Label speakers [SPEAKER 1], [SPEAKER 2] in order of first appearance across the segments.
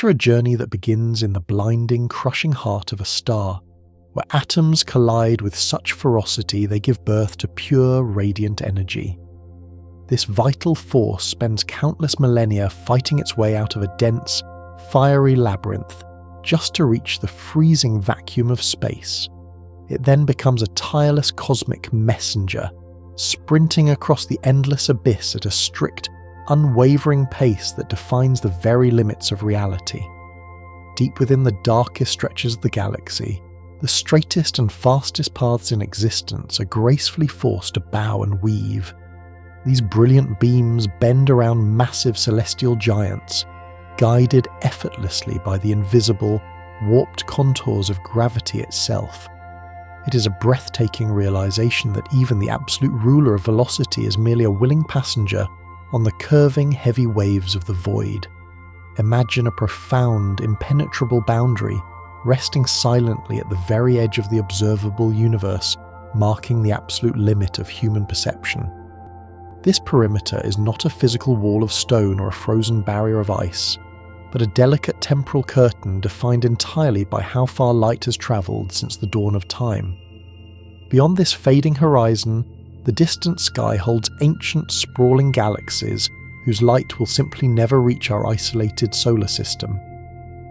[SPEAKER 1] Picture a journey that begins in the blinding, crushing heart of a star, where atoms collide with such ferocity they give birth to pure, radiant energy. This vital force spends countless millennia fighting its way out of a dense, fiery labyrinth just to reach the freezing vacuum of space. It then becomes a tireless cosmic messenger, sprinting across the endless abyss at a strict, unwavering pace that defines the very limits of reality. Deep within the darkest stretches of the galaxy, the straightest and fastest paths in existence are gracefully forced to bow and weave. These brilliant beams bend around massive celestial giants, guided effortlessly by the invisible, warped contours of gravity itself. It is a breathtaking realization that even the absolute ruler of velocity is merely a willing passenger on the curving, heavy waves of the void. Imagine a profound, impenetrable boundary resting silently at the very edge of the observable universe, marking the absolute limit of human perception. This perimeter is not a physical wall of stone or a frozen barrier of ice, but a delicate temporal curtain defined entirely by how far light has travelled since the dawn of time. Beyond this fading horizon, the distant sky holds ancient, sprawling galaxies whose light will simply never reach our isolated solar system.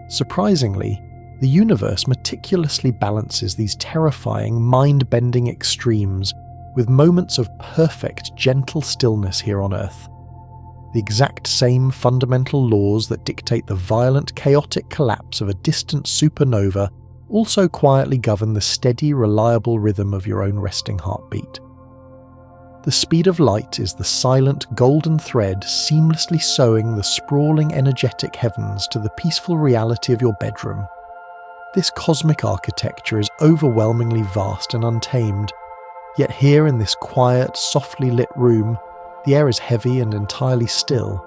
[SPEAKER 1] Surprisingly, the universe meticulously balances these terrifying, mind-bending extremes with moments of perfect, gentle stillness here on Earth. The exact same fundamental laws that dictate the violent, chaotic collapse of a distant supernova also quietly govern the steady, reliable rhythm of your own resting heartbeat. The speed of light is the silent, golden thread seamlessly sewing the sprawling, energetic heavens to the peaceful reality of your bedroom. This cosmic architecture is overwhelmingly vast and untamed, yet here in this quiet, softly lit room, the air is heavy and entirely still.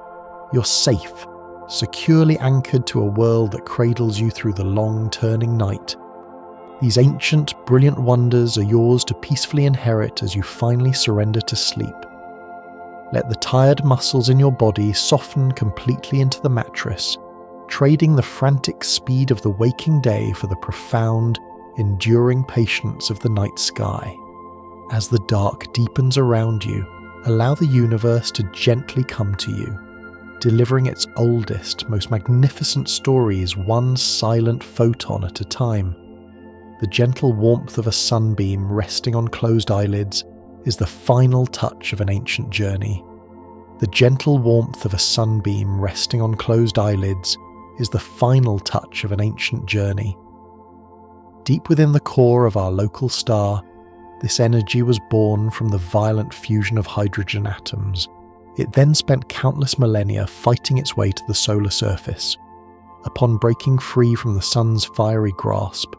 [SPEAKER 1] You're safe, securely anchored to a world that cradles you through the long, turning night. These ancient, brilliant wonders are yours to peacefully inherit as you finally surrender to sleep. Let the tired muscles in your body soften completely into the mattress, trading the frantic speed of the waking day for the profound, enduring patience of the night sky. As the dark deepens around you, allow the universe to gently come to you, delivering its oldest, most magnificent stories one silent photon at a time. The gentle warmth of a sunbeam resting on closed eyelids is the final touch of an ancient journey. The gentle warmth of a sunbeam resting on closed eyelids is the final touch of an ancient journey. Deep within the core of our local star, this energy was born from the violent fusion of hydrogen atoms. It then spent countless millennia fighting its way to the solar surface. Upon breaking free from the sun's fiery grasp,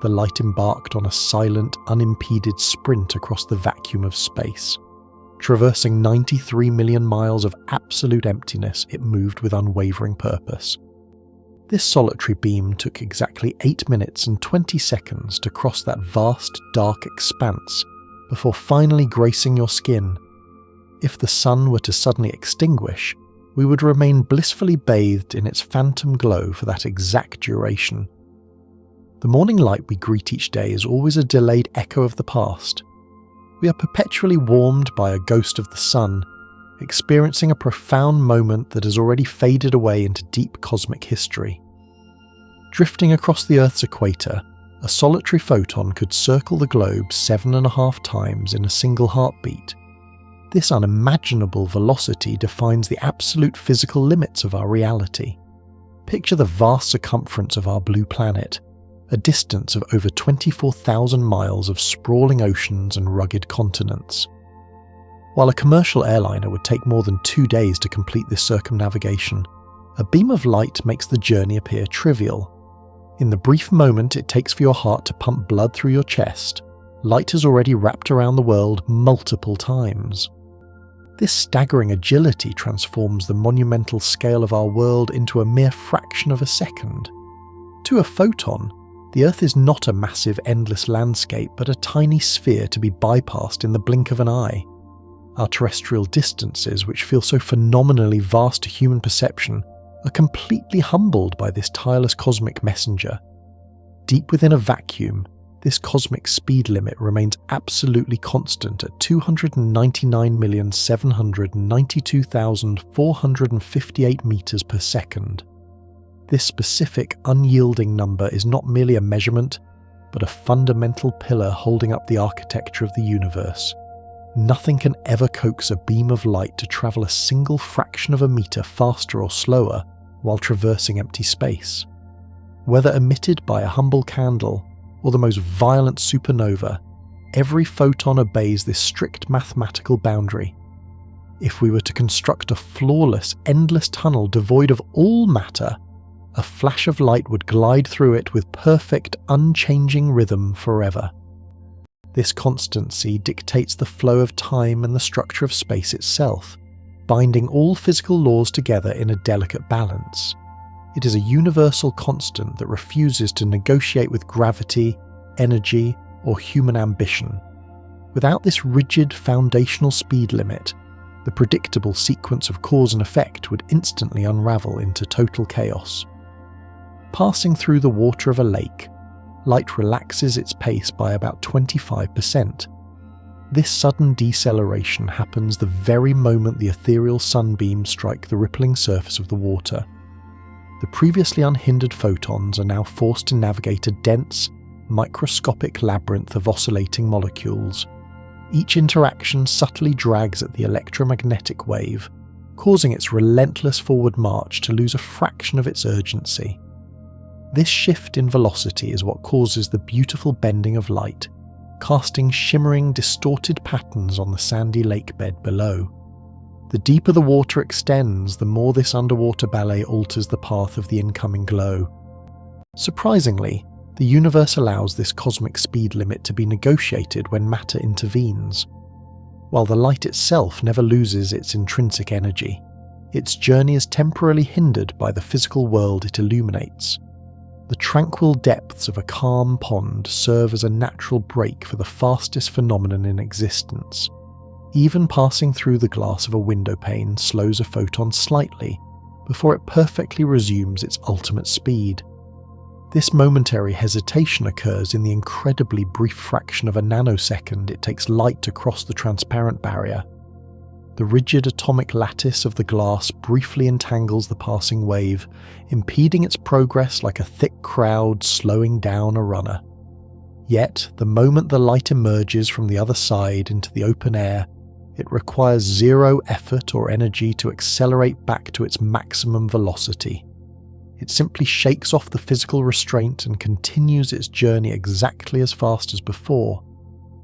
[SPEAKER 1] the light embarked on a silent, unimpeded sprint across the vacuum of space. Traversing 93 million miles of absolute emptiness, it moved with unwavering purpose. This solitary beam took exactly 8 minutes and 20 seconds to cross that vast, dark expanse before finally gracing your skin. If the sun were to suddenly extinguish, we would remain blissfully bathed in its phantom glow for that exact duration. The morning light we greet each day is always a delayed echo of the past. We are perpetually warmed by a ghost of the sun, experiencing a profound moment that has already faded away into deep cosmic history. Drifting across the Earth's equator, a solitary photon could circle the globe 7.5 times in a single heartbeat. This unimaginable velocity defines the absolute physical limits of our reality. Picture the vast circumference of our blue planet, a distance of over 24,000 miles of sprawling oceans and rugged continents. While a commercial airliner would take more than 2 days to complete this circumnavigation, a beam of light makes the journey appear trivial. In the brief moment it takes for your heart to pump blood through your chest, light has already wrapped around the world multiple times. This staggering agility transforms the monumental scale of our world into a mere fraction of a second. To a photon, the Earth is not a massive, endless landscape, but a tiny sphere to be bypassed in the blink of an eye. Our terrestrial distances, which feel so phenomenally vast to human perception, are completely humbled by this tireless cosmic messenger. Deep within a vacuum, this cosmic speed limit remains absolutely constant at 299,792,458 meters per second. This specific, unyielding number is not merely a measurement, but a fundamental pillar holding up the architecture of the universe. Nothing can ever coax a beam of light to travel a single fraction of a meter faster or slower while traversing empty space. Whether emitted by a humble candle or the most violent supernova, every photon obeys this strict mathematical boundary. If we were to construct a flawless, endless tunnel devoid of all matter, a flash of light would glide through it with perfect, unchanging rhythm forever. This constancy dictates the flow of time and the structure of space itself, binding all physical laws together in a delicate balance. It is a universal constant that refuses to negotiate with gravity, energy, or human ambition. Without this rigid foundational speed limit, the predictable sequence of cause and effect would instantly unravel into total chaos. Passing through the water of a lake, light relaxes its pace by about 25%. This sudden deceleration happens the very moment the ethereal sunbeams strike the rippling surface of the water. The previously unhindered photons are now forced to navigate a dense, microscopic labyrinth of oscillating molecules. Each interaction subtly drags at the electromagnetic wave, causing its relentless forward march to lose a fraction of its urgency. This shift in velocity is what causes the beautiful bending of light, casting shimmering, distorted patterns on the sandy lake bed below. The deeper the water extends, the more this underwater ballet alters the path of the incoming glow. Surprisingly, the universe allows this cosmic speed limit to be negotiated when matter intervenes. While the light itself never loses its intrinsic energy, its journey is temporarily hindered by the physical world it illuminates. The tranquil depths of a calm pond serve as a natural break for the fastest phenomenon in existence. Even passing through the glass of a windowpane slows a photon slightly before it perfectly resumes its ultimate speed. This momentary hesitation occurs in the incredibly brief fraction of a nanosecond it takes light to cross the transparent barrier. The rigid atomic lattice of the glass briefly entangles the passing wave, impeding its progress like a thick crowd slowing down a runner. Yet, the moment the light emerges from the other side into the open air, it requires zero effort or energy to accelerate back to its maximum velocity. It simply shakes off the physical restraint and continues its journey exactly as fast as before.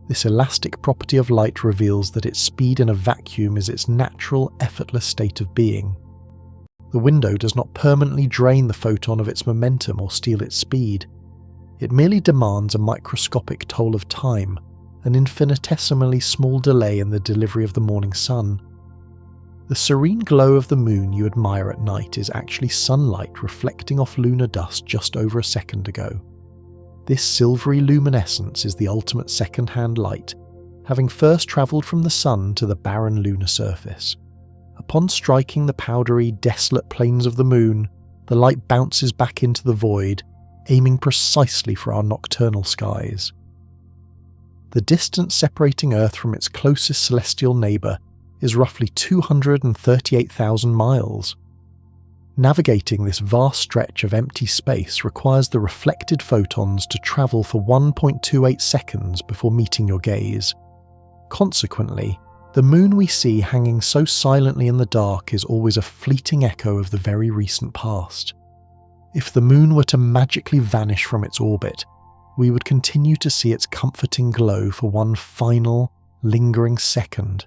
[SPEAKER 1] This elastic property of light reveals that its speed in a vacuum is its natural, effortless state of being. The window does not permanently drain the photon of its momentum or steal its speed. It merely demands a microscopic toll of time, an infinitesimally small delay in the delivery of the morning sun. The serene glow of the moon you admire at night is actually sunlight reflecting off lunar dust just over a second ago. This silvery luminescence is the ultimate second-hand light, having first travelled from the sun to the barren lunar surface. Upon striking the powdery, desolate plains of the moon, the light bounces back into the void, aiming precisely for our nocturnal skies. The distance separating Earth from its closest celestial neighbour is roughly 238,000 miles. Navigating this vast stretch of empty space requires the reflected photons to travel for 1.28 seconds before meeting your gaze. Consequently, the moon we see hanging so silently in the dark is always a fleeting echo of the very recent past. If the moon were to magically vanish from its orbit, we would continue to see its comforting glow for one final, lingering second.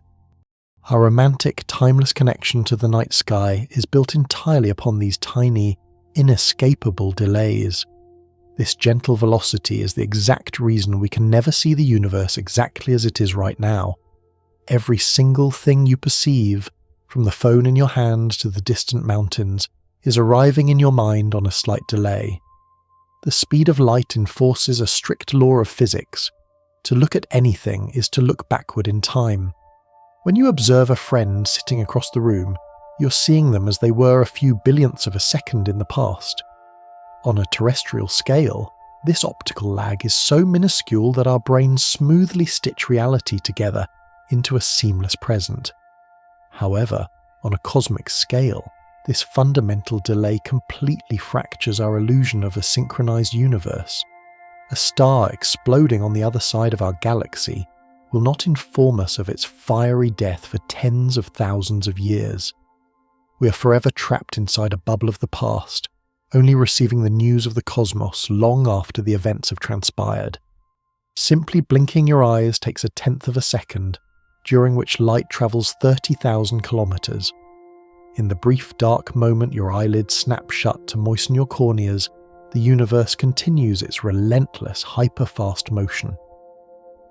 [SPEAKER 1] Our romantic, timeless connection to the night sky is built entirely upon these tiny, inescapable delays. This gentle velocity is the exact reason we can never see the universe exactly as it is right now. Every single thing you perceive, from the phone in your hand to the distant mountains, is arriving in your mind on a slight delay. The speed of light enforces a strict law of physics. To look at anything is to look backward in time. When you observe a friend sitting across the room, you're seeing them as they were a few billionths of a second in the past. On a terrestrial scale, this optical lag is so minuscule that our brains smoothly stitch reality together into a seamless present. However, on a cosmic scale, this fundamental delay completely fractures our illusion of a synchronized universe. A star exploding on the other side of our galaxy will not inform us of its fiery death for tens of thousands of years. We are forever trapped inside a bubble of the past, only receiving the news of the cosmos long after the events have transpired. Simply blinking your eyes takes a tenth of a second, during which light travels 30,000 kilometers. In the brief dark moment your eyelids snap shut to moisten your corneas, the universe continues its relentless hyper-fast motion.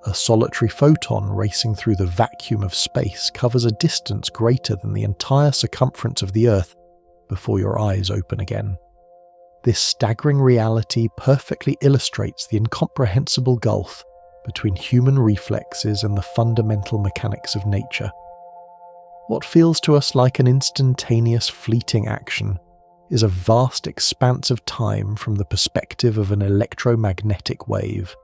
[SPEAKER 1] A solitary photon racing through the vacuum of space covers a distance greater than the entire circumference of the Earth before your eyes open again. This staggering reality perfectly illustrates the incomprehensible gulf between human reflexes and the fundamental mechanics of nature. What feels to us like an instantaneous fleeting action is a vast expanse of time from the perspective of an electromagnetic wave.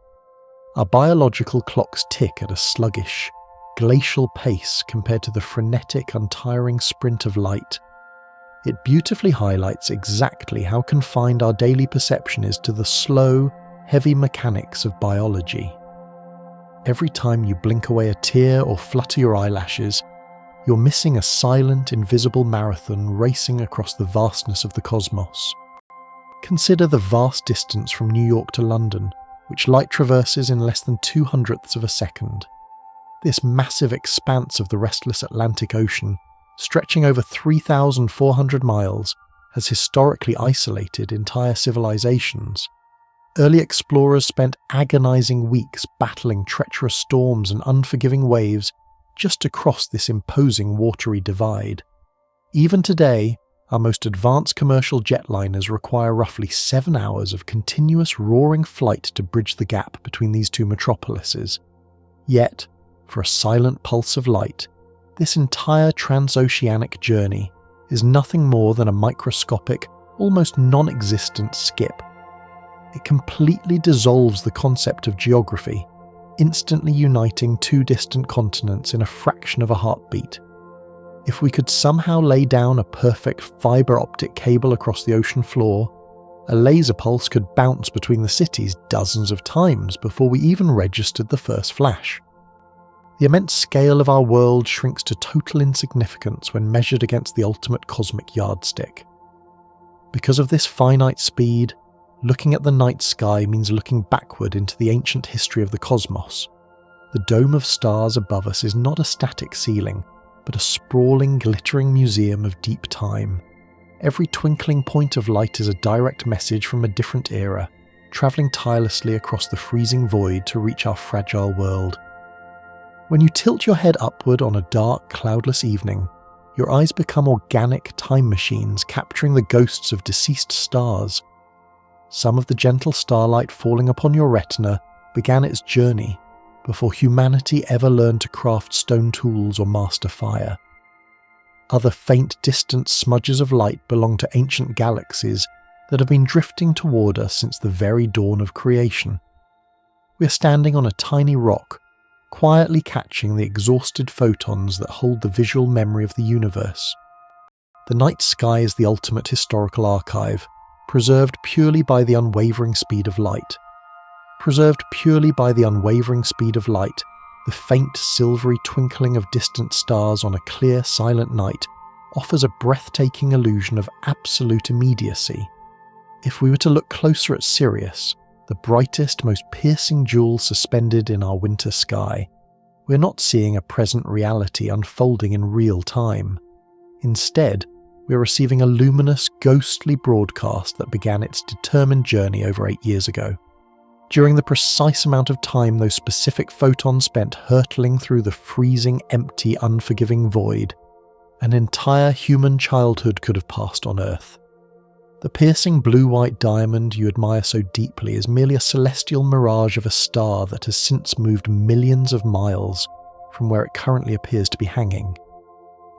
[SPEAKER 1] Our biological clocks tick at a sluggish, glacial pace compared to the frenetic, untiring sprint of light. It beautifully highlights exactly how confined our daily perception is to the slow, heavy mechanics of biology. Every time you blink away a tear or flutter your eyelashes, you're missing a silent, invisible marathon racing across the vastness of the cosmos. Consider the vast distance from New York to London, which light traverses in less than 2/100ths of a second. This massive expanse of the restless Atlantic Ocean, stretching over 3,400 miles, has historically isolated entire civilizations. Early explorers spent agonizing weeks battling treacherous storms and unforgiving waves just to cross this imposing watery divide. Even today, our most advanced commercial jetliners require roughly 7 hours of continuous roaring flight to bridge the gap between these two metropolises. Yet, for a silent pulse of light, this entire transoceanic journey is nothing more than a microscopic, almost non-existent skip. It completely dissolves the concept of geography, instantly uniting two distant continents in a fraction of a heartbeat. If we could somehow lay down a perfect fibre optic cable across the ocean floor, a laser pulse could bounce between the cities dozens of times before we even registered the first flash. The immense scale of our world shrinks to total insignificance when measured against the ultimate cosmic yardstick. Because of this finite speed, looking at the night sky means looking backward into the ancient history of the cosmos. The dome of stars above us is not a static ceiling, but a sprawling, glittering museum of deep time. Every twinkling point of light is a direct message from a different era, travelling tirelessly across the freezing void to reach our fragile world. When you tilt your head upward on a dark, cloudless evening, your eyes become organic time machines capturing the ghosts of deceased stars. Some of the gentle starlight falling upon your retina began its journey before humanity ever learned to craft stone tools or master fire. Other faint, distant smudges of light belong to ancient galaxies that have been drifting toward us since the very dawn of creation. We are standing on a tiny rock, quietly catching the exhausted photons that hold the visual memory of the universe. The night sky is the ultimate historical archive, preserved purely by the unwavering speed of light. Preserved purely by the unwavering speed of light, the faint silvery twinkling of distant stars on a clear, silent night offers a breathtaking illusion of absolute immediacy. If we were to look closer at Sirius, the brightest, most piercing jewel suspended in our winter sky, we're not seeing a present reality unfolding in real time. Instead, we're receiving a luminous, ghostly broadcast that began its determined journey over 8 years ago. During the precise amount of time those specific photons spent hurtling through the freezing, empty, unforgiving void, an entire human childhood could have passed on Earth. The piercing blue-white diamond you admire so deeply is merely a celestial mirage of a star that has since moved millions of miles from where it currently appears to be hanging.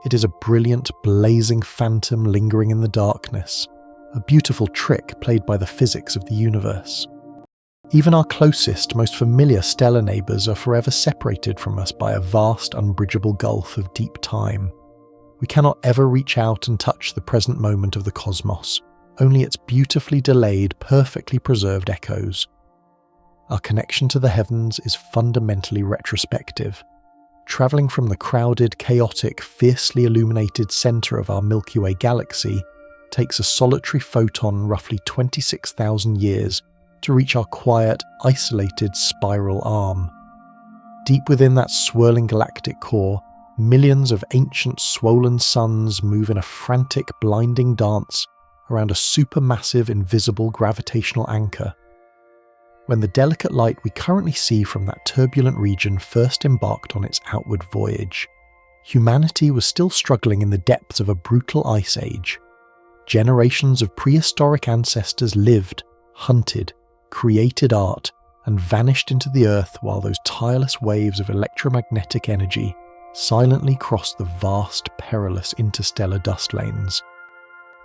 [SPEAKER 1] It is a brilliant, blazing phantom lingering in the darkness, a beautiful trick played by the physics of the universe. Even our closest, most familiar stellar neighbours are forever separated from us by a vast, unbridgeable gulf of deep time. We cannot ever reach out and touch the present moment of the cosmos, only its beautifully delayed, perfectly preserved echoes. Our connection to the heavens is fundamentally retrospective. Travelling from the crowded, chaotic, fiercely illuminated centre of our Milky Way galaxy takes a solitary photon roughly 26,000 years to reach our quiet, isolated spiral arm. Deep within that swirling galactic core, millions of ancient swollen suns move in a frantic, blinding dance around a supermassive invisible gravitational anchor. When the delicate light we currently see from that turbulent region first embarked on its outward voyage, humanity was still struggling in the depths of a brutal ice age. Generations of prehistoric ancestors lived, hunted, created art, and vanished into the earth while those tireless waves of electromagnetic energy silently crossed the vast, perilous interstellar dust lanes.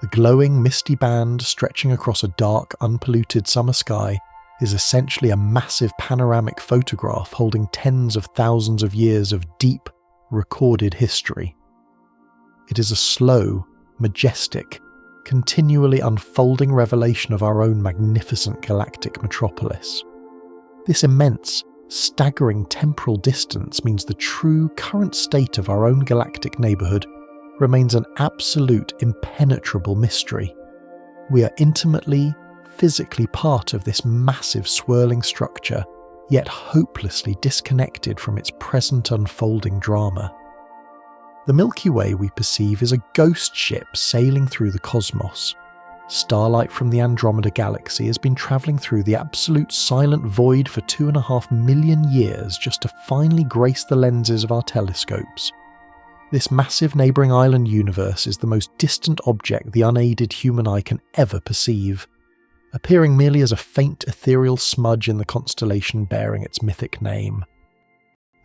[SPEAKER 1] The glowing, misty band stretching across a dark, unpolluted summer sky is essentially a massive panoramic photograph holding tens of thousands of years of deep, recorded history. It is a slow, majestic, continually unfolding revelation of our own magnificent galactic metropolis. This immense, staggering temporal distance means the true current state of our own galactic neighbourhood remains an absolute impenetrable mystery. We are intimately, physically part of this massive swirling structure, yet hopelessly disconnected from its present unfolding drama. The Milky Way we perceive is a ghost ship sailing through the cosmos. Starlight from the Andromeda galaxy has been travelling through the absolute silent void for 2.5 million years just to finally grace the lenses of our telescopes. This massive neighbouring island universe is the most distant object the unaided human eye can ever perceive, appearing merely as a faint ethereal smudge in the constellation bearing its mythic name.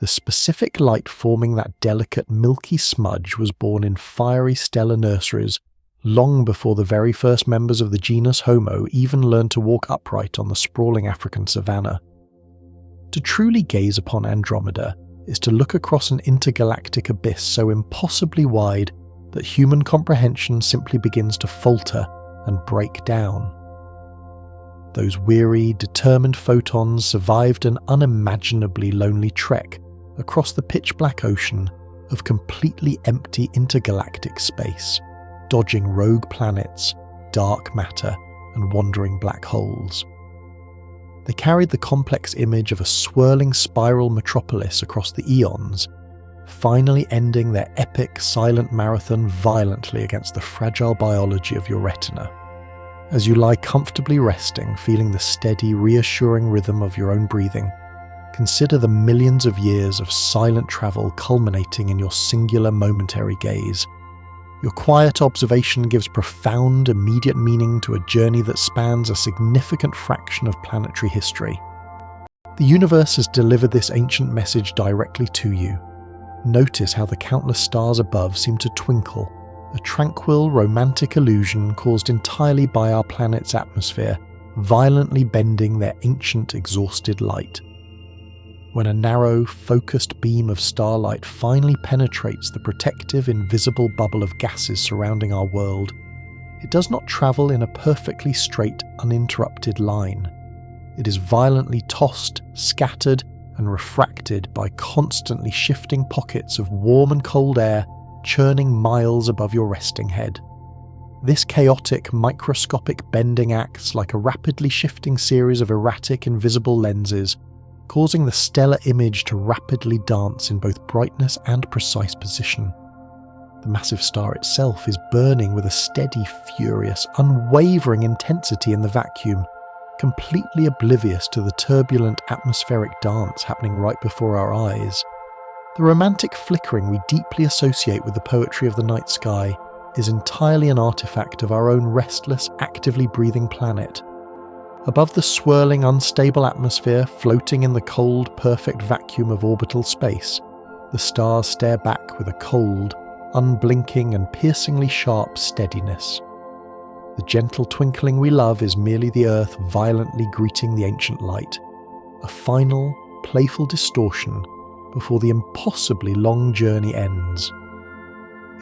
[SPEAKER 1] The specific light forming that delicate milky smudge was born in fiery stellar nurseries long before the very first members of the genus Homo even learned to walk upright on the sprawling African savanna. To truly gaze upon Andromeda is to look across an intergalactic abyss so impossibly wide that human comprehension simply begins to falter and break down. Those weary, determined photons survived an unimaginably lonely trek across the pitch-black ocean of completely empty intergalactic space, dodging rogue planets, dark matter, and wandering black holes. They carried the complex image of a swirling spiral metropolis across the eons, finally ending their epic silent marathon violently against the fragile biology of your retina. As you lie comfortably resting, feeling the steady, reassuring rhythm of your own breathing, consider the millions of years of silent travel culminating in your singular momentary gaze. Your quiet observation gives profound, immediate meaning to a journey that spans a significant fraction of planetary history. The universe has delivered this ancient message directly to you. Notice how the countless stars above seem to twinkle, a tranquil, romantic illusion caused entirely by our planet's atmosphere, violently bending their ancient, exhausted light. When a narrow, focused beam of starlight finally penetrates the protective, invisible bubble of gases surrounding our world, it does not travel in a perfectly straight, uninterrupted line. It is violently tossed, scattered, and refracted by constantly shifting pockets of warm and cold air churning miles above your resting head. This chaotic, microscopic bending acts like a rapidly shifting series of erratic, invisible lenses, causing the stellar image to rapidly dance in both brightness and precise position. The massive star itself is burning with a steady, furious, unwavering intensity in the vacuum, completely oblivious to the turbulent atmospheric dance happening right before our eyes. The romantic flickering we deeply associate with the poetry of the night sky is entirely an artifact of our own restless, actively breathing planet. Above the swirling, unstable atmosphere floating in the cold, perfect vacuum of orbital space, the stars stare back with a cold, unblinking and piercingly sharp steadiness. The gentle twinkling we love is merely the earth violently greeting the ancient light, a final, playful distortion before the impossibly long journey ends.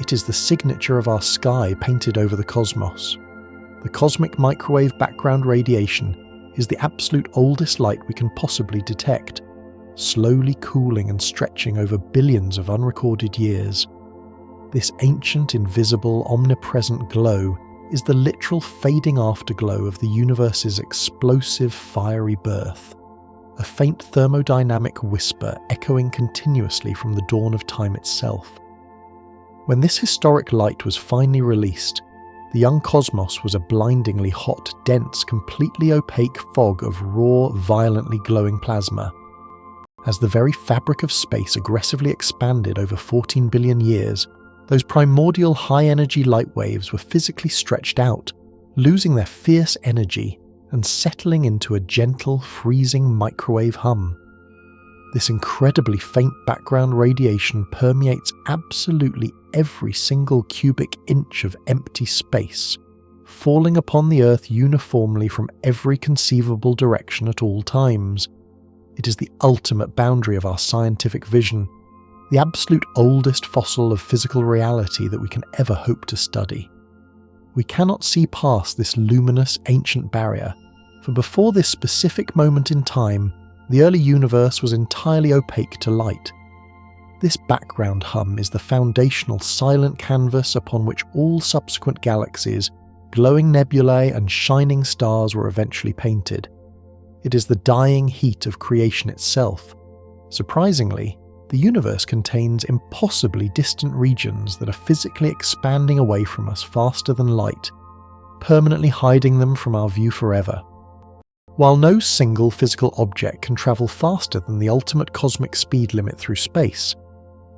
[SPEAKER 1] It is the signature of our sky painted over the cosmos. The cosmic microwave background radiation is the absolute oldest light we can possibly detect, slowly cooling and stretching over billions of unrecorded years. This ancient, invisible, omnipresent glow is the literal fading afterglow of the universe's explosive, fiery birth, a faint thermodynamic whisper echoing continuously from the dawn of time itself. When this historic light was finally released, the young cosmos was a blindingly hot, dense, completely opaque fog of raw, violently glowing plasma. As the very fabric of space aggressively expanded over 14 billion years, those primordial high-energy light waves were physically stretched out, losing their fierce energy and settling into a gentle, freezing microwave hum. This incredibly faint background radiation permeates absolutely every single cubic inch of empty space, falling upon the Earth uniformly from every conceivable direction at all times. It is the ultimate boundary of our scientific vision, the absolute oldest fossil of physical reality that we can ever hope to study. We cannot see past this luminous ancient barrier, for before this specific moment in time, the early universe was entirely opaque to light. This background hum is the foundational silent canvas upon which all subsequent galaxies, glowing nebulae and shining stars were eventually painted. It is the dying heat of creation itself. Surprisingly, the universe contains impossibly distant regions that are physically expanding away from us faster than light, permanently hiding them from our view forever. While no single physical object can travel faster than the ultimate cosmic speed limit through space,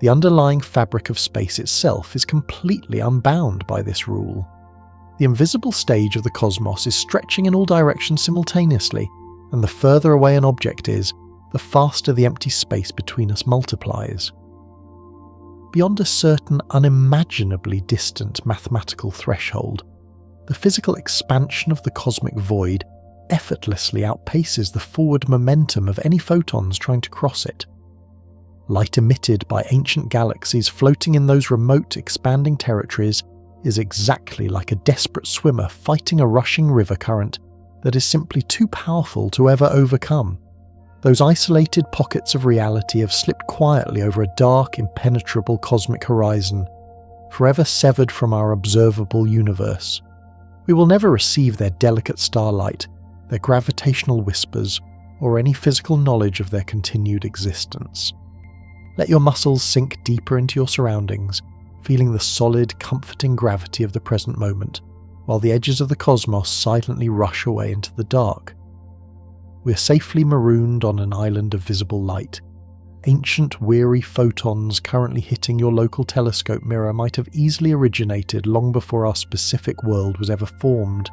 [SPEAKER 1] the underlying fabric of space itself is completely unbound by this rule. The invisible stage of the cosmos is stretching in all directions simultaneously, and the further away an object is, the faster the empty space between us multiplies. Beyond a certain unimaginably distant mathematical threshold, the physical expansion of the cosmic void effortlessly outpaces the forward momentum of any photons trying to cross it. Light emitted by ancient galaxies floating in those remote, expanding territories is exactly like a desperate swimmer fighting a rushing river current that is simply too powerful to ever overcome. Those isolated pockets of reality have slipped quietly over a dark, impenetrable cosmic horizon, forever severed from our observable universe. We will never receive their delicate starlight, their gravitational whispers, or any physical knowledge of their continued existence. Let your muscles sink deeper into your surroundings, feeling the solid, comforting gravity of the present moment, while the edges of the cosmos silently rush away into the dark. We are safely marooned on an island of visible light. Ancient, weary photons currently hitting your local telescope mirror might have easily originated long before our specific world was ever formed.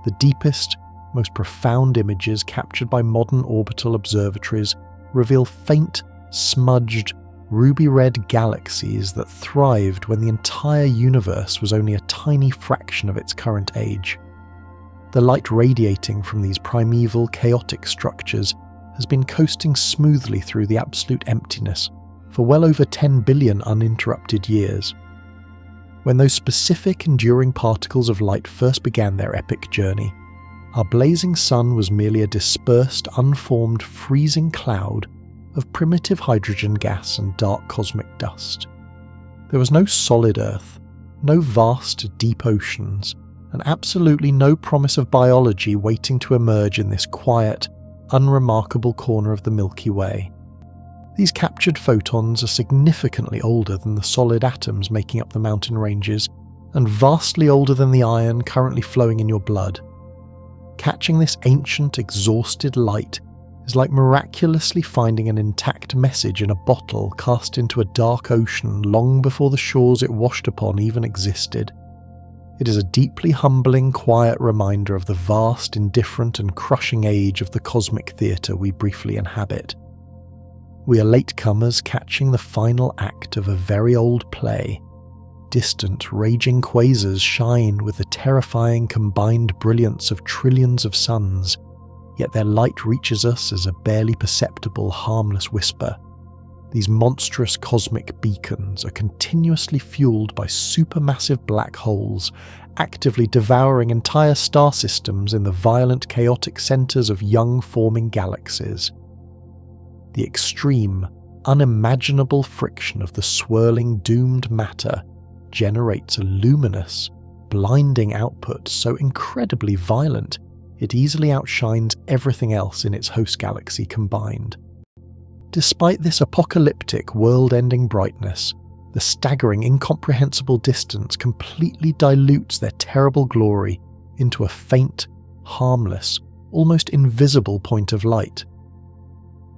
[SPEAKER 1] The deepest, most profound images captured by modern orbital observatories reveal faint, smudged, ruby-red galaxies that thrived when the entire universe was only a tiny fraction of its current age. The light radiating from these primeval, chaotic structures has been coasting smoothly through the absolute emptiness for well over 10 billion uninterrupted years. When those specific, enduring particles of light first began their epic journey, our blazing sun was merely a dispersed, unformed, freezing cloud of primitive hydrogen gas and dark cosmic dust. There was no solid Earth, no vast, deep oceans, and absolutely no promise of biology waiting to emerge in this quiet, unremarkable corner of the Milky Way. These captured photons are significantly older than the solid atoms making up the mountain ranges, and vastly older than the iron currently flowing in your blood. Catching this ancient, exhausted light is like miraculously finding an intact message in a bottle cast into a dark ocean long before the shores it washed upon even existed. It is a deeply humbling, quiet reminder of the vast, indifferent and crushing age of the cosmic theatre we briefly inhabit. We are latecomers catching the final act of a very old play, distant, raging quasars shine with the terrifying combined brilliance of trillions of suns, yet their light reaches us as a barely perceptible, harmless whisper. These monstrous cosmic beacons are continuously fueled by supermassive black holes, actively devouring entire star systems in the violent, chaotic centers of young-forming galaxies. The extreme, unimaginable friction of the swirling, doomed matter generates a luminous, blinding output so incredibly violent it easily outshines everything else in its host galaxy combined. Despite this apocalyptic, world-ending brightness, the staggering, incomprehensible distance completely dilutes their terrible glory into a faint, harmless, almost invisible point of light.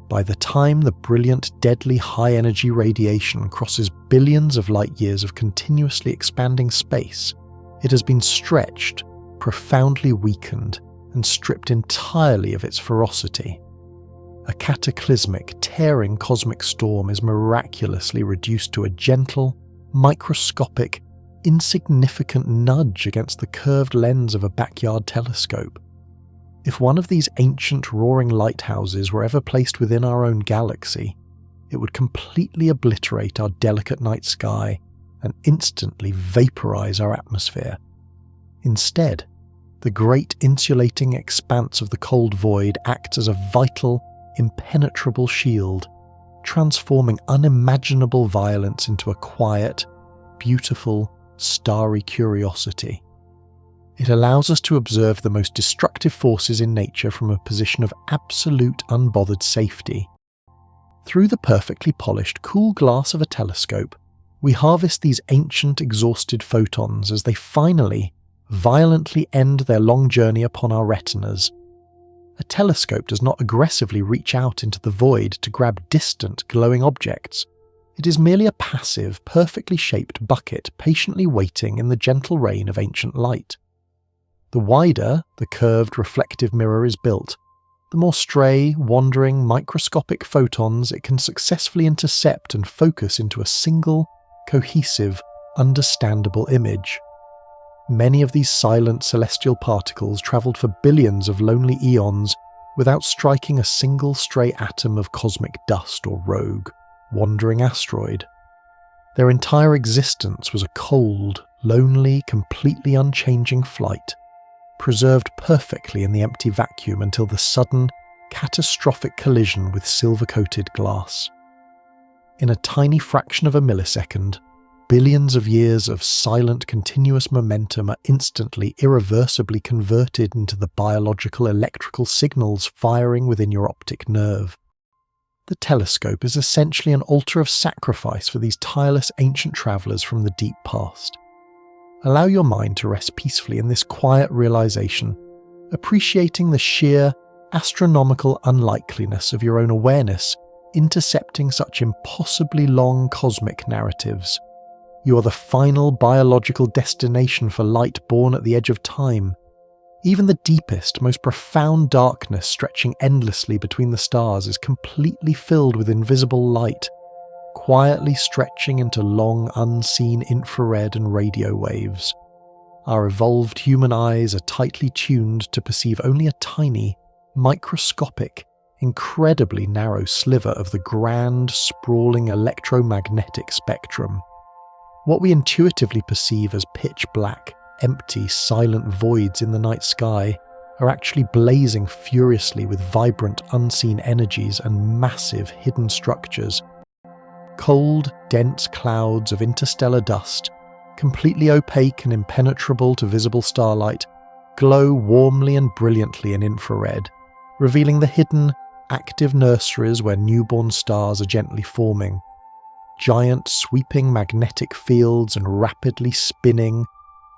[SPEAKER 1] By the time the brilliant, deadly high-energy radiation crosses billions of light-years of continuously expanding space, it has been stretched, profoundly weakened, and stripped entirely of its ferocity. A cataclysmic, tearing cosmic storm is miraculously reduced to a gentle, microscopic, insignificant nudge against the curved lens of a backyard telescope. If one of these ancient roaring lighthouses were ever placed within our own galaxy, it would completely obliterate our delicate night sky and instantly vaporize our atmosphere. Instead, the great insulating expanse of the cold void acts as a vital, impenetrable shield, transforming unimaginable violence into a quiet, beautiful, starry curiosity. It allows us to observe the most destructive forces in nature from a position of absolute unbothered safety. Through the perfectly polished, cool glass of a telescope, we harvest these ancient, exhausted photons as they finally, violently end their long journey upon our retinas. A telescope does not aggressively reach out into the void to grab distant, glowing objects. It is merely a passive, perfectly shaped bucket patiently waiting in the gentle rain of ancient light. The wider the curved reflective mirror is built, the more stray, wandering, microscopic photons it can successfully intercept and focus into a single, cohesive, understandable image. Many of these silent celestial particles travelled for billions of lonely eons without striking a single stray atom of cosmic dust or rogue, wandering asteroid. Their entire existence was a cold, lonely, completely unchanging flight, preserved perfectly in the empty vacuum until the sudden, catastrophic collision with silver-coated glass. In a tiny fraction of a millisecond, billions of years of silent, continuous momentum are instantly, irreversibly converted into the biological electrical signals firing within your optic nerve. The telescope is essentially an altar of sacrifice for these tireless ancient travellers from the deep past. Allow your mind to rest peacefully in this quiet realization, appreciating the sheer, astronomical unlikeliness of your own awareness intercepting such impossibly long cosmic narratives. You are the final biological destination for light born at the edge of time. Even the deepest, most profound darkness stretching endlessly between the stars is completely filled with invisible light, quietly stretching into long unseen infrared and radio waves. Our evolved human eyes are tightly tuned to perceive only a tiny, microscopic, incredibly narrow sliver of the grand, sprawling electromagnetic spectrum. What we intuitively perceive as pitch black, empty, silent voids in the night sky are actually blazing furiously with vibrant, unseen energies and massive hidden structures. Cold, dense clouds of interstellar dust, completely opaque and impenetrable to visible starlight, glow warmly and brilliantly in infrared, revealing the hidden, active nurseries where newborn stars are gently forming. Giant, sweeping magnetic fields and rapidly spinning,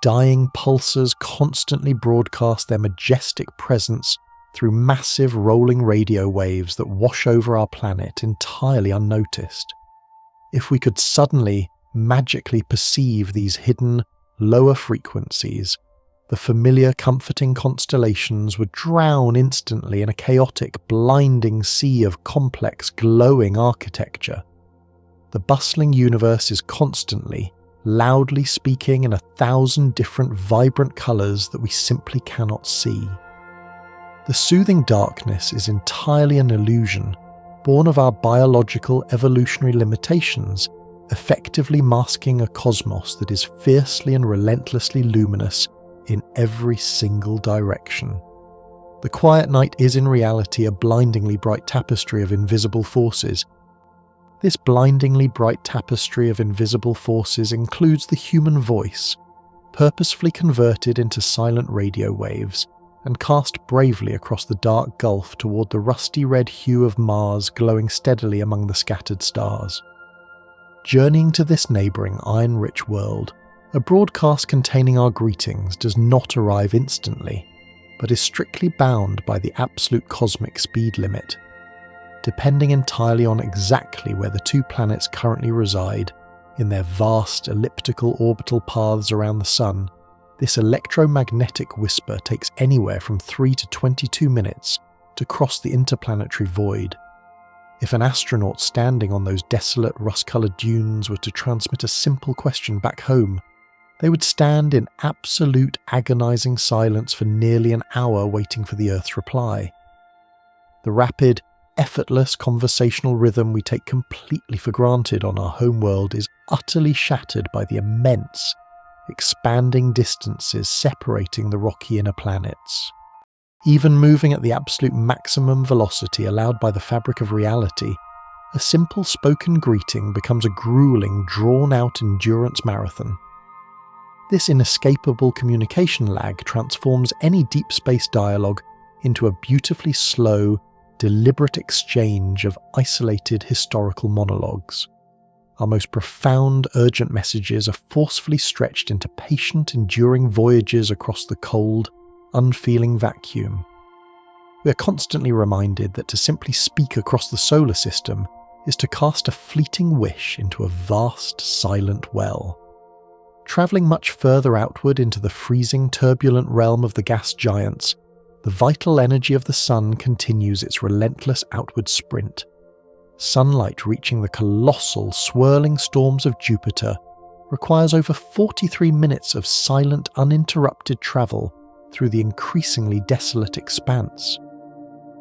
[SPEAKER 1] dying pulsars constantly broadcast their majestic presence through massive rolling radio waves that wash over our planet entirely unnoticed. If we could suddenly, magically perceive these hidden, lower frequencies, the familiar, comforting constellations would drown instantly in a chaotic, blinding sea of complex, glowing architecture. The bustling universe is constantly, loudly speaking in 1,000 different vibrant colours that we simply cannot see. The soothing darkness is entirely an illusion, born of our biological evolutionary limitations, effectively masking a cosmos that is fiercely and relentlessly luminous in every single direction. The quiet night is in reality a blindingly bright tapestry of invisible forces. This blindingly bright tapestry of invisible forces includes the human voice, purposefully converted into silent radio waves, and cast bravely across the dark gulf toward the rusty red hue of Mars glowing steadily among the scattered stars. Journeying to this neighbouring iron-rich world, a broadcast containing our greetings does not arrive instantly, but is strictly bound by the absolute cosmic speed limit. Depending entirely on exactly where the two planets currently reside, in their vast elliptical orbital paths around the Sun, this electromagnetic whisper takes anywhere from 3 to 22 minutes to cross the interplanetary void. If an astronaut standing on those desolate rust-coloured dunes were to transmit a simple question back home, they would stand in absolute agonising silence for nearly an hour waiting for the Earth's reply. The rapid, effortless conversational rhythm we take completely for granted on our homeworld is utterly shattered by the immense, expanding distances separating the rocky inner planets. Even moving at the absolute maximum velocity allowed by the fabric of reality, a simple spoken greeting becomes a grueling, drawn-out endurance marathon. This inescapable communication lag transforms any deep space dialogue into a beautifully slow, deliberate exchange of isolated historical monologues. Our most profound, urgent messages are forcefully stretched into patient, enduring voyages across the cold, unfeeling vacuum. We are constantly reminded that to simply speak across the solar system is to cast a fleeting wish into a vast, silent well. Travelling much further outward into the freezing, turbulent realm of the gas giants, the vital energy of the Sun continues its relentless outward sprint. Sunlight reaching the colossal, swirling storms of Jupiter requires over 43 minutes of silent, uninterrupted travel through the increasingly desolate expanse.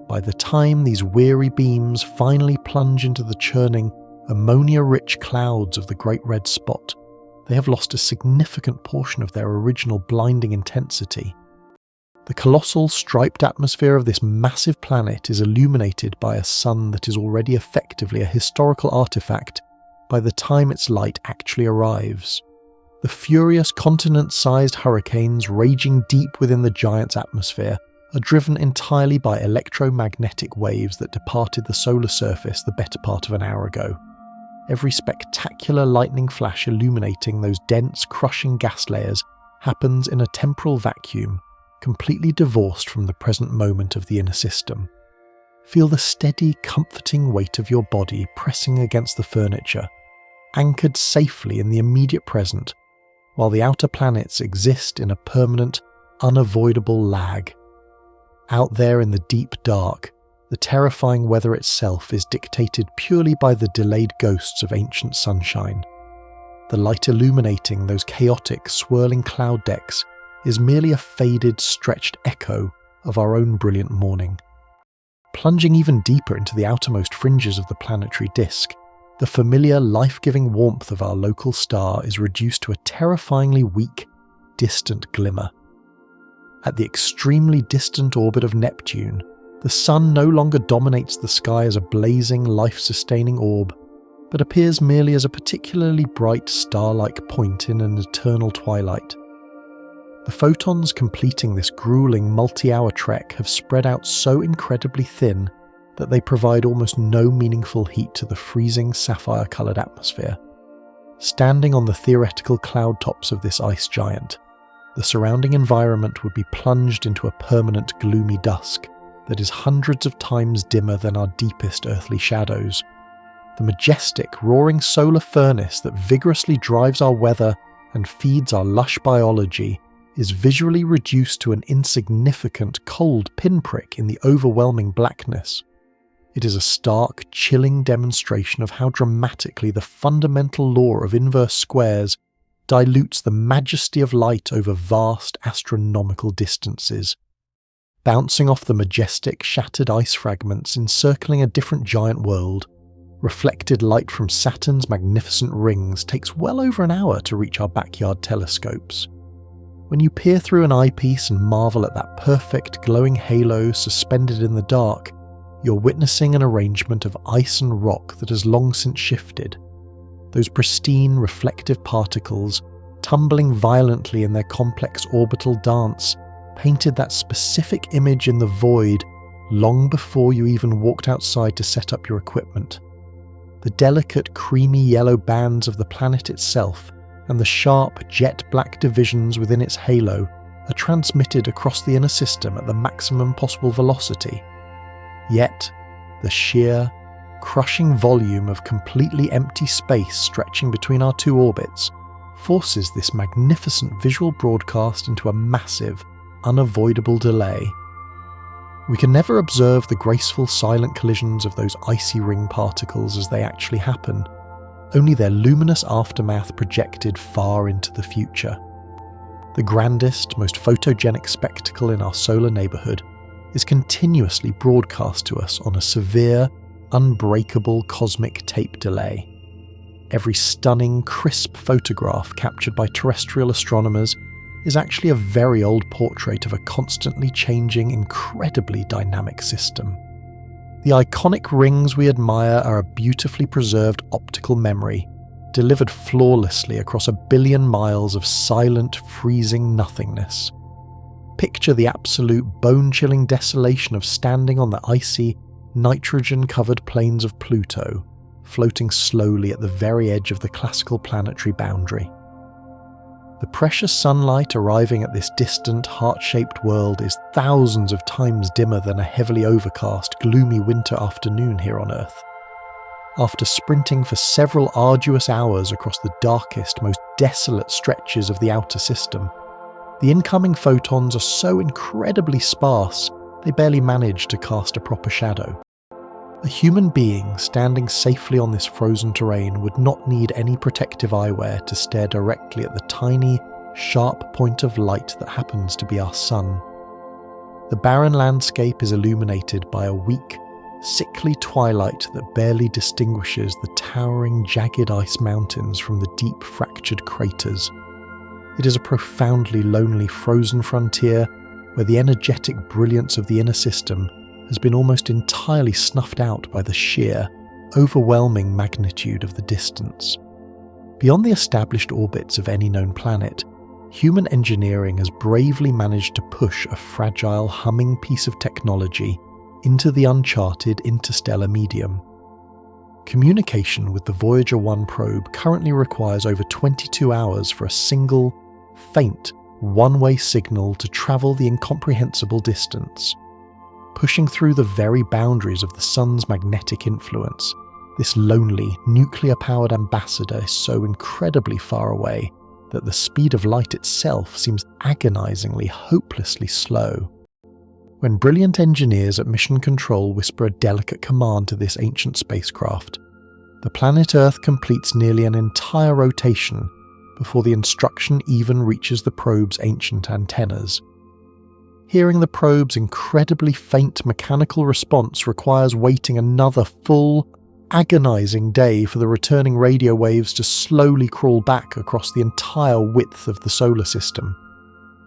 [SPEAKER 1] By the time these weary beams finally plunge into the churning, ammonia-rich clouds of the Great Red Spot, they have lost a significant portion of their original blinding intensity. The colossal striped atmosphere of this massive planet is illuminated by a sun that is already effectively a historical artifact by the time its light actually arrives. The furious continent-sized hurricanes raging deep within the giant's atmosphere are driven entirely by electromagnetic waves that departed the solar surface the better part of an hour ago. Every spectacular lightning flash illuminating those dense, crushing gas layers happens in a temporal vacuum, completely divorced from the present moment of the inner system. Feel the steady, comforting weight of your body pressing against the furniture, anchored safely in the immediate present, while the outer planets exist in a permanent, unavoidable lag. Out there in the deep dark, the terrifying weather itself is dictated purely by the delayed ghosts of ancient sunshine. The light illuminating those chaotic, swirling cloud decks is merely a faded, stretched echo of our own brilliant morning. Plunging even deeper into the outermost fringes of the planetary disk, the familiar, life-giving warmth of our local star is reduced to a terrifyingly weak, distant glimmer. At the extremely distant orbit of Neptune, the Sun no longer dominates the sky as a blazing, life-sustaining orb, but appears merely as a particularly bright star-like point in an eternal twilight. The photons completing this grueling multi-hour trek have spread out so incredibly thin that they provide almost no meaningful heat to the freezing sapphire-coloured atmosphere. Standing on the theoretical cloud tops of this ice giant, the surrounding environment would be plunged into a permanent gloomy dusk that is hundreds of times dimmer than our deepest earthly shadows. The majestic, roaring solar furnace that vigorously drives our weather and feeds our lush biology is visually reduced to an insignificant, cold pinprick in the overwhelming blackness. It is a stark, chilling demonstration of how dramatically the fundamental law of inverse squares dilutes the majesty of light over vast astronomical distances. Bouncing off the majestic, shattered ice fragments encircling a different giant world, reflected light from Saturn's magnificent rings takes well over an hour to reach our backyard telescopes. When you peer through an eyepiece and marvel at that perfect glowing halo suspended in the dark, you're witnessing an arrangement of ice and rock that has long since shifted. Those pristine, reflective particles, tumbling violently in their complex orbital dance, painted that specific image in the void long before you even walked outside to set up your equipment. The delicate, creamy yellow bands of the planet itself and the sharp, jet-black divisions within its halo are transmitted across the inner system at the maximum possible velocity. Yet, the sheer, crushing volume of completely empty space stretching between our two orbits forces this magnificent visual broadcast into a massive, unavoidable delay. We can never observe the graceful, silent collisions of those icy ring particles as they actually happen, only their luminous aftermath projected far into the future. The grandest, most photogenic spectacle in our solar neighbourhood is continuously broadcast to us on a severe, unbreakable cosmic tape delay. Every stunning, crisp photograph captured by terrestrial astronomers is actually a very old portrait of a constantly changing, incredibly dynamic system. The iconic rings we admire are a beautifully preserved optical memory, delivered flawlessly across 1 billion miles of silent, freezing nothingness. Picture the absolute bone-chilling desolation of standing on the icy, nitrogen-covered plains of Pluto, floating slowly at the very edge of the classical planetary boundary. The precious sunlight arriving at this distant, heart-shaped world is thousands of times dimmer than a heavily overcast, gloomy winter afternoon here on Earth. After sprinting for several arduous hours across the darkest, most desolate stretches of the outer system, the incoming photons are so incredibly sparse they barely manage to cast a proper shadow. A human being standing safely on this frozen terrain would not need any protective eyewear to stare directly at the tiny, sharp point of light that happens to be our sun. The barren landscape is illuminated by a weak, sickly twilight that barely distinguishes the towering, jagged ice mountains from the deep, fractured craters. It is a profoundly lonely, frozen frontier where the energetic brilliance of the inner system has been almost entirely snuffed out by the sheer, overwhelming magnitude of the distance. Beyond the established orbits of any known planet, human engineering has bravely managed to push a fragile, humming piece of technology into the uncharted interstellar medium. Communication with the Voyager 1 probe currently requires over 22 hours for a single, faint, one-way signal to travel the incomprehensible distance. Pushing through the very boundaries of the sun's magnetic influence, this lonely, nuclear-powered ambassador is so incredibly far away that the speed of light itself seems agonizingly, hopelessly slow. When brilliant engineers at Mission Control whisper a delicate command to this ancient spacecraft, the planet Earth completes nearly an entire rotation before the instruction even reaches the probe's ancient antennas. Hearing the probe's incredibly faint mechanical response requires waiting another full, agonizing day for the returning radio waves to slowly crawl back across the entire width of the solar system.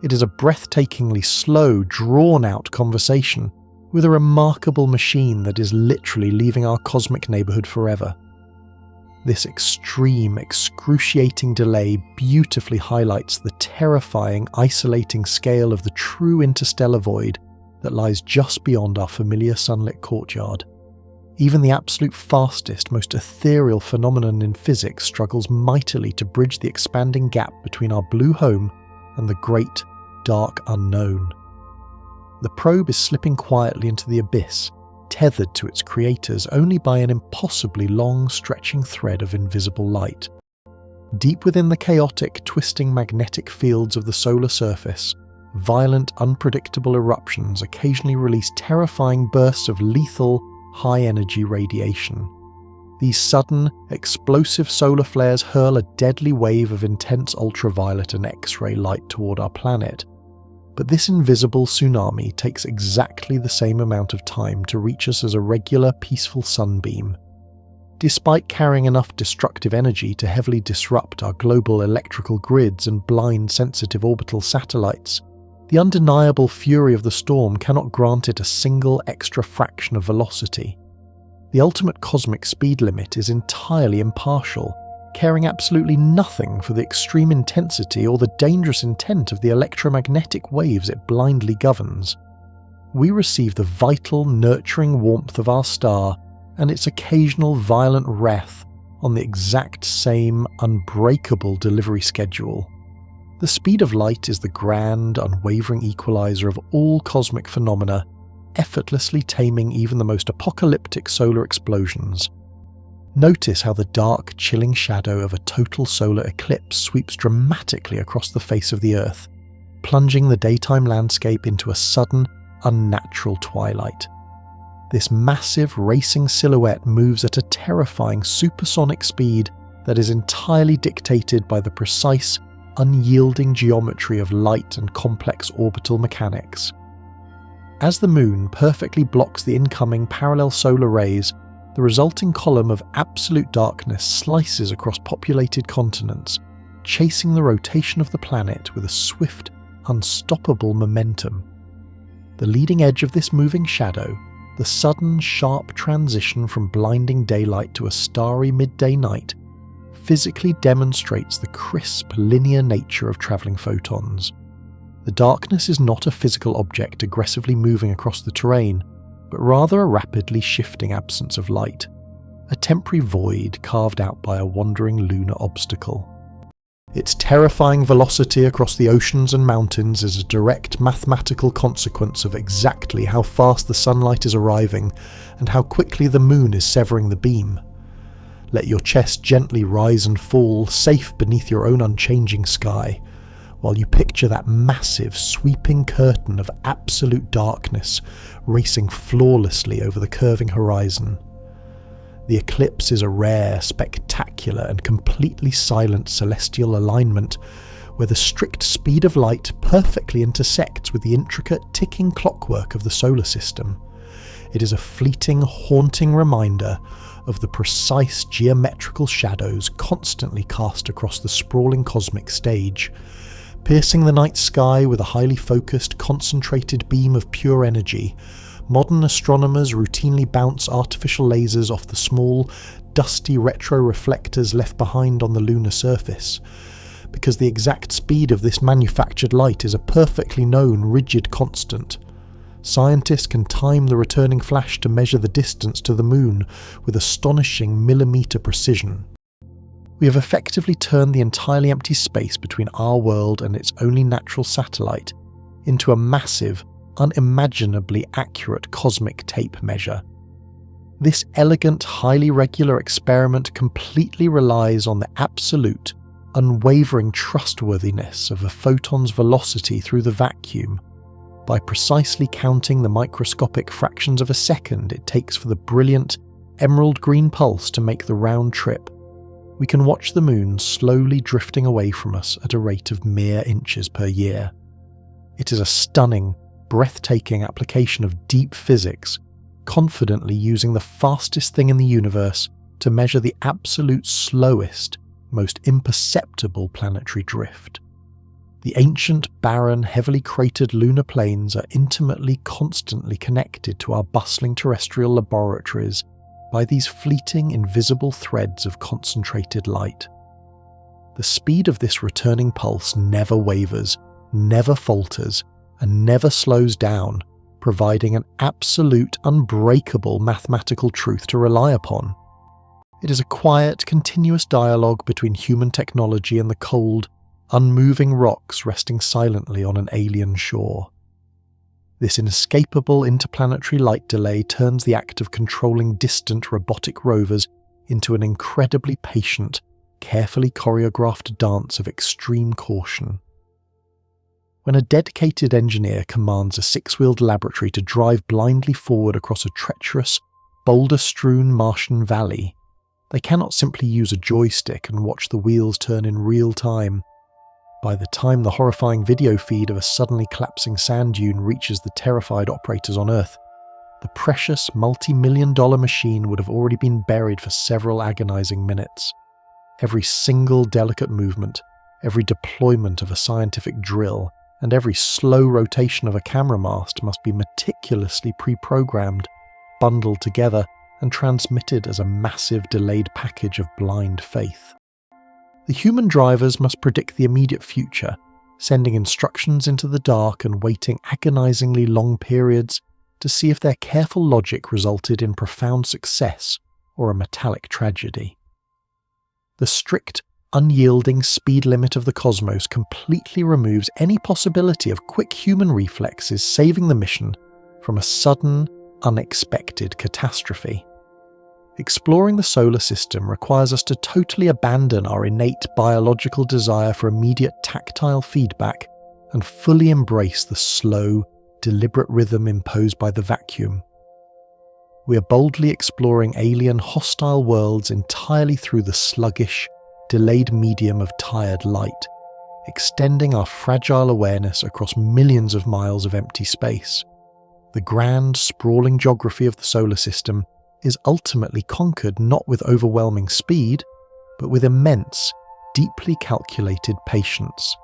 [SPEAKER 1] It is a breathtakingly slow, drawn-out conversation with a remarkable machine that is literally leaving our cosmic neighborhood forever. This extreme, excruciating delay beautifully highlights the terrifying, isolating scale of the true interstellar void that lies just beyond our familiar sunlit courtyard. Even the absolute fastest, most ethereal phenomenon in physics struggles mightily to bridge the expanding gap between our blue home and the great, dark unknown. The probe is slipping quietly into the abyss, tethered to its creators only by an impossibly long, stretching thread of invisible light. Deep within the chaotic, twisting magnetic fields of the solar surface, violent, unpredictable eruptions occasionally release terrifying bursts of lethal, high-energy radiation. These sudden, explosive solar flares hurl a deadly wave of intense ultraviolet and X-ray light toward our planet. But this invisible tsunami takes exactly the same amount of time to reach us as a regular, peaceful sunbeam. Despite carrying enough destructive energy to heavily disrupt our global electrical grids and blind sensitive orbital satellites, the undeniable fury of the storm cannot grant it a single extra fraction of velocity. The ultimate cosmic speed limit is entirely impartial, caring absolutely nothing for the extreme intensity or the dangerous intent of the electromagnetic waves it blindly governs. We receive the vital, nurturing warmth of our star and its occasional violent wrath on the exact same unbreakable delivery schedule. The speed of light is the grand, unwavering equalizer of all cosmic phenomena, effortlessly taming even the most apocalyptic solar explosions. Notice how the dark, chilling shadow of a total solar eclipse sweeps dramatically across the face of the Earth, plunging the daytime landscape into a sudden, unnatural twilight. This massive, racing silhouette moves at a terrifying supersonic speed that is entirely dictated by the precise, unyielding geometry of light and complex orbital mechanics. As the moon perfectly blocks the incoming parallel solar rays, the resulting column of absolute darkness slices across populated continents, chasing the rotation of the planet with a swift, unstoppable momentum. The leading edge of this moving shadow, the sudden, sharp transition from blinding daylight to a starry midday night, physically demonstrates the crisp, linear nature of travelling photons. The darkness is not a physical object aggressively moving across the terrain, but rather a rapidly shifting absence of light, a temporary void carved out by a wandering lunar obstacle. Its terrifying velocity across the oceans and mountains is a direct mathematical consequence of exactly how fast the sunlight is arriving and how quickly the moon is severing the beam. Let your chest gently rise and fall, safe beneath your own unchanging sky, while you picture that massive, sweeping curtain of absolute darkness racing flawlessly over the curving horizon. The eclipse is a rare, spectacular, and completely silent celestial alignment where the strict speed of light perfectly intersects with the intricate ticking clockwork of the solar system. It is a fleeting, haunting reminder of the precise geometrical shadows constantly cast across the sprawling cosmic stage, piercing the night sky with a highly focused, concentrated beam of pure energy. Modern astronomers routinely bounce artificial lasers off the small, dusty retroreflectors left behind on the lunar surface, because the exact speed of this manufactured light is a perfectly known, rigid constant. Scientists can time the returning flash to measure the distance to the moon with astonishing millimetre precision. We have effectively turned the entirely empty space between our world and its only natural satellite into a massive, unimaginably accurate cosmic tape measure. This elegant, highly regular experiment completely relies on the absolute, unwavering trustworthiness of a photon's velocity through the vacuum, by precisely counting the microscopic fractions of a second it takes for the brilliant, emerald green pulse to make the round trip. We can watch the moon slowly drifting away from us at a rate of mere inches per year. It is a stunning, breathtaking application of deep physics, confidently using the fastest thing in the universe to measure the absolute slowest, most imperceptible planetary drift. The ancient, barren, heavily cratered lunar plains are intimately, constantly connected to our bustling terrestrial laboratories by these fleeting, invisible threads of concentrated light. The speed of this returning pulse never wavers, never falters, and never slows down, providing an absolute, unbreakable mathematical truth to rely upon. It is a quiet, continuous dialogue between human technology and the cold, unmoving rocks resting silently on an alien shore. This inescapable interplanetary light delay turns the act of controlling distant robotic rovers into an incredibly patient, carefully choreographed dance of extreme caution. When a dedicated engineer commands a six-wheeled laboratory to drive blindly forward across a treacherous, boulder-strewn Martian valley, They cannot simply use a joystick and watch the wheels turn in real time. By the time the horrifying video feed of a suddenly collapsing sand dune reaches the terrified operators on Earth, the precious multi-million-dollar machine would have already been buried for several agonizing minutes. Every single delicate movement, every deployment of a scientific drill, and every slow rotation of a camera mast must be meticulously pre-programmed, bundled together, and transmitted as a massive delayed package of blind faith. The human drivers must predict the immediate future, sending instructions into the dark and waiting agonizingly long periods to see if their careful logic resulted in profound success or a metallic tragedy. The strict, unyielding speed limit of the cosmos completely removes any possibility of quick human reflexes saving the mission from a sudden, unexpected catastrophe. Exploring the solar system requires us to totally abandon our innate biological desire for immediate tactile feedback and fully embrace the slow, deliberate rhythm imposed by the vacuum. We are boldly exploring alien, hostile worlds entirely through the sluggish, delayed medium of tired light, extending our fragile awareness across millions of miles of empty space. The grand, sprawling geography of the solar system is ultimately conquered not with overwhelming speed, but with immense, deeply calculated patience.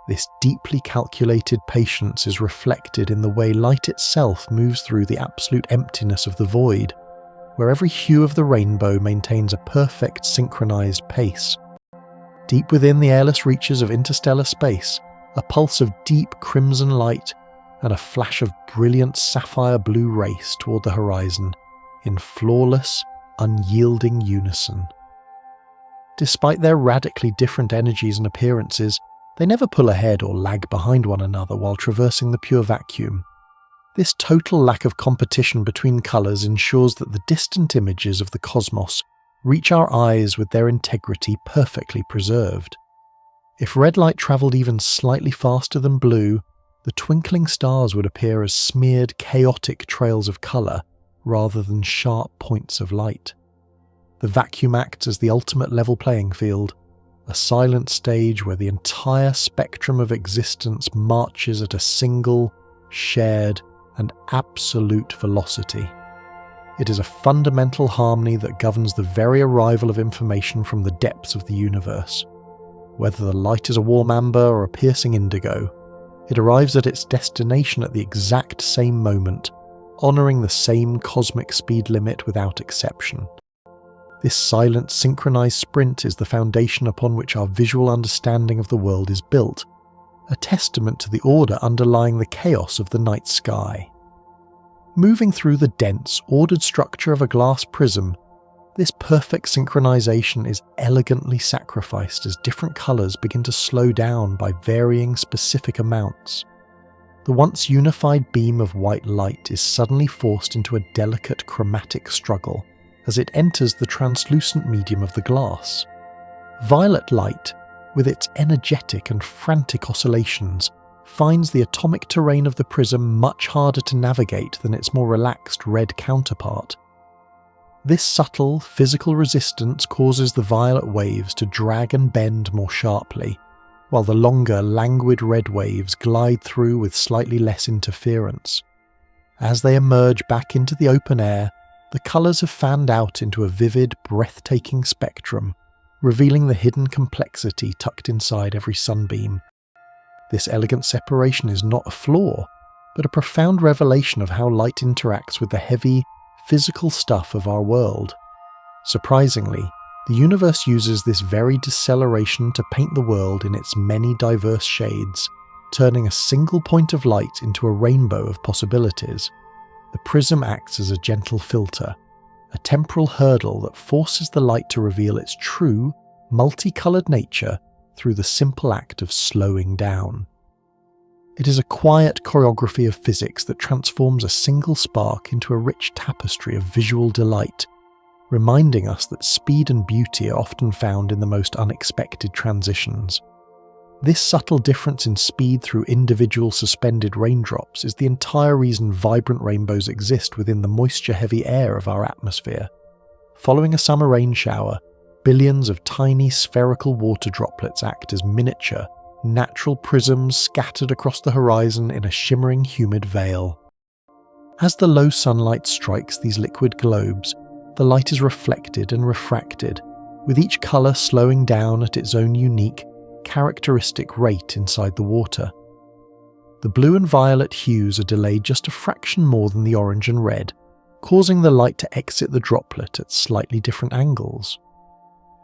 [SPEAKER 1] This deeply calculated patience is reflected in the way light itself moves through the absolute emptiness of the void, where every hue of the rainbow maintains a perfect synchronized pace. Deep within the airless reaches of interstellar space, a pulse of deep crimson light and a flash of brilliant sapphire blue race toward the horizon, in flawless, unyielding unison. Despite their radically different energies and appearances, they never pull ahead or lag behind one another while traversing the pure vacuum. This total lack of competition between colours ensures that the distant images of the cosmos reach our eyes with their integrity perfectly preserved. If red light travelled even slightly faster than blue, the twinkling stars would appear as smeared, chaotic trails of colour rather than sharp points of light. The vacuum acts as the ultimate level playing field, a silent stage where the entire spectrum of existence marches at a single, shared, and absolute velocity. It is a fundamental harmony that governs the very arrival of information from the depths of the universe. Whether the light is a warm amber or a piercing indigo, it arrives at its destination at the exact same moment, honouring the same cosmic speed limit without exception. This silent, synchronized sprint is the foundation upon which our visual understanding of the world is built, a testament to the order underlying the chaos of the night sky. Moving through the dense, ordered structure of a glass prism, this perfect synchronization is elegantly sacrificed as different colors begin to slow down by varying specific amounts. The once unified beam of white light is suddenly forced into a delicate chromatic struggle as it enters the translucent medium of the glass. Violet light, with its energetic and frantic oscillations, finds the atomic terrain of the prism much harder to navigate than its more relaxed red counterpart. This subtle, physical resistance causes the violet waves to drag and bend more sharply, while the longer, languid red waves glide through with slightly less interference. As they emerge back into the open air, the colours have fanned out into a vivid, breathtaking spectrum, revealing the hidden complexity tucked inside every sunbeam. This elegant separation is not a flaw, but a profound revelation of how light interacts with the heavy, physical stuff of our world. Surprisingly, the universe uses this very deceleration to paint the world in its many diverse shades, turning a single point of light into a rainbow of possibilities. The prism acts as a gentle filter, a temporal hurdle that forces the light to reveal its true, multicoloured nature through the simple act of slowing down. It is a quiet choreography of physics that transforms a single spark into a rich tapestry of visual delight, reminding us that speed and beauty are often found in the most unexpected transitions. This subtle difference in speed through individual suspended raindrops is the entire reason vibrant rainbows exist within the moisture-heavy air of our atmosphere. Following a summer rain shower, billions of tiny spherical water droplets act as miniature, natural prisms scattered across the horizon in a shimmering, humid veil. As the low sunlight strikes these liquid globes, the light is reflected and refracted, with each colour slowing down at its own unique, characteristic rate inside the water. The blue and violet hues are delayed just a fraction more than the orange and red, causing the light to exit the droplet at slightly different angles.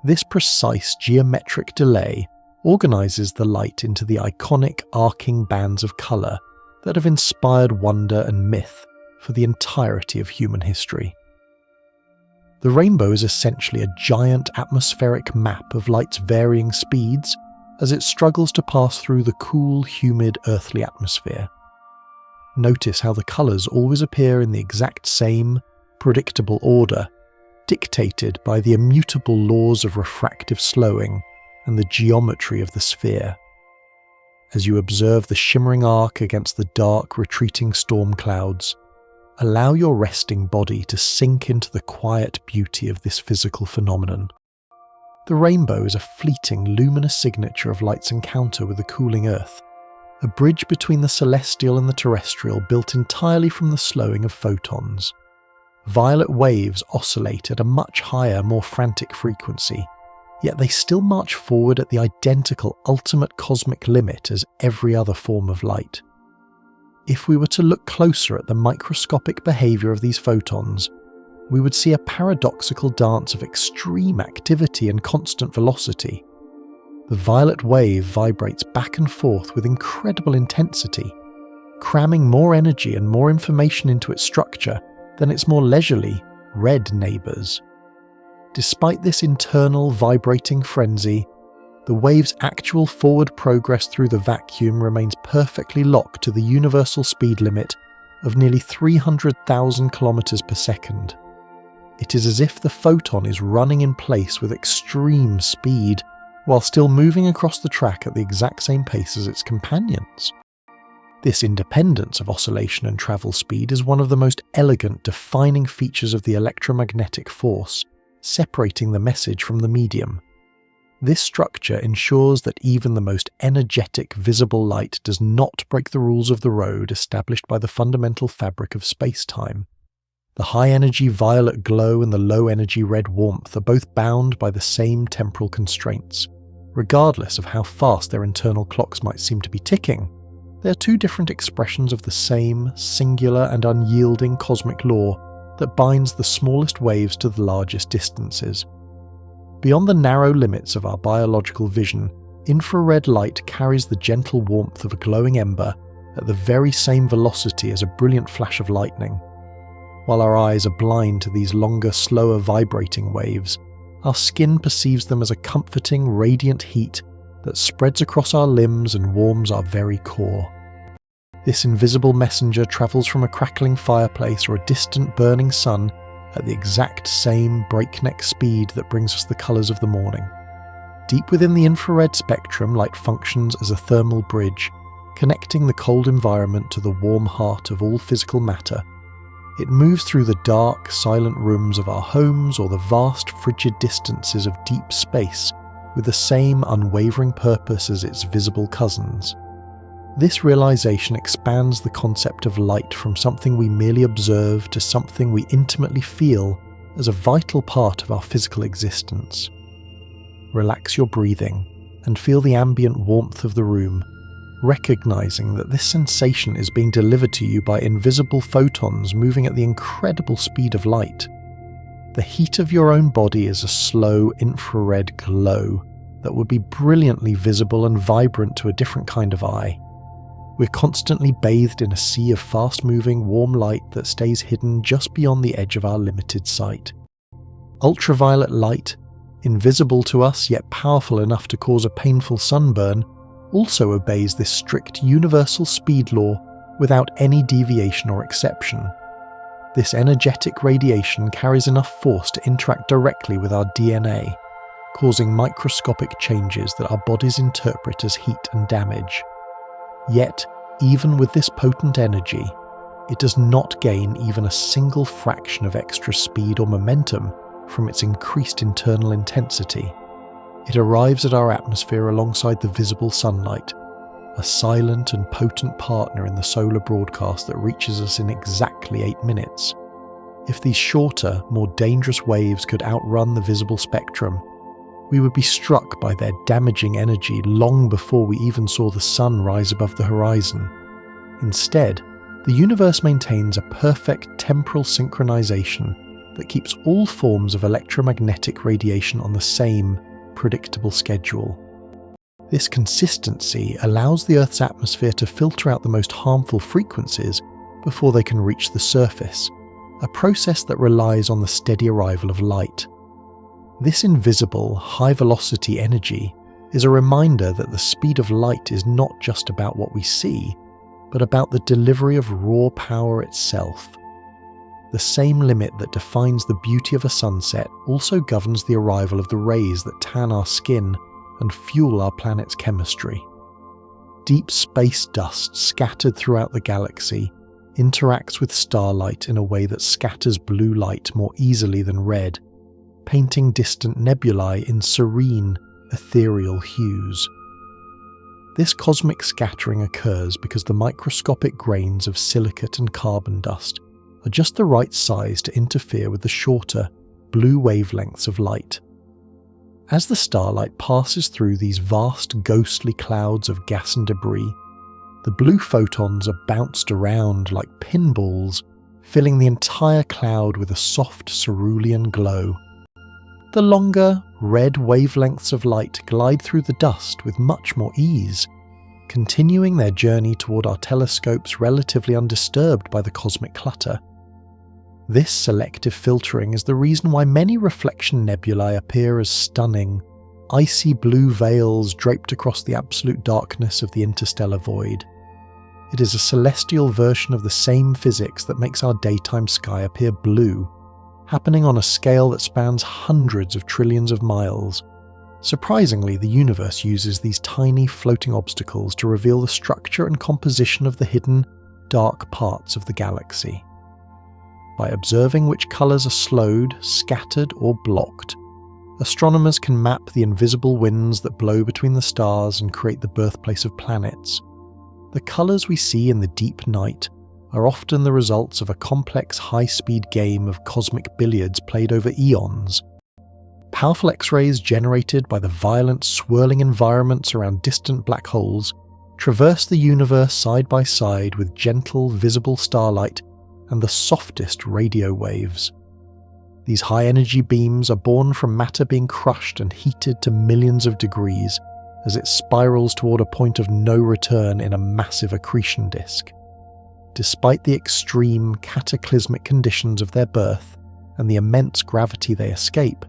[SPEAKER 1] This precise geometric delay organises the light into the iconic arcing bands of colour that have inspired wonder and myth for the entirety of human history. The rainbow is essentially a giant atmospheric map of light's varying speeds as it struggles to pass through the cool, humid, earthly atmosphere. Notice how the colours always appear in the exact same, predictable order, dictated by the immutable laws of refractive slowing and the geometry of the sphere. As you observe the shimmering arc against the dark, retreating storm clouds, allow your resting body to sink into the quiet beauty of this physical phenomenon. The rainbow is a fleeting, luminous signature of light's encounter with the cooling earth, a bridge between the celestial and the terrestrial built entirely from the slowing of photons. Violet waves oscillate at a much higher, more frantic frequency, yet they still march forward at the identical ultimate cosmic limit as every other form of light. If we were to look closer at the microscopic behaviour of these photons, we would see a paradoxical dance of extreme activity and constant velocity. The violet wave vibrates back and forth with incredible intensity, cramming more energy and more information into its structure than its more leisurely, red neighbours. Despite this internal vibrating frenzy, the wave's actual forward progress through the vacuum remains perfectly locked to the universal speed limit of nearly 300,000 kilometers per second. It is as if the photon is running in place with extreme speed, while still moving across the track at the exact same pace as its companions. This independence of oscillation and travel speed is one of the most elegant, defining features of the electromagnetic force, separating the message from the medium. This structure ensures that even the most energetic visible light does not break the rules of the road established by the fundamental fabric of space-time. The high-energy violet glow and the low-energy red warmth are both bound by the same temporal constraints. Regardless of how fast their internal clocks might seem to be ticking, they are two different expressions of the same, singular and unyielding cosmic law that binds the smallest waves to the largest distances. Beyond the narrow limits of our biological vision, infrared light carries the gentle warmth of a glowing ember at the very same velocity as a brilliant flash of lightning. While our eyes are blind to these longer, slower vibrating waves, our skin perceives them as a comforting, radiant heat that spreads across our limbs and warms our very core. This invisible messenger travels from a crackling fireplace or a distant burning sun at the exact same breakneck speed that brings us the colours of the morning. Deep within the infrared spectrum, light functions as a thermal bridge, connecting the cold environment to the warm heart of all physical matter. It moves through the dark, silent rooms of our homes or the vast, frigid distances of deep space with the same unwavering purpose as its visible cousins. This realization expands the concept of light from something we merely observe to something we intimately feel as a vital part of our physical existence. Relax your breathing and feel the ambient warmth of the room, recognizing that this sensation is being delivered to you by invisible photons moving at the incredible speed of light. The heat of your own body is a slow infrared glow that would be brilliantly visible and vibrant to a different kind of eye. We're constantly bathed in a sea of fast-moving, warm light that stays hidden just beyond the edge of our limited sight. Ultraviolet light, invisible to us yet powerful enough to cause a painful sunburn, also obeys this strict universal speed law without any deviation or exception. This energetic radiation carries enough force to interact directly with our DNA, causing microscopic changes that our bodies interpret as heat and damage. Yet, even with this potent energy, it does not gain even a single fraction of extra speed or momentum from its increased internal intensity. It arrives at our atmosphere alongside the visible sunlight, a silent and potent partner in the solar broadcast that reaches us in exactly 8 minutes. If these shorter, more dangerous waves could outrun the visible spectrum, we would be struck by their damaging energy long before we even saw the sun rise above the horizon. Instead, the universe maintains a perfect temporal synchronization that keeps all forms of electromagnetic radiation on the same, predictable schedule. This consistency allows the Earth's atmosphere to filter out the most harmful frequencies before they can reach the surface, a process that relies on the steady arrival of light. This invisible, high-velocity energy is a reminder that the speed of light is not just about what we see, but about the delivery of raw power itself. The same limit that defines the beauty of a sunset also governs the arrival of the rays that tan our skin and fuel our planet's chemistry. Deep space dust scattered throughout the galaxy interacts with starlight in a way that scatters blue light more easily than red, painting distant nebulae in serene, ethereal hues. This cosmic scattering occurs because the microscopic grains of silicate and carbon dust are just the right size to interfere with the shorter, blue wavelengths of light. As the starlight passes through these vast ghostly clouds of gas and debris, the blue photons are bounced around like pinballs, filling the entire cloud with a soft cerulean glow. The longer, red wavelengths of light glide through the dust with much more ease, continuing their journey toward our telescopes relatively undisturbed by the cosmic clutter. This selective filtering is the reason why many reflection nebulae appear as stunning, icy blue veils draped across the absolute darkness of the interstellar void. It is a celestial version of the same physics that makes our daytime sky appear blue, happening on a scale that spans hundreds of trillions of miles. Surprisingly, the universe uses these tiny floating obstacles to reveal the structure and composition of the hidden, dark parts of the galaxy. By observing which colours are slowed, scattered, or blocked, astronomers can map the invisible winds that blow between the stars and create the birthplace of planets. The colours we see in the deep night are often the results of a complex high-speed game of cosmic billiards played over eons. Powerful X-rays generated by the violent, swirling environments around distant black holes traverse the universe side by side with gentle, visible starlight and the softest radio waves. These high-energy beams are born from matter being crushed and heated to millions of degrees as it spirals toward a point of no return in a massive accretion disk. Despite the extreme, cataclysmic conditions of their birth and the immense gravity they escape,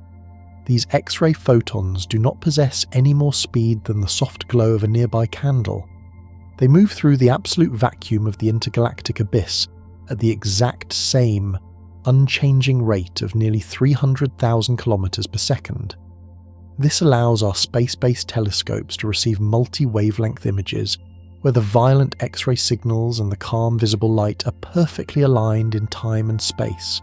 [SPEAKER 1] these X-ray photons do not possess any more speed than the soft glow of a nearby candle. They move through the absolute vacuum of the intergalactic abyss at the exact same, unchanging rate of nearly 300,000 kilometers per second. This allows our space-based telescopes to receive multi-wavelength images where the violent X-ray signals and the calm visible light are perfectly aligned in time and space.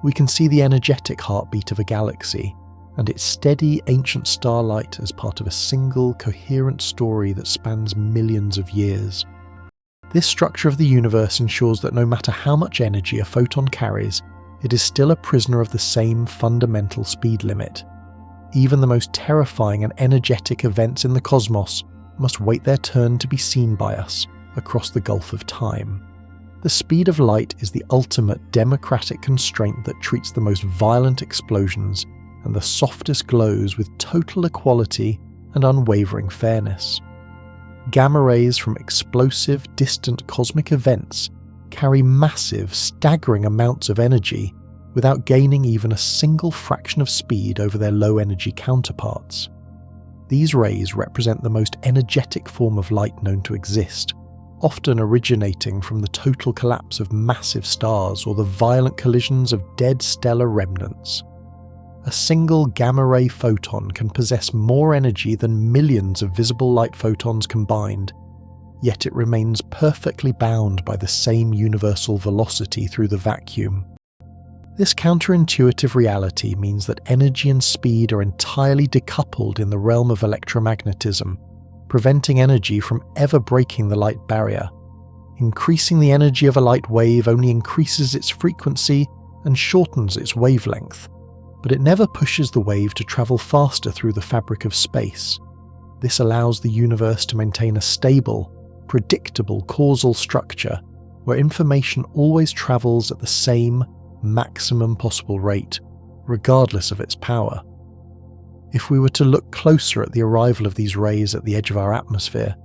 [SPEAKER 1] We can see the energetic heartbeat of a galaxy and its steady ancient starlight as part of a single coherent story that spans millions of years. This structure of the universe ensures that no matter how much energy a photon carries, it is still a prisoner of the same fundamental speed limit. Even the most terrifying and energetic events in the cosmos must wait their turn to be seen by us across the gulf of time. The speed of light is the ultimate democratic constraint that treats the most violent explosions and the softest glows with total equality and unwavering fairness. Gamma rays from explosive, distant cosmic events carry massive, staggering amounts of energy without gaining even a single fraction of speed over their low-energy counterparts. These rays represent the most energetic form of light known to exist, often originating from the total collapse of massive stars or the violent collisions of dead stellar remnants. A single gamma-ray photon can possess more energy than millions of visible light photons combined, yet it remains perfectly bound by the same universal velocity through the vacuum. This counterintuitive reality means that energy and speed are entirely decoupled in the realm of electromagnetism, preventing energy from ever breaking the light barrier. Increasing the energy of a light wave only increases its frequency and shortens its wavelength, but it never pushes the wave to travel faster through the fabric of space. This allows the universe to maintain a stable, predictable causal structure where information always travels at the same maximum possible rate, regardless of its power. If we were to look closer at the arrival of these rays at the edge of our atmosphere,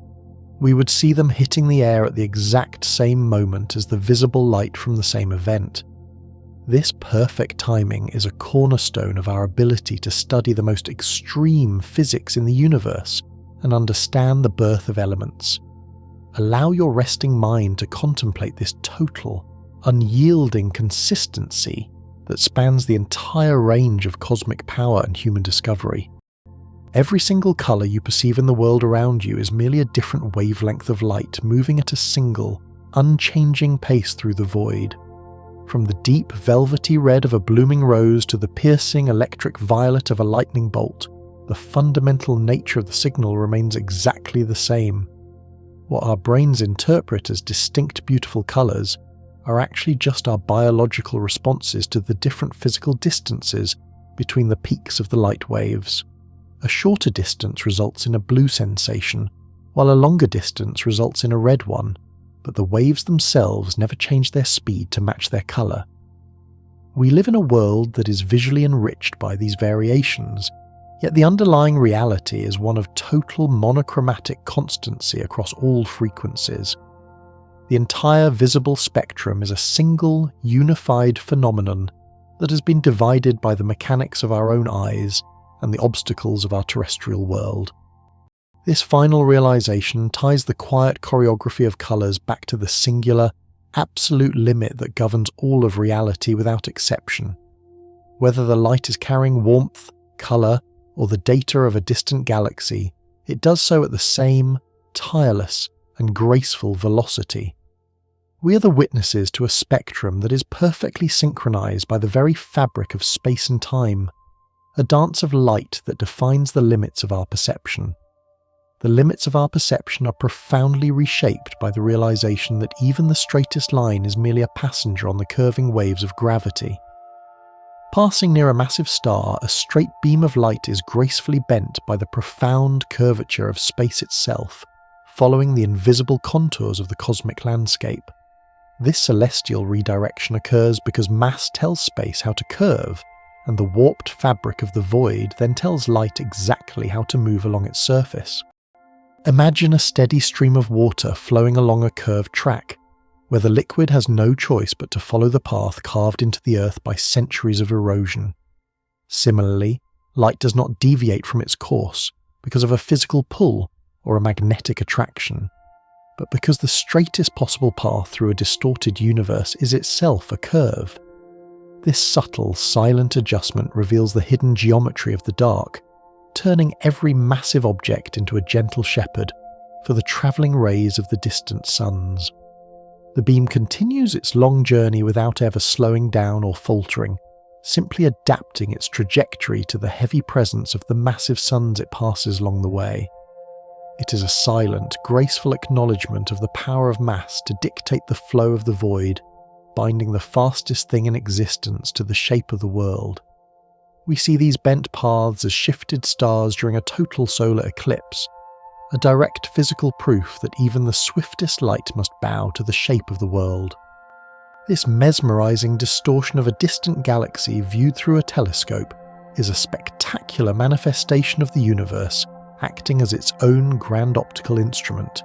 [SPEAKER 1] we would see them hitting the air at the exact same moment as the visible light from the same event. This perfect timing is a cornerstone of our ability to study the most extreme physics in the universe and understand the birth of elements. Allow your resting mind to contemplate this total, unyielding consistency that spans the entire range of cosmic power and human discovery. Every single colour you perceive in the world around you is merely a different wavelength of light moving at a single, unchanging pace through the void. From the deep velvety red of a blooming rose to the piercing electric violet of a lightning bolt, the fundamental nature of the signal remains exactly the same. What our brains interpret as distinct beautiful colours are actually just our biological responses to the different physical distances between the peaks of the light waves. A shorter distance results in a blue sensation, while a longer distance results in a red one, but the waves themselves never change their speed to match their colour. We live in a world that is visually enriched by these variations, yet the underlying reality is one of total monochromatic constancy across all frequencies. The entire visible spectrum is a single, unified phenomenon that has been divided by the mechanics of our own eyes and the obstacles of our terrestrial world. This final realization ties the quiet choreography of colours back to the singular, absolute limit that governs all of reality without exception. Whether the light is carrying warmth, colour, or the data of a distant galaxy, it does so at the same, tireless, and graceful velocity. We are the witnesses to a spectrum that is perfectly synchronized by the very fabric of space and time, a dance of light that defines the limits of our perception. The limits of our perception are profoundly reshaped by the realization that even the straightest line is merely a passenger on the curving waves of gravity. Passing near a massive star, a straight beam of light is gracefully bent by the profound curvature of space itself, following the invisible contours of the cosmic landscape. This celestial redirection occurs because mass tells space how to curve, and the warped fabric of the void then tells light exactly how to move along its surface. Imagine a steady stream of water flowing along a curved track, where the liquid has no choice but to follow the path carved into the earth by centuries of erosion. Similarly, light does not deviate from its course because of a physical pull or a magnetic attraction, but because the straightest possible path through a distorted universe is itself a curve. This subtle, silent adjustment reveals the hidden geometry of the dark, turning every massive object into a gentle shepherd for the travelling rays of the distant suns. The beam continues its long journey without ever slowing down or faltering, simply adapting its trajectory to the heavy presence of the massive suns it passes along the way. It is a silent, graceful acknowledgement of the power of mass to dictate the flow of the void, binding the fastest thing in existence to the shape of the world. We see these bent paths as shifted stars during a total solar eclipse, a direct physical proof that even the swiftest light must bow to the shape of the world. This mesmerizing distortion of a distant galaxy viewed through a telescope is a spectacular manifestation of the universe, acting as its own grand optical instrument.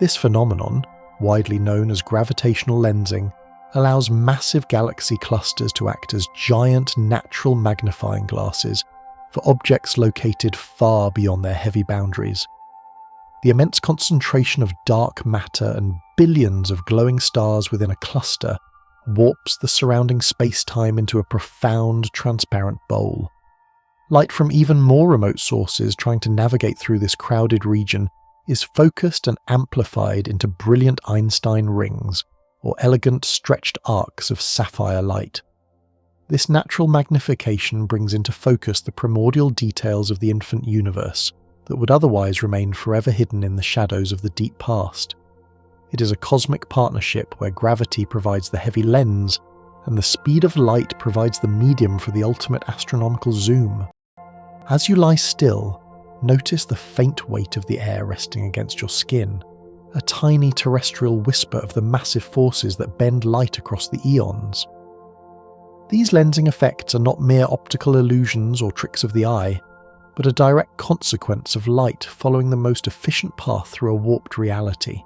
[SPEAKER 1] This phenomenon, widely known as gravitational lensing, allows massive galaxy clusters to act as giant natural magnifying glasses for objects located far beyond their heavy boundaries. The immense concentration of dark matter and billions of glowing stars within a cluster warps the surrounding space-time into a profound, transparent bowl. Light from even more remote sources trying to navigate through this crowded region is focused and amplified into brilliant Einstein rings, or elegant stretched arcs of sapphire light. This natural magnification brings into focus the primordial details of the infant universe that would otherwise remain forever hidden in the shadows of the deep past. It is a cosmic partnership where gravity provides the heavy lens and the speed of light provides the medium for the ultimate astronomical zoom. As you lie still, notice the faint weight of the air resting against your skin, a tiny terrestrial whisper of the massive forces that bend light across the eons. These lensing effects are not mere optical illusions or tricks of the eye, but a direct consequence of light following the most efficient path through a warped reality.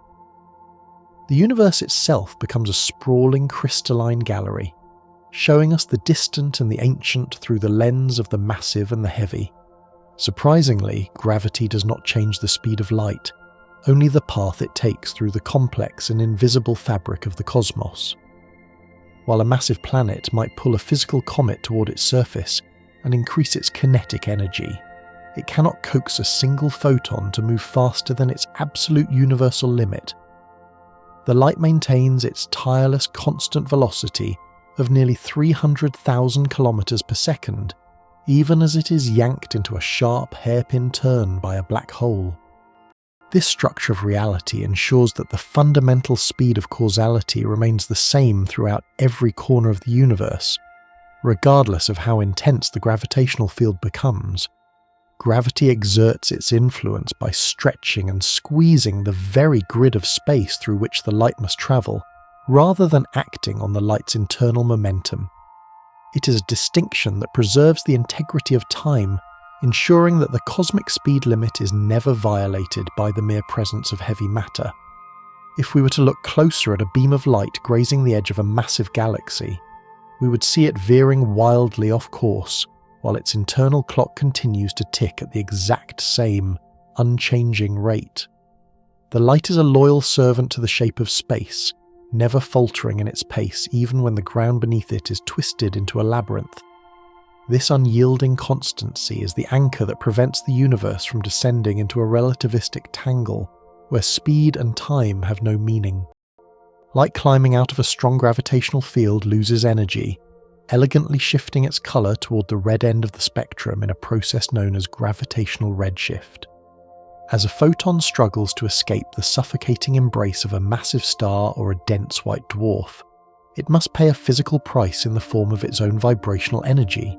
[SPEAKER 1] The universe itself becomes a sprawling crystalline gallery, showing us the distant and the ancient through the lens of the massive and the heavy. Surprisingly, gravity does not change the speed of light, only the path it takes through the complex and invisible fabric of the cosmos. While a massive planet might pull a physical comet toward its surface and increase its kinetic energy, it cannot coax a single photon to move faster than its absolute universal limit. The light maintains its tireless constant velocity of nearly 300,000 kilometers per second, even as it is yanked into a sharp hairpin turn by a black hole. This structure of reality ensures that the fundamental speed of causality remains the same throughout every corner of the universe, regardless of how intense the gravitational field becomes. Gravity exerts its influence by stretching and squeezing the very grid of space through which the light must travel, rather than acting on the light's internal momentum. It is a distinction that preserves the integrity of time, ensuring that the cosmic speed limit is never violated by the mere presence of heavy matter. If we were to look closer at a beam of light grazing the edge of a massive galaxy, we would see it veering wildly off course, while its internal clock continues to tick at the exact same, unchanging rate. The light is a loyal servant to the shape of space, never faltering in its pace even when the ground beneath it is twisted into a labyrinth. This unyielding constancy is the anchor that prevents the universe from descending into a relativistic tangle where speed and time have no meaning. Light climbing out of a strong gravitational field loses energy, elegantly shifting its colour toward the red end of the spectrum in a process known as gravitational redshift. As a photon struggles to escape the suffocating embrace of a massive star or a dense white dwarf, it must pay a physical price in the form of its own vibrational energy.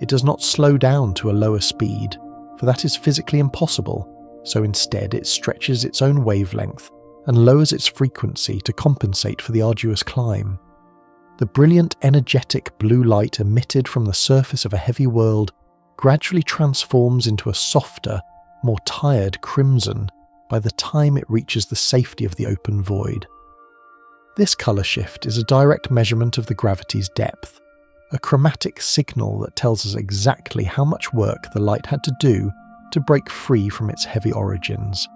[SPEAKER 1] It does not slow down to a lower speed, for that is physically impossible, so instead it stretches its own wavelength and lowers its frequency to compensate for the arduous climb. The brilliant, energetic blue light emitted from the surface of a heavy world gradually transforms into a softer, more tired crimson by the time it reaches the safety of the open void. This colour shift is a direct measurement of the gravity's depth, a chromatic signal that tells us exactly how much work the light had to do to break free from its heavy origins.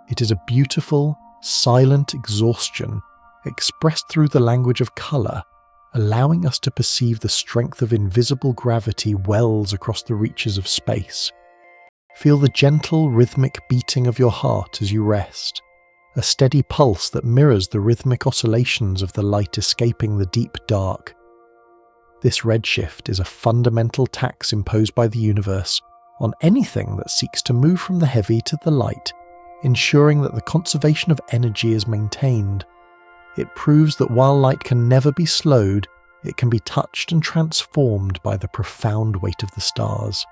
[SPEAKER 1] It is a beautiful, silent exhaustion expressed through the language of colour, allowing us to perceive the strength of invisible gravity wells across the reaches of space. Feel the gentle, rhythmic beating of your heart as you rest, a steady pulse that mirrors the rhythmic oscillations of the light escaping the deep dark. This redshift is a fundamental tax imposed by the universe on anything that seeks to move from the heavy to the light, ensuring that the conservation of energy is maintained. It proves that while light can never be slowed, it can be touched and transformed by the profound weight of the stars.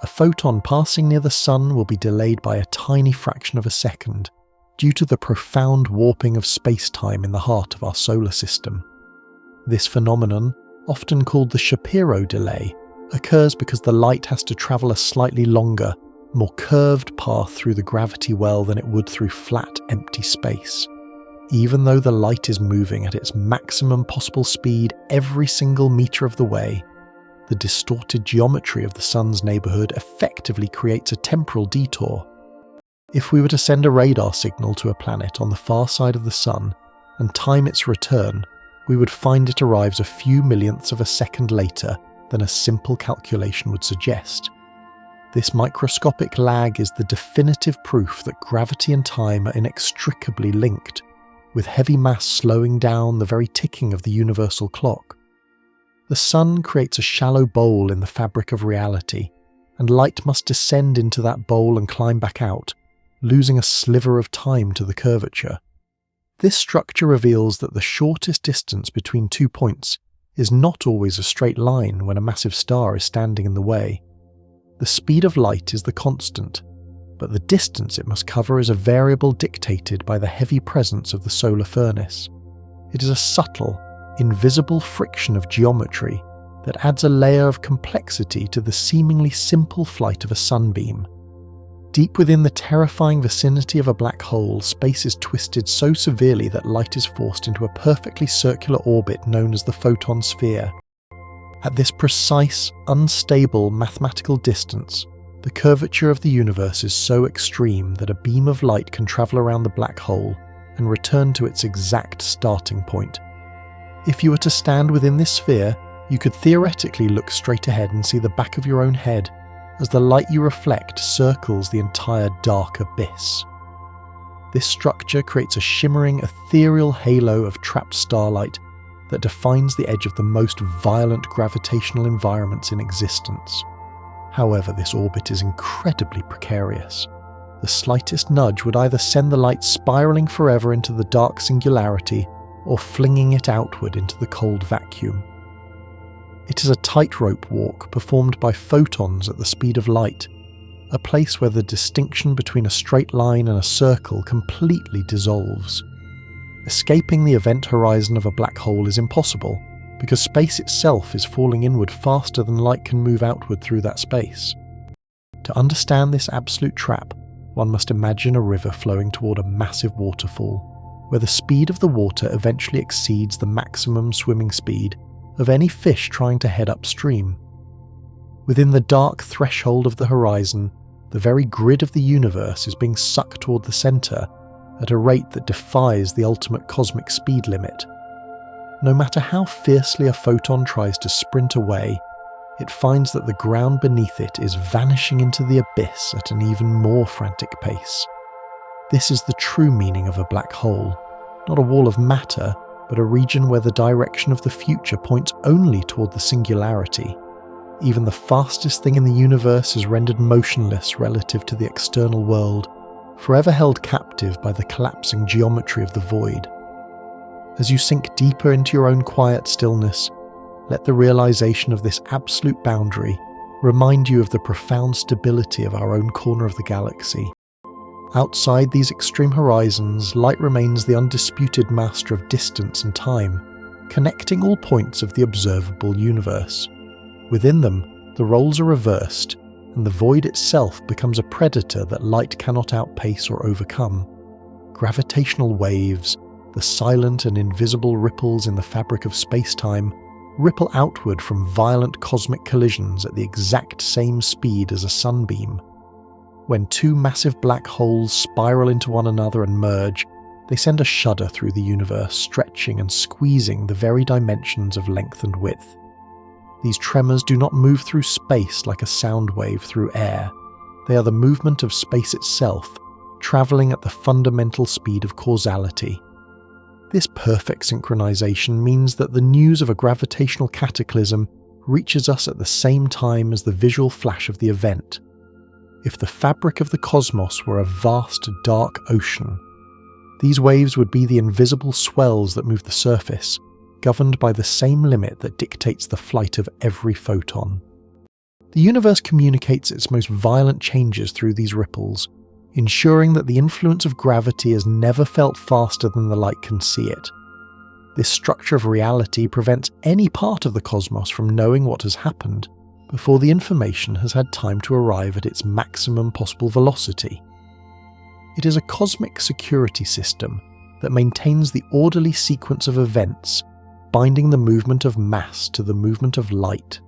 [SPEAKER 1] A photon passing near the sun will be delayed by a tiny fraction of a second, due to the profound warping of space-time in the heart of our solar system. This phenomenon, often called the Shapiro delay, occurs because the light has to travel a slightly longer, more curved path through the gravity well than it would through flat, empty space. Even though the light is moving at its maximum possible speed every single metre of the way, the distorted geometry of the sun's neighbourhood effectively creates a temporal detour. If we were to send a radar signal to a planet on the far side of the sun and time its return, we would find it arrives a few millionths of a second later than a simple calculation would suggest. This microscopic lag is the definitive proof that gravity and time are inextricably linked, with heavy mass slowing down the very ticking of the universal clock. The sun creates a shallow bowl in the fabric of reality, and light must descend into that bowl and climb back out, losing a sliver of time to the curvature. This structure reveals that the shortest distance between 2 points is not always a straight line when a massive star is standing in the way. The speed of light is the constant, but the distance it must cover is a variable dictated by the heavy presence of the solar furnace. It is a subtle, invisible friction of geometry that adds a layer of complexity to the seemingly simple flight of a sunbeam. Deep within the terrifying vicinity of a black hole, space is twisted so severely that light is forced into a perfectly circular orbit known as the photon sphere. At this precise, unstable mathematical distance, the curvature of the universe is so extreme that a beam of light can travel around the black hole and return to its exact starting point. If you were to stand within this sphere, you could theoretically look straight ahead and see the back of your own head as the light you reflect circles the entire dark abyss. This structure creates a shimmering, ethereal halo of trapped starlight that defines the edge of the most violent gravitational environments in existence. However, this orbit is incredibly precarious. The slightest nudge would either send the light spiraling forever into the dark singularity or flinging it outward into the cold vacuum. It is a tightrope walk performed by photons at the speed of light, a place where the distinction between a straight line and a circle completely dissolves. Escaping the event horizon of a black hole is impossible, because space itself is falling inward faster than light can move outward through that space. To understand this absolute trap, one must imagine a river flowing toward a massive waterfall, where the speed of the water eventually exceeds the maximum swimming speed of any fish trying to head upstream. Within the dark threshold of the horizon, the very grid of the universe is being sucked toward the centre at a rate that defies the ultimate cosmic speed limit. No matter how fiercely a photon tries to sprint away, it finds that the ground beneath it is vanishing into the abyss at an even more frantic pace. This is the true meaning of a black hole, not a wall of matter, but a region where the direction of the future points only toward the singularity. Even the fastest thing in the universe is rendered motionless relative to the external world, forever held captive by the collapsing geometry of the void. As you sink deeper into your own quiet stillness, let the realization of this absolute boundary remind you of the profound stability of our own corner of the galaxy. Outside these extreme horizons, light remains the undisputed master of distance and time, connecting all points of the observable universe. Within them, the roles are reversed, and the void itself becomes a predator that light cannot outpace or overcome. Gravitational waves, the silent and invisible ripples in the fabric of space-time, ripple outward from violent cosmic collisions at the exact same speed as a sunbeam. When two massive black holes spiral into one another and merge, they send a shudder through the universe, stretching and squeezing the very dimensions of length and width. These tremors do not move through space like a sound wave through air. They are the movement of space itself, traveling at the fundamental speed of causality. This perfect synchronization means that the news of a gravitational cataclysm reaches us at the same time as the visual flash of the event. If the fabric of the cosmos were a vast, dark ocean, these waves would be the invisible swells that move the surface, governed by the same limit that dictates the flight of every photon. The universe communicates its most violent changes through these ripples, ensuring that the influence of gravity is never felt faster than the light can see it. This structure of reality prevents any part of the cosmos from knowing what has happened before the information has had time to arrive at its maximum possible velocity. It is a cosmic security system that maintains the orderly sequence of events, binding the movement of mass to the movement of light.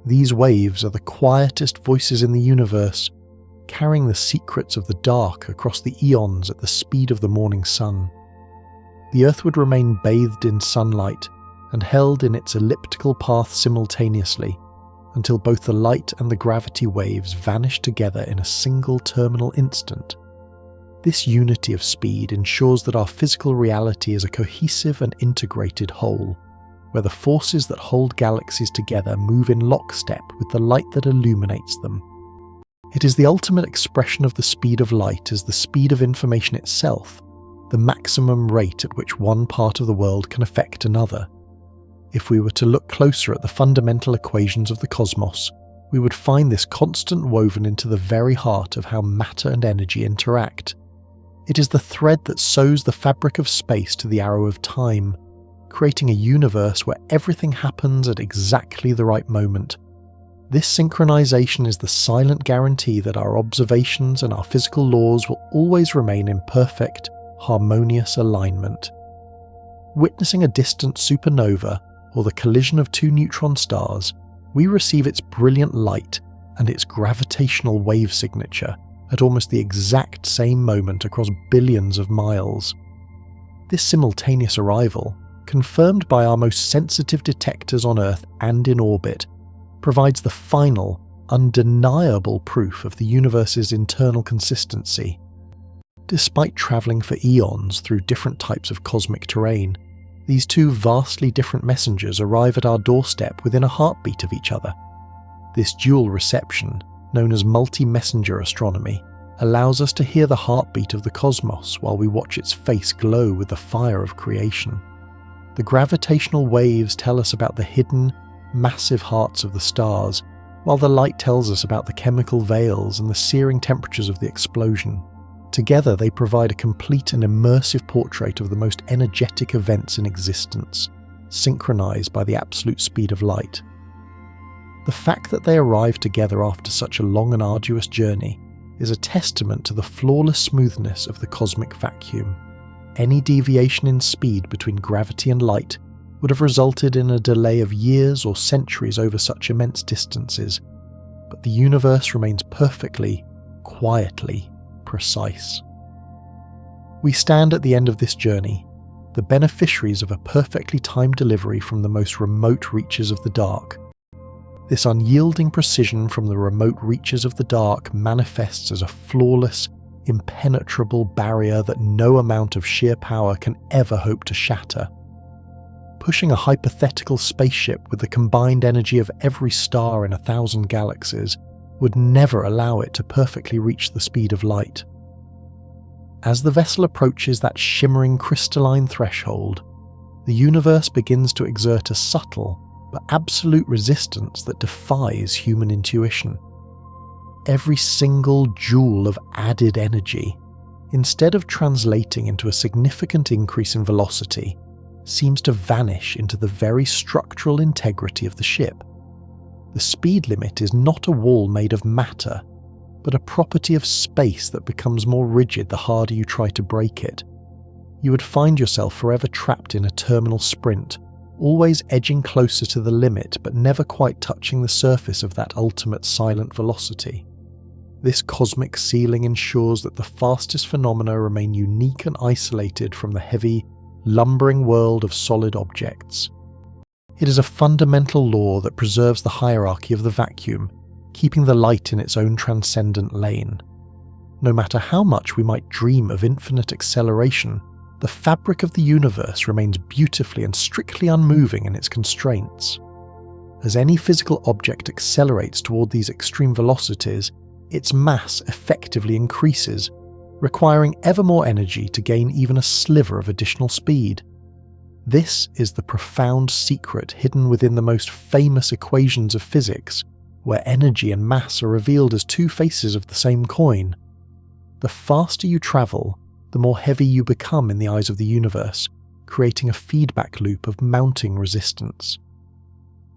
[SPEAKER 1] These waves are the quietest voices in the universe, carrying the secrets of the dark across the eons at the speed of the morning sun. The Earth would remain bathed in sunlight and held in its elliptical path simultaneously, until both the light and the gravity waves vanish together in a single terminal instant. This unity of speed ensures that our physical reality is a cohesive and integrated whole, where the forces that hold galaxies together move in lockstep with the light that illuminates them. It is the ultimate expression of the speed of light as the speed of information itself, the maximum rate at which one part of the world can affect another. If we were to look closer at the fundamental equations of the cosmos, we would find this constant woven into the very heart of how matter and energy interact. It is the thread that sews the fabric of space to the arrow of time, creating a universe where everything happens at exactly the right moment. This synchronization is the silent guarantee that our observations and our physical laws will always remain in perfect, harmonious alignment. Witnessing a distant supernova, or the collision of two neutron stars, we receive its brilliant light and its gravitational wave signature at almost the exact same moment across billions of miles. This simultaneous arrival, confirmed by our most sensitive detectors on Earth and in orbit, provides the final, undeniable proof of the universe's internal consistency. Despite travelling for eons through different types of cosmic terrain, these two vastly different messengers arrive at our doorstep within a heartbeat of each other. This dual reception, known as multi-messenger astronomy, allows us to hear the heartbeat of the cosmos while we watch its face glow with the fire of creation. The gravitational waves tell us about the hidden, massive hearts of the stars, while the light tells us about the chemical veils and the searing temperatures of the explosion. Together they provide a complete and immersive portrait of the most energetic events in existence, synchronized by the absolute speed of light. The fact that they arrive together after such a long and arduous journey is a testament to the flawless smoothness of the cosmic vacuum. Any deviation in speed between gravity and light would have resulted in a delay of years or centuries over such immense distances, but the universe remains perfectly, quietly precise. We stand at the end of this journey, the beneficiaries of a perfectly timed delivery from the most remote reaches of the dark. This unyielding precision from the remote reaches of the dark manifests as a flawless, impenetrable barrier that no amount of sheer power can ever hope to shatter. Pushing a hypothetical spaceship with the combined energy of every star in 1,000 galaxies would never allow it to perfectly reach the speed of light. As the vessel approaches that shimmering crystalline threshold, the universe begins to exert a subtle but absolute resistance that defies human intuition. Every single joule of added energy, instead of translating into a significant increase in velocity, seems to vanish into the very structural integrity of the ship. The speed limit is not a wall made of matter, but a property of space that becomes more rigid the harder you try to break it. You would find yourself forever trapped in a terminal sprint, always edging closer to the limit but never quite touching the surface of that ultimate silent velocity. This cosmic ceiling ensures that the fastest phenomena remain unique and isolated from the heavy, lumbering world of solid objects. It is a fundamental law that preserves the hierarchy of the vacuum, keeping the light in its own transcendent lane. No matter how much we might dream of infinite acceleration, the fabric of the universe remains beautifully and strictly unmoving in its constraints. As any physical object accelerates toward these extreme velocities, its mass effectively increases, requiring ever more energy to gain even a sliver of additional speed. This is the profound secret hidden within the most famous equations of physics, where energy and mass are revealed as two faces of the same coin. The faster you travel, the more heavy you become in the eyes of the universe, creating a feedback loop of mounting resistance.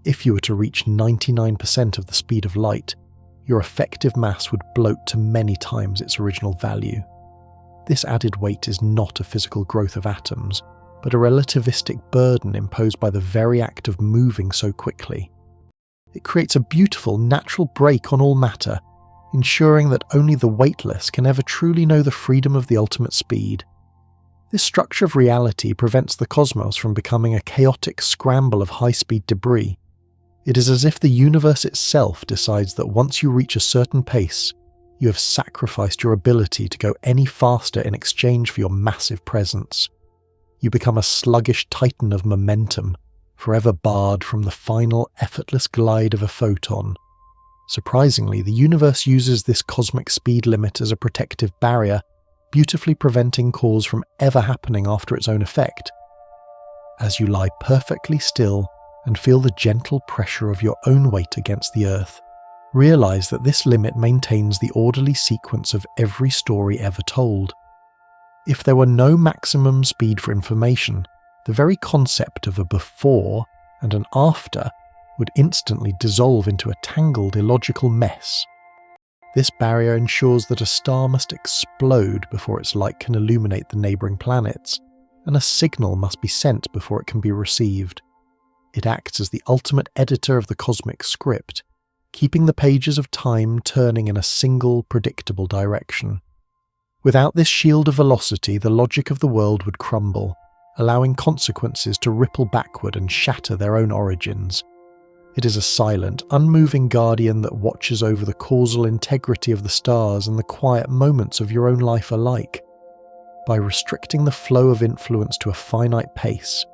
[SPEAKER 1] If you were to reach 99% of the speed of light, your effective mass would bloat to many times its original value. This added weight is not a physical growth of atoms, but a relativistic burden imposed by the very act of moving so quickly. It creates a beautiful natural break on all matter, ensuring that only the weightless can ever truly know the freedom of the ultimate speed. This structure of reality prevents the cosmos from becoming a chaotic scramble of high-speed debris. It is as if the universe itself decides that once you reach a certain pace, you have sacrificed your ability to go any faster in exchange for your massive presence. You become a sluggish titan of momentum, forever barred from the final, effortless glide of a photon. Surprisingly, the universe uses this cosmic speed limit as a protective barrier, beautifully preventing cause from ever happening after its own effect. As you lie perfectly still and feel the gentle pressure of your own weight against the earth, realize that this limit maintains the orderly sequence of every story ever told. If there were no maximum speed for information, the very concept of a before and an after would instantly dissolve into a tangled, illogical mess. This barrier ensures that a star must explode before its light can illuminate the neighbouring planets, and a signal must be sent before it can be received. It acts as the ultimate editor of the cosmic script, keeping the pages of time turning in a single, predictable direction. Without this shield of velocity, the logic of the world would crumble, allowing consequences to ripple backward and shatter their own origins. It is a silent, unmoving guardian that watches over the causal integrity of the stars and the quiet moments of your own life alike. By restricting the flow of influence to a finite pace,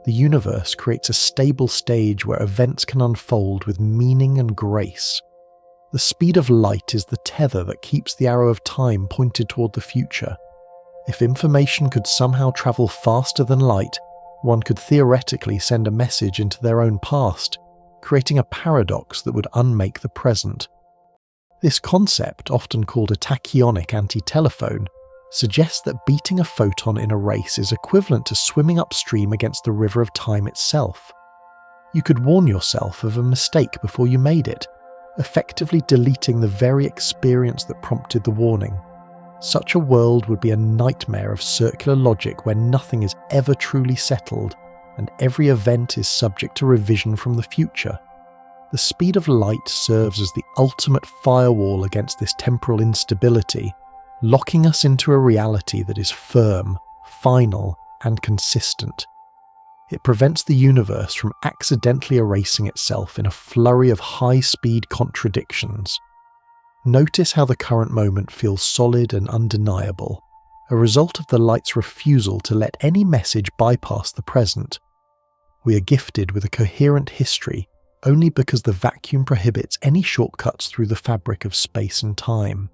[SPEAKER 1] the universe creates a stable stage where events can unfold with meaning and grace. The speed of light is the tether that keeps the arrow of time pointed toward the future. If information could somehow travel faster than light, one could theoretically send a message into their own past, creating a paradox that would unmake the present. This concept, often called a tachyonic anti-telephone, suggests that beating a photon in a race is equivalent to swimming upstream against the river of time itself. You could warn yourself of a mistake before you made it, effectively deleting the very experience that prompted the warning. Such a world would be a nightmare of circular logic where nothing is ever truly settled, and every event is subject to revision from the future. The speed of light serves as the ultimate firewall against this temporal instability, locking us into a reality that is firm, final, and consistent. It prevents the universe from accidentally erasing itself in a flurry of high-speed contradictions. Notice how the current moment feels solid and undeniable, a result of the light's refusal to let any message bypass the present. We are gifted with a coherent history only because the vacuum prohibits any shortcuts through the fabric of space and time.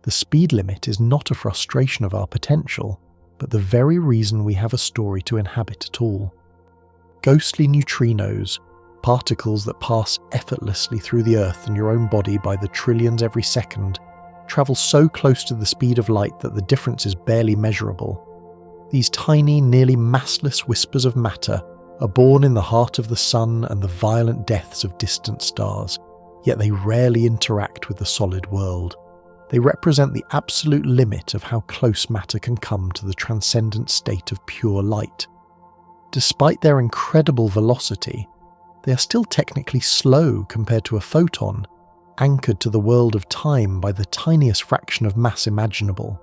[SPEAKER 1] The speed limit is not a frustration of our potential, but the very reason we have a story to inhabit at all. Ghostly neutrinos, particles that pass effortlessly through the Earth and your own body by the trillions every second, travel so close to the speed of light that the difference is barely measurable. These tiny, nearly massless whispers of matter are born in the heart of the sun and the violent deaths of distant stars, yet they rarely interact with the solid world. They represent the absolute limit of how close matter can come to the transcendent state of pure light. Despite their incredible velocity, they are still technically slow compared to a photon, anchored to the world of time by the tiniest fraction of mass imaginable.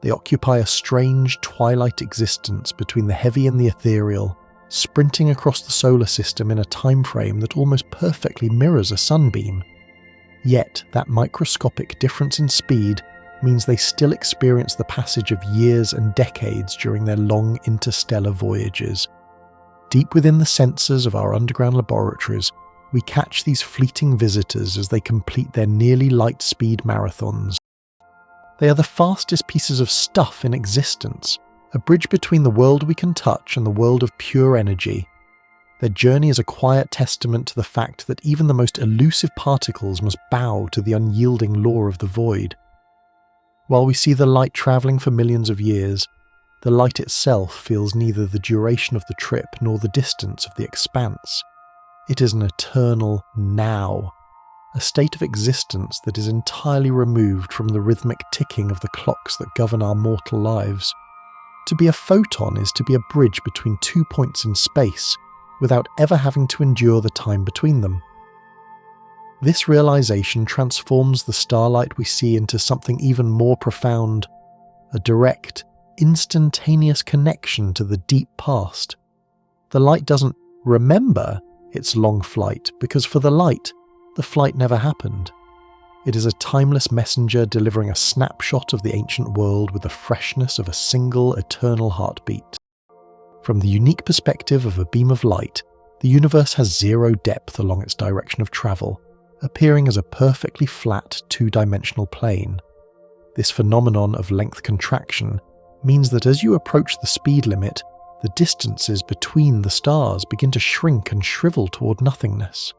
[SPEAKER 1] They occupy a strange twilight existence between the heavy and the ethereal, sprinting across the solar system in a time frame that almost perfectly mirrors a sunbeam. Yet, that microscopic difference in speed means they still experience the passage of years and decades during their long interstellar voyages. Deep within the sensors of our underground laboratories, we catch these fleeting visitors as they complete their nearly light-speed marathons. They are the fastest pieces of stuff in existence, a bridge between the world we can touch and the world of pure energy. Their journey is a quiet testament to the fact that even the most elusive particles must bow to the unyielding law of the void. While we see the light travelling for millions of years, the light itself feels neither the duration of the trip nor the distance of the expanse. It is an eternal now, a state of existence that is entirely removed from the rhythmic ticking of the clocks that govern our mortal lives. To be a photon is to be a bridge between 2 points in space, without ever having to endure the time between them. This realization transforms the starlight we see into something even more profound, a direct, instantaneous connection to the deep past. The light doesn't remember its long flight, because for the light, the flight never happened. It is a timeless messenger delivering a snapshot of the ancient world with the freshness of a single eternal heartbeat. From the unique perspective of a beam of light, the universe has zero depth along its direction of travel, appearing as a perfectly flat two-dimensional plane. This phenomenon of length contraction means that as you approach the speed limit, the distances between the stars begin to shrink and shrivel toward nothingness.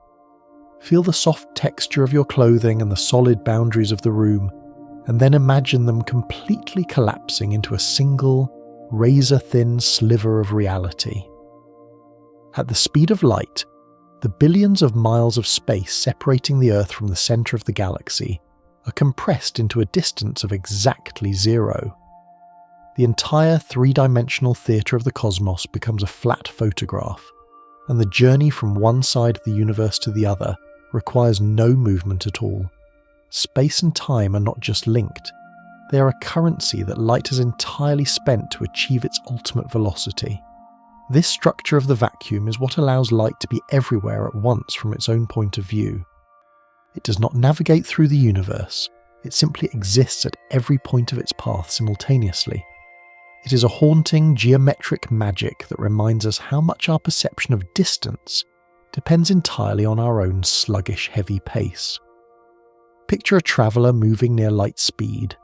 [SPEAKER 1] Feel the soft texture of your clothing and the solid boundaries of the room, and then imagine them completely collapsing into a single, razor-thin sliver of reality. At the speed of light, the billions of miles of space separating the Earth from the centre of the galaxy are compressed into a distance of exactly zero. The entire three-dimensional theatre of the cosmos becomes a flat photograph, and the journey from one side of the universe to the other requires no movement at all. Space and time are not just linked, they are a currency that light has entirely spent to achieve its ultimate velocity. This structure of the vacuum is what allows light to be everywhere at once from its own point of view. It does not navigate through the universe, it simply exists at every point of its path simultaneously. It is a haunting geometric magic that reminds us how much our perception of distance depends entirely on our own sluggish, heavy pace. Picture a traveller moving near light speed,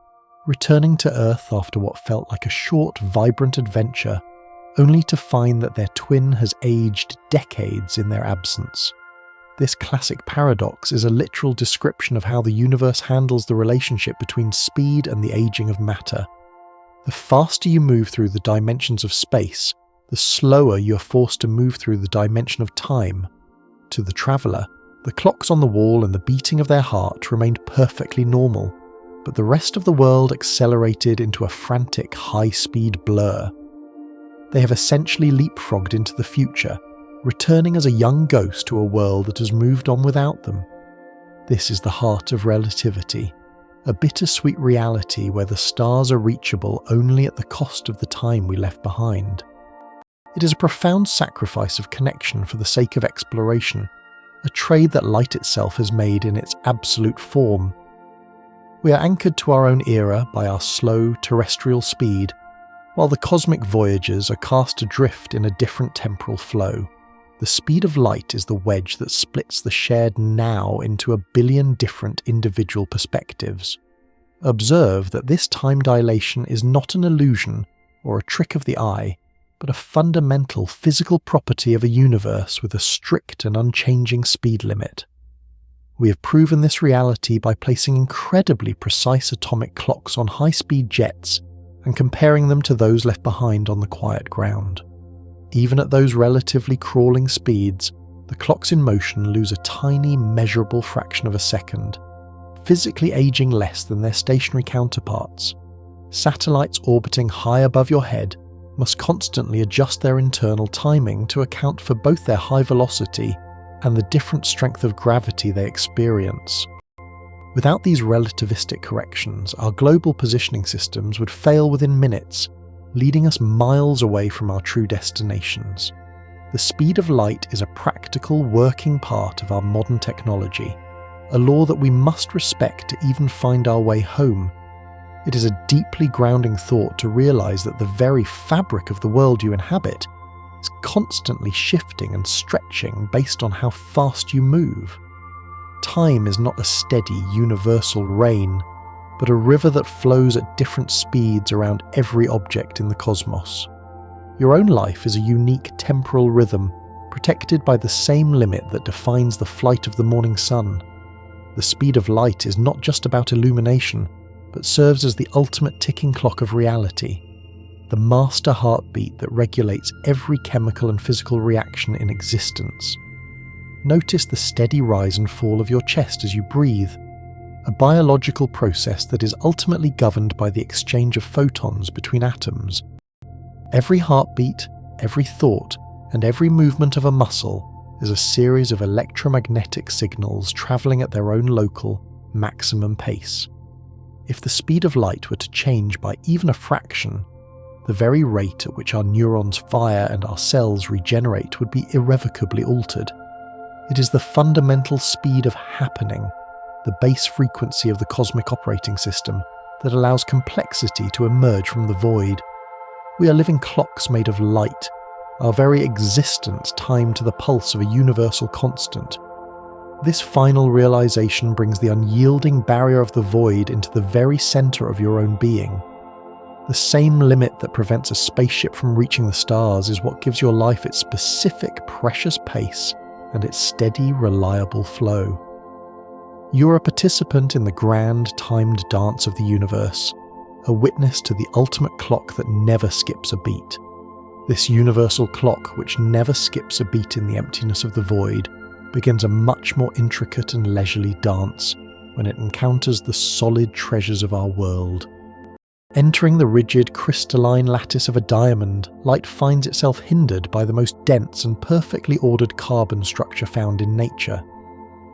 [SPEAKER 1] returning to Earth after what felt like a short, vibrant adventure, only to find that their twin has aged decades in their absence. This classic paradox is a literal description of how the universe handles the relationship between speed and the aging of matter. The faster you move through the dimensions of space, the slower you are forced to move through the dimension of time. To the traveller, the clocks on the wall and the beating of their heart remained perfectly normal, but the rest of the world accelerated into a frantic, high-speed blur. They have essentially leapfrogged into the future, returning as a young ghost to a world that has moved on without them. This is the heart of relativity, a bittersweet reality where the stars are reachable only at the cost of the time we left behind. It is a profound sacrifice of connection for the sake of exploration, a trade that light itself has made in its absolute form. We are anchored to our own era by our slow, terrestrial speed, while the cosmic voyagers are cast adrift in a different temporal flow. The speed of light is the wedge that splits the shared now into a billion different individual perspectives. Observe that this time dilation is not an illusion or a trick of the eye, but a fundamental physical property of a universe with a strict and unchanging speed limit. We have proven this reality by placing incredibly precise atomic clocks on high-speed jets and comparing them to those left behind on the quiet ground. Even at those relatively crawling speeds, the clocks in motion lose a tiny, measurable fraction of a second, physically aging less than their stationary counterparts. Satellites orbiting high above your head must constantly adjust their internal timing to account for both their high velocity and the different strength of gravity they experience. Without these relativistic corrections, our global positioning systems would fail within minutes, leading us miles away from our true destinations. The speed of light is a practical working part of our modern technology, a law that we must respect to even find our way home. It is a deeply grounding thought to realize that the very fabric of the world you inhabit is constantly shifting and stretching based on how fast you move. Time is not a steady, universal rain, but a river that flows at different speeds around every object in the cosmos. Your own life is a unique temporal rhythm, protected by the same limit that defines the flight of the morning sun. The speed of light is not just about illumination, but serves as the ultimate ticking clock of reality, the master heartbeat that regulates every chemical and physical reaction in existence. Notice the steady rise and fall of your chest as you breathe, a biological process that is ultimately governed by the exchange of photons between atoms. Every heartbeat, every thought, and every movement of a muscle is a series of electromagnetic signals travelling at their own local, maximum pace. If the speed of light were to change by even a fraction, the very rate at which our neurons fire and our cells regenerate would be irrevocably altered. It is the fundamental speed of happening, the base frequency of the cosmic operating system, that allows complexity to emerge from the void. We are living clocks made of light, our very existence timed to the pulse of a universal constant. This final realization brings the unyielding barrier of the void into the very center of your own being. The same limit that prevents a spaceship from reaching the stars is what gives your life its specific, precious pace and its steady, reliable flow. You are a participant in the grand, timed dance of the universe, a witness to the ultimate clock that never skips a beat. This universal clock, which never skips a beat in the emptiness of the void, begins a much more intricate and leisurely dance when it encounters the solid treasures of our world. Entering the rigid, crystalline lattice of a diamond, light finds itself hindered by the most dense and perfectly ordered carbon structure found in nature.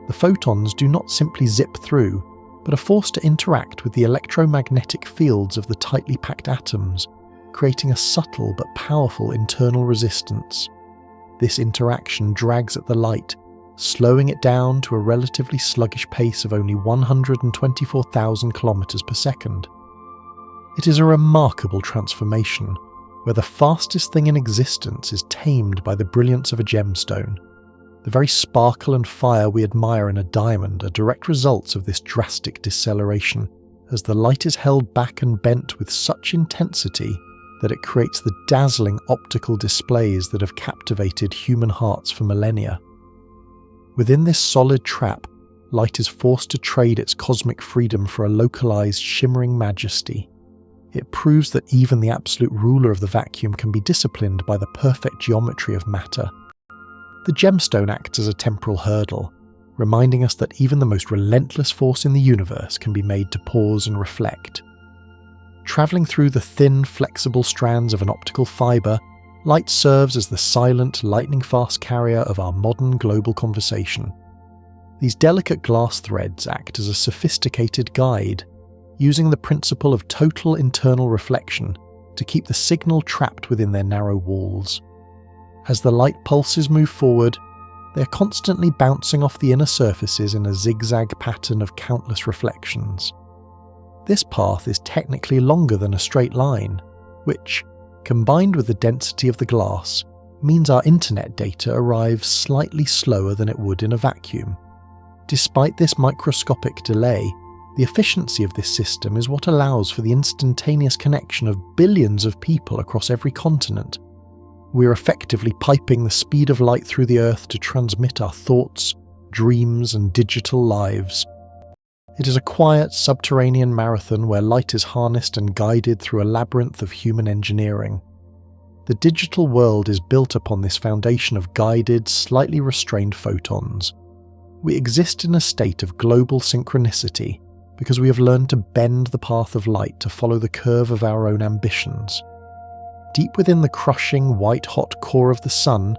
[SPEAKER 1] The photons do not simply zip through, but are forced to interact with the electromagnetic fields of the tightly packed atoms, creating a subtle but powerful internal resistance. This interaction drags at the light, slowing it down to a relatively sluggish pace of only 124,000 kilometers per second. It is a remarkable transformation, where the fastest thing in existence is tamed by the brilliance of a gemstone. The very sparkle and fire we admire in a diamond are direct results of this drastic deceleration, as the light is held back and bent with such intensity that it creates the dazzling optical displays that have captivated human hearts for millennia. Within this solid trap, light is forced to trade its cosmic freedom for a localized, shimmering majesty. It proves that even the absolute ruler of the vacuum can be disciplined by the perfect geometry of matter. The gemstone acts as a temporal hurdle, reminding us that even the most relentless force in the universe can be made to pause and reflect. Travelling through the thin, flexible strands of an optical fibre, light serves as the silent, lightning-fast carrier of our modern global conversation. These delicate glass threads act as a sophisticated guide, using the principle of total internal reflection to keep the signal trapped within their narrow walls. As the light pulses move forward, they are constantly bouncing off the inner surfaces in a zigzag pattern of countless reflections. This path is technically longer than a straight line, which, combined with the density of the glass, means our internet data arrives slightly slower than it would in a vacuum. Despite this microscopic delay, the efficiency of this system is what allows for the instantaneous connection of billions of people across every continent. We're effectively piping the speed of light through the earth to transmit our thoughts, dreams, and digital lives. It is a quiet, subterranean marathon where light is harnessed and guided through a labyrinth of human engineering. The digital world is built upon this foundation of guided, slightly restrained photons. We exist in a state of global synchronicity because we have learned to bend the path of light to follow the curve of our own ambitions. Deep within the crushing, white-hot core of the sun,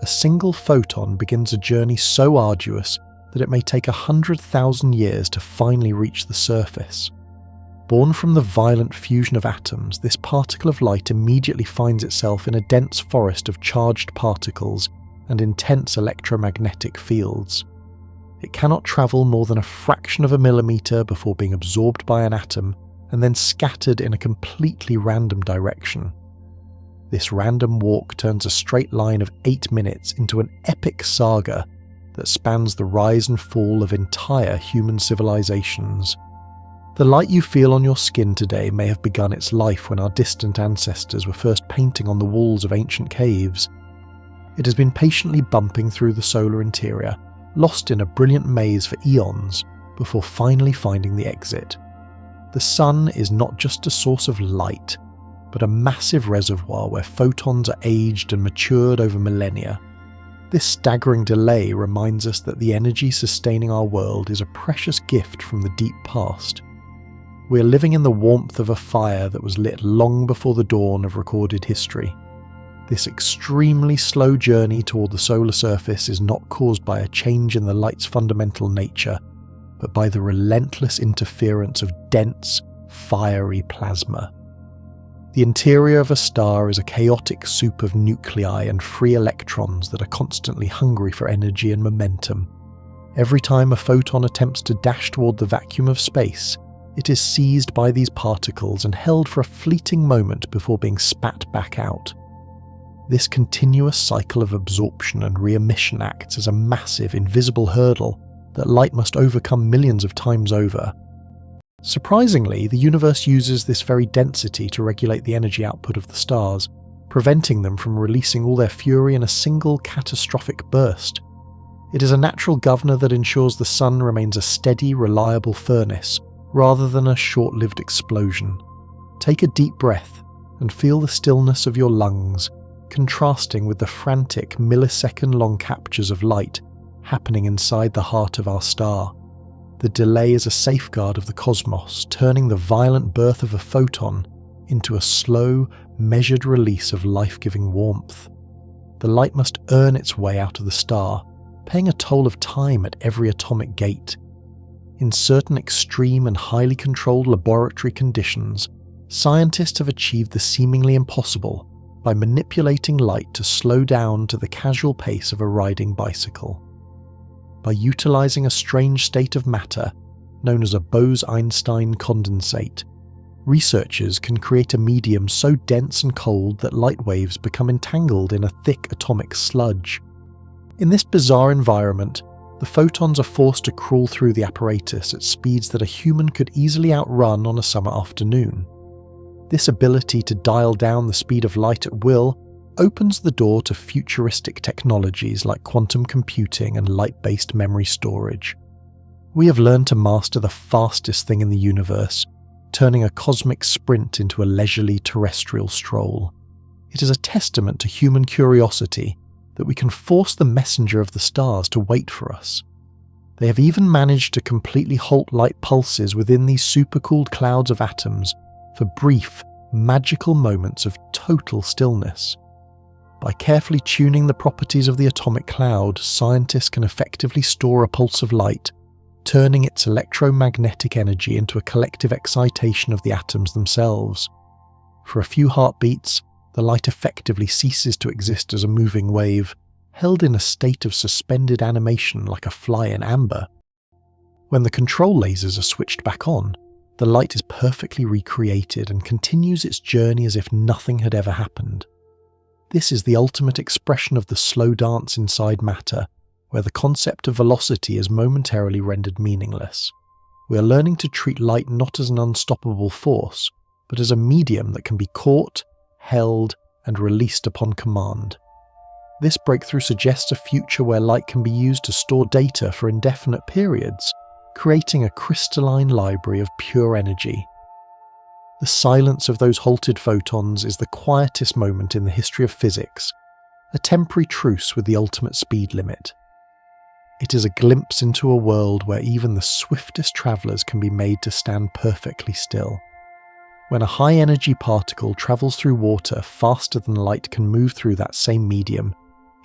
[SPEAKER 1] a single photon begins a journey so arduous that it may take 100,000 years to finally reach the surface. Born from the violent fusion of atoms, this particle of light immediately finds itself in a dense forest of charged particles and intense electromagnetic fields. It cannot travel more than a fraction of a millimeter before being absorbed by an atom and then scattered in a completely random direction. This random walk turns a straight line of 8 minutes into an epic saga that spans the rise and fall of entire human civilizations. The light you feel on your skin today may have begun its life when our distant ancestors were first painting on the walls of ancient caves. It has been patiently bumping through the solar interior, lost in a brilliant maze for eons, before finally finding the exit. The sun is not just a source of light, but a massive reservoir where photons are aged and matured over millennia. This staggering delay reminds us that the energy sustaining our world is a precious gift from the deep past. We are living in the warmth of a fire that was lit long before the dawn of recorded history. This extremely slow journey toward the solar surface is not caused by a change in the light's fundamental nature, but by the relentless interference of dense, fiery plasma. The interior of a star is a chaotic soup of nuclei and free electrons that are constantly hungry for energy and momentum. Every time a photon attempts to dash toward the vacuum of space, it is seized by these particles and held for a fleeting moment before being spat back out. This continuous cycle of absorption and re-emission acts as a massive, invisible hurdle that light must overcome millions of times over. Surprisingly, the universe uses this very density to regulate the energy output of the stars, preventing them from releasing all their fury in a single catastrophic burst. It is a natural governor that ensures the sun remains a steady, reliable furnace, rather than a short-lived explosion. Take a deep breath and feel the stillness of your lungs, contrasting with the frantic, millisecond-long captures of light happening inside the heart of our star. The delay is a safeguard of the cosmos, turning the violent birth of a photon into a slow, measured release of life-giving warmth. The light must earn its way out of the star, paying a toll of time at every atomic gate. In certain extreme and highly controlled laboratory conditions, scientists have achieved the seemingly impossible by manipulating light to slow down to the casual pace of a riding bicycle. By utilizing a strange state of matter known as a Bose-Einstein condensate, researchers can create a medium so dense and cold that light waves become entangled in a thick atomic sludge. In this bizarre environment, the photons are forced to crawl through the apparatus at speeds that a human could easily outrun on a summer afternoon. This ability to dial down the speed of light at will opens the door to futuristic technologies like quantum computing and light-based memory storage. We have learned to master the fastest thing in the universe, turning a cosmic sprint into a leisurely terrestrial stroll. It is a testament to human curiosity that we can force the messenger of the stars to wait for us. They have even managed to completely halt light pulses within these supercooled clouds of atoms for brief, magical moments of total stillness. By carefully tuning the properties of the atomic cloud, scientists can effectively store a pulse of light, turning its electromagnetic energy into a collective excitation of the atoms themselves. For a few heartbeats, the light effectively ceases to exist as a moving wave, held in a state of suspended animation like a fly in amber. When the control lasers are switched back on, the light is perfectly recreated and continues its journey as if nothing had ever happened. This is the ultimate expression of the slow dance inside matter, where the concept of velocity is momentarily rendered meaningless. We are learning to treat light not as an unstoppable force, but as a medium that can be caught, held, and released upon command. This breakthrough suggests a future where light can be used to store data for indefinite periods, creating a crystalline library of pure energy. The silence of those halted photons is the quietest moment in the history of physics, a temporary truce with the ultimate speed limit. It is a glimpse into a world where even the swiftest travelers can be made to stand perfectly still. When a high-energy particle travels through water faster than light can move through that same medium,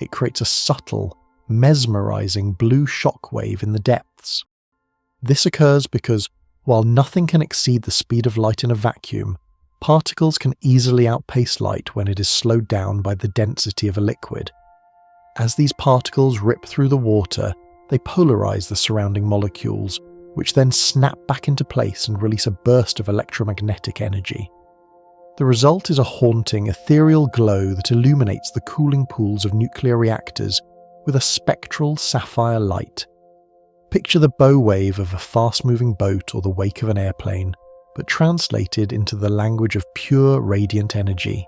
[SPEAKER 1] it creates a subtle, mesmerizing blue shockwave in the depths. This occurs because, while nothing can exceed the speed of light in a vacuum, particles can easily outpace light when it is slowed down by the density of a liquid. As these particles rip through the water, they polarize the surrounding molecules, which then snap back into place and release a burst of electromagnetic energy. The result is a haunting, ethereal glow that illuminates the cooling pools of nuclear reactors with a spectral sapphire light. Picture the bow wave of a fast-moving boat or the wake of an airplane, but translated into the language of pure radiant energy.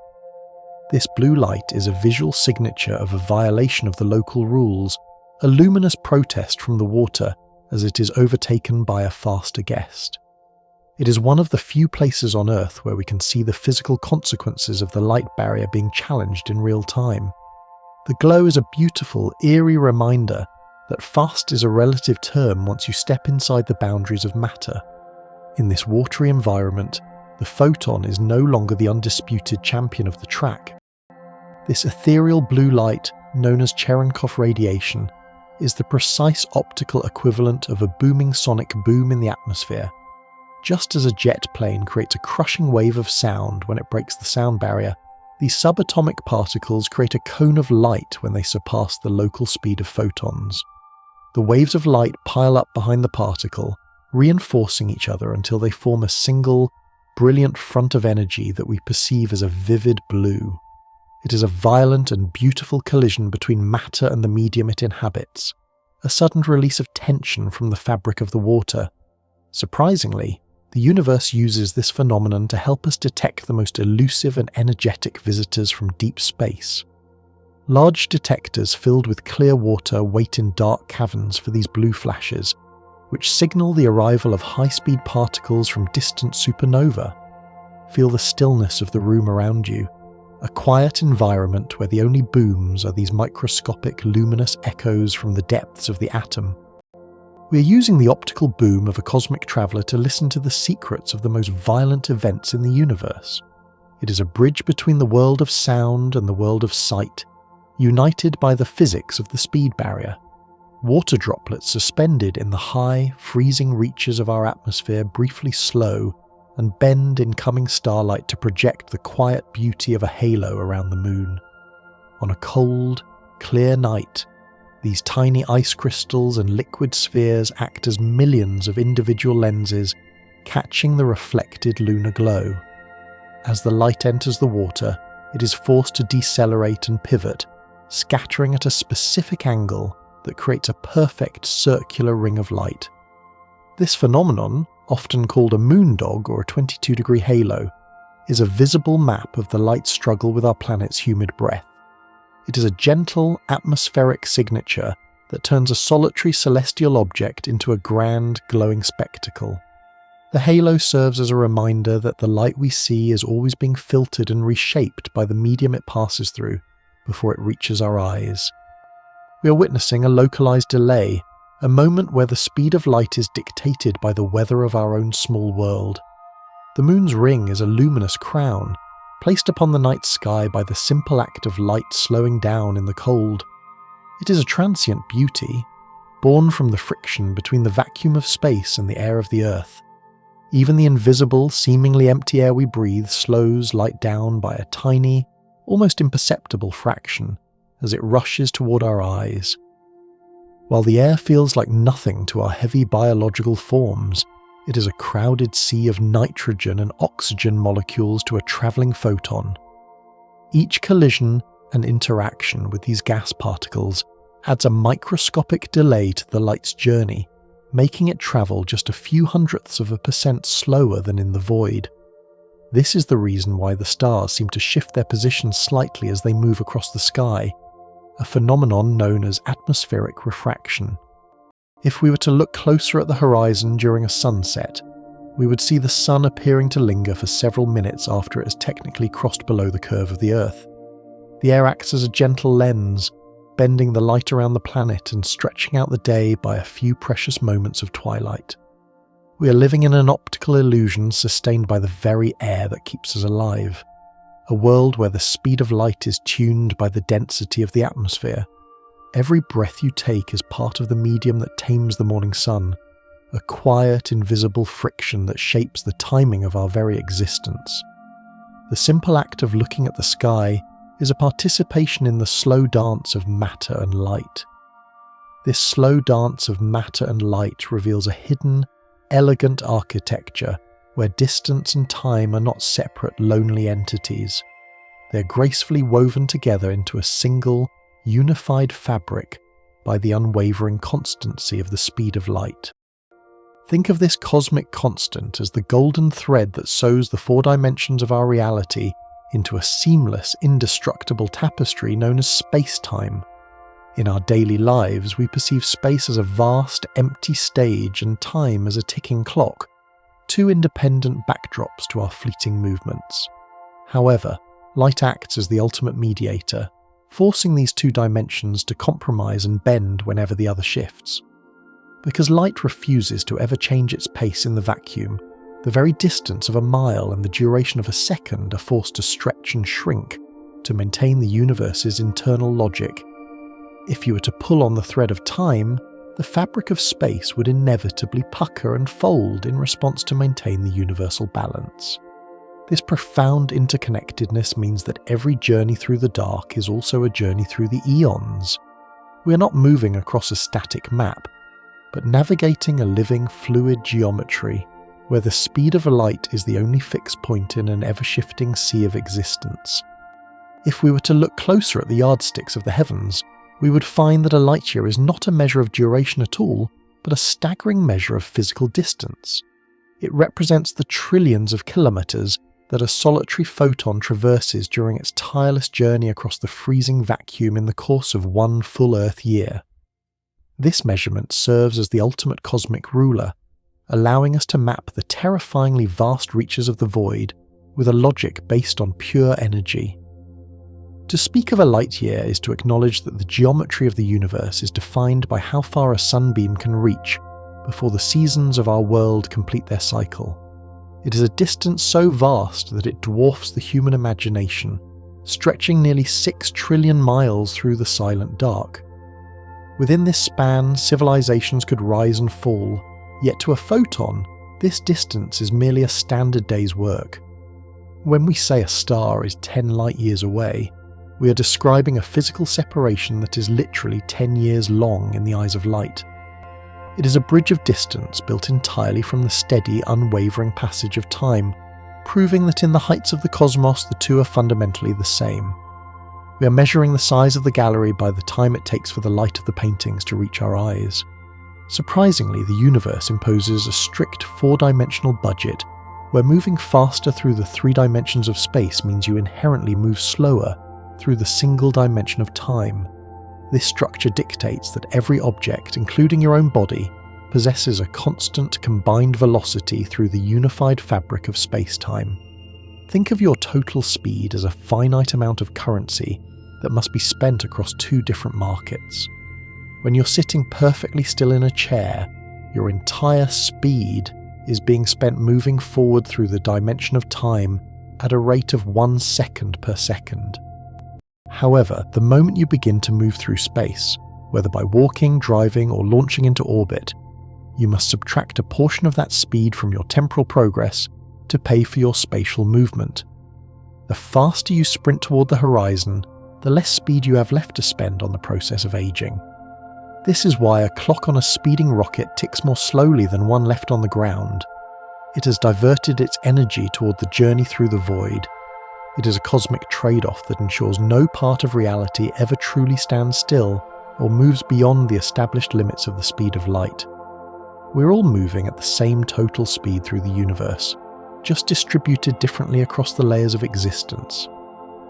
[SPEAKER 1] This blue light is a visual signature of a violation of the local rules, a luminous protest from the water as it is overtaken by a faster guest. It is one of the few places on Earth where we can see the physical consequences of the light barrier being challenged in real time. The glow is a beautiful, eerie reminder that fast is a relative term once you step inside the boundaries of matter. In this watery environment, the photon is no longer the undisputed champion of the track. This ethereal blue light, known as Cherenkov radiation, is the precise optical equivalent of a booming sonic boom in the atmosphere. Just as a jet plane creates a crushing wave of sound when it breaks the sound barrier, these subatomic particles create a cone of light when they surpass the local speed of photons. The waves of light pile up behind the particle, reinforcing each other until they form a single, brilliant front of energy that we perceive as a vivid blue. It is a violent and beautiful collision between matter and the medium it inhabits, a sudden release of tension from the fabric of the water. Surprisingly, the universe uses this phenomenon to help us detect the most elusive and energetic visitors from deep space. Large detectors filled with clear water wait in dark caverns for these blue flashes, which signal the arrival of high-speed particles from distant supernova. Feel the stillness of the room around you, a quiet environment where the only booms are these microscopic luminous echoes from the depths of the atom. We are using the optical boom of a cosmic traveller to listen to the secrets of the most violent events in the universe. It is a bridge between the world of sound and the world of sight, united by the physics of the speed barrier. Water droplets suspended in the high, freezing reaches of our atmosphere briefly slow and bend in coming starlight to project the quiet beauty of a halo around the moon. On a cold, clear night, these tiny ice crystals and liquid spheres act as millions of individual lenses, catching the reflected lunar glow. As the light enters the water, it is forced to decelerate and pivot, scattering at a specific angle that creates a perfect circular ring of light. This phenomenon, often called a moondog or a 22-degree halo, is a visible map of the light struggle with our planet's humid breath. It is a gentle, atmospheric signature that turns a solitary celestial object into a grand, glowing spectacle. The halo serves as a reminder that the light we see is always being filtered and reshaped by the medium it passes through before it reaches our eyes. We are witnessing a localized delay, a moment where the speed of light is dictated by the weather of our own small world. The moon's ring is a luminous crown, placed upon the night sky by the simple act of light slowing down in the cold. It is a transient beauty, born from the friction between the vacuum of space and the air of the earth. Even the invisible, seemingly empty air we breathe slows light down by a tiny, almost imperceptible fraction as it rushes toward our eyes. While the air feels like nothing to our heavy biological forms, it is a crowded sea of nitrogen and oxygen molecules to a travelling photon. Each collision and interaction with these gas particles adds a microscopic delay to the light's journey, making it travel just a few hundredths of a percent slower than in the void. This is the reason why the stars seem to shift their position slightly as they move across the sky, a phenomenon known as atmospheric refraction. If we were to look closer at the horizon during a sunset, we would see the sun appearing to linger for several minutes after it has technically crossed below the curve of the Earth. The air acts as a gentle lens, bending the light around the planet and stretching out the day by a few precious moments of twilight. We are living in an optical illusion sustained by the very air that keeps us alive, a world where the speed of light is tuned by the density of the atmosphere. Every breath you take is part of the medium that tames the morning sun, a quiet, invisible friction that shapes the timing of our very existence. The simple act of looking at the sky is a participation in the slow dance of matter and light. This slow dance of matter and light reveals a hidden, elegant architecture where distance and time are not separate, lonely entities. They are gracefully woven together into a single, unified fabric by the unwavering constancy of the speed of light. Think of this cosmic constant as the golden thread that sews the 4 dimensions of our reality into a seamless, indestructible tapestry known as space-time. In our daily lives, we perceive space as a vast, empty stage and time as a ticking clock, 2 independent backdrops to our fleeting movements. However, light acts as the ultimate mediator, forcing these 2 dimensions to compromise and bend whenever the other shifts. Because light refuses to ever change its pace in the vacuum, the very distance of a mile and the duration of a second are forced to stretch and shrink to maintain the universe's internal logic. If you were to pull on the thread of time, the fabric of space would inevitably pucker and fold in response to maintain the universal balance. This profound interconnectedness means that every journey through the dark is also a journey through the eons. We are not moving across a static map, but navigating a living, fluid geometry where the speed of light is the only fixed point in an ever-shifting sea of existence. If we were to look closer at the yardsticks of the heavens, we would find that a light year is not a measure of duration at all, but a staggering measure of physical distance. It represents the trillions of kilometres that a solitary photon traverses during its tireless journey across the freezing vacuum in the course of one full Earth year. This measurement serves as the ultimate cosmic ruler, allowing us to map the terrifyingly vast reaches of the void with a logic based on pure energy. To speak of a light year is to acknowledge that the geometry of the universe is defined by how far a sunbeam can reach before the seasons of our world complete their cycle. It is a distance so vast that it dwarfs the human imagination, stretching nearly 6 trillion miles through the silent dark. Within this span, civilizations could rise and fall, yet to a photon, this distance is merely a standard day's work. When we say a star is 10 light years away, we are describing a physical separation that is literally 10 years long in the eyes of light. It is a bridge of distance built entirely from the steady, unwavering passage of time, proving that in the heights of the cosmos the two are fundamentally the same. We are measuring the size of the gallery by the time it takes for the light of the paintings to reach our eyes. Surprisingly, the universe imposes a strict 4-dimensional budget, where moving faster through the 3 dimensions of space means you inherently move slower through the single dimension of time. This structure dictates that every object, including your own body, possesses a constant combined velocity through the unified fabric of space-time. Think of your total speed as a finite amount of currency that must be spent across 2 different markets. When you're sitting perfectly still in a chair, your entire speed is being spent moving forward through the dimension of time at a rate of 1 second per second. However, the moment you begin to move through space, whether by walking, driving, or launching into orbit, you must subtract a portion of that speed from your temporal progress to pay for your spatial movement. The faster you sprint toward the horizon, the less speed you have left to spend on the process of aging. This is why a clock on a speeding rocket ticks more slowly than one left on the ground. It has diverted its energy toward the journey through the void. It is a cosmic trade-off that ensures no part of reality ever truly stands still or moves beyond the established limits of the speed of light. We're all moving at the same total speed through the universe, just distributed differently across the layers of existence.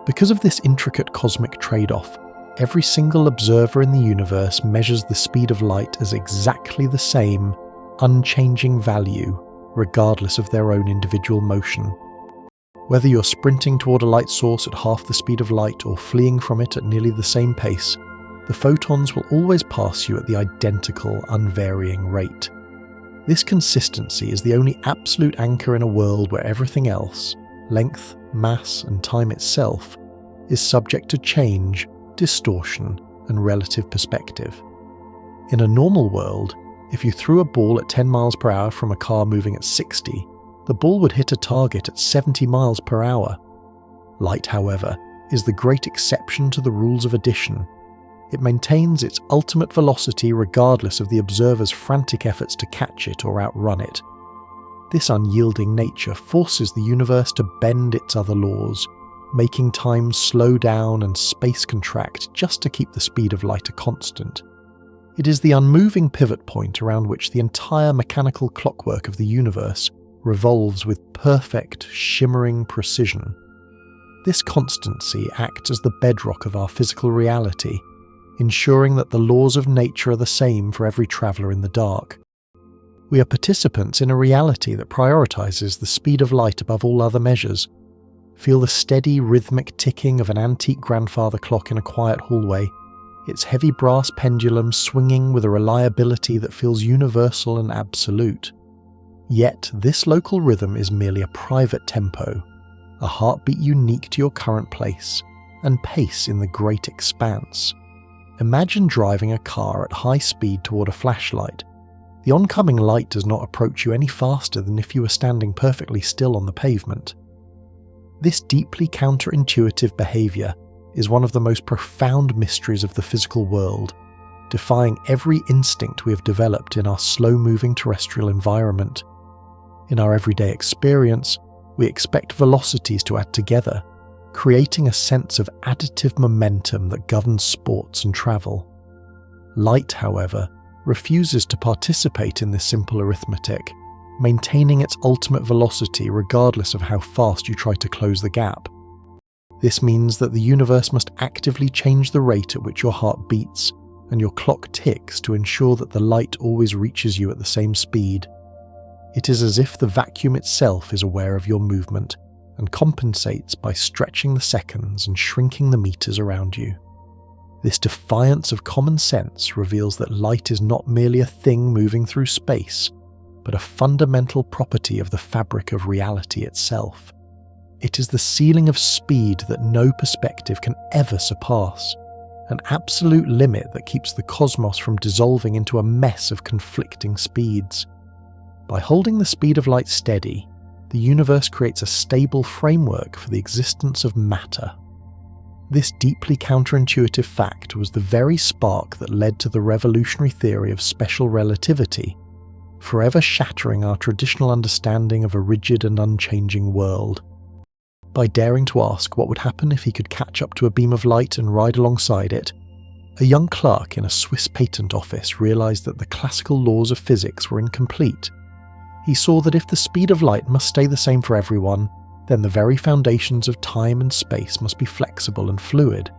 [SPEAKER 1] Because of this intricate cosmic trade-off, every single observer in the universe measures the speed of light as exactly the same, unchanging value, regardless of their own individual motion. Whether you're sprinting toward a light source at half the speed of light or fleeing from it at nearly the same pace, the photons will always pass you at the identical, unvarying rate. This consistency is the only absolute anchor in a world where everything else, length, mass, and time itself, is subject to change, distortion, and relative perspective. In a normal world, if you threw a ball at 10 miles per hour from a car moving at 60, the ball would hit a target at 70 miles per hour. Light, however, is the great exception to the rules of addition. It maintains its ultimate velocity regardless of the observer's frantic efforts to catch it or outrun it. This unyielding nature forces the universe to bend its other laws, making time slow down and space contract just to keep the speed of light a constant. It is the unmoving pivot point around which the entire mechanical clockwork of the universe revolves with perfect, shimmering precision. This constancy acts as the bedrock of our physical reality, ensuring that the laws of nature are the same for every traveller in the dark. We are participants in a reality that prioritizes the speed of light above all other measures. Feel the steady, rhythmic ticking of an antique grandfather clock in a quiet hallway, its heavy brass pendulum swinging with a reliability that feels universal and absolute. Yet, this local rhythm is merely a private tempo, a heartbeat unique to your current place and pace in the great expanse. Imagine driving a car at high speed toward a flashlight. The oncoming light does not approach you any faster than if you were standing perfectly still on the pavement. This deeply counterintuitive behavior is one of the most profound mysteries of the physical world, defying every instinct we have developed in our slow-moving terrestrial environment. In our everyday experience, we expect velocities to add together, creating a sense of additive momentum that governs sports and travel. Light, however, refuses to participate in this simple arithmetic, maintaining its ultimate velocity regardless of how fast you try to close the gap. This means that the universe must actively change the rate at which your heart beats and your clock ticks to ensure that the light always reaches you at the same speed. It is as if the vacuum itself is aware of your movement and compensates by stretching the seconds and shrinking the meters around you. This defiance of common sense reveals that light is not merely a thing moving through space, but a fundamental property of the fabric of reality itself. It is the ceiling of speed that no perspective can ever surpass, an absolute limit that keeps the cosmos from dissolving into a mess of conflicting speeds. By holding the speed of light steady, the universe creates a stable framework for the existence of matter. This deeply counterintuitive fact was the very spark that led to the revolutionary theory of special relativity, forever shattering our traditional understanding of a rigid and unchanging world. By daring to ask what would happen if he could catch up to a beam of light and ride alongside it, a young clerk in a Swiss patent office realized that the classical laws of physics were incomplete. He saw that if the speed of light must stay the same for everyone, then the very foundations of time and space must be flexible and fluid.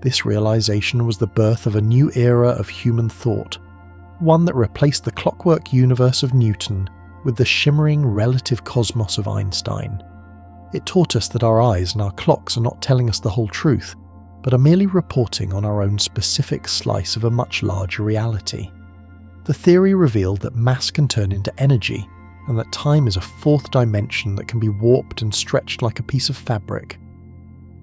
[SPEAKER 1] This realization was the birth of a new era of human thought, one that replaced the clockwork universe of Newton with the shimmering relative cosmos of Einstein. It taught us that our eyes and our clocks are not telling us the whole truth, but are merely reporting on our own specific slice of a much larger reality. The theory revealed that mass can turn into energy, and that time is a fourth dimension that can be warped and stretched like a piece of fabric.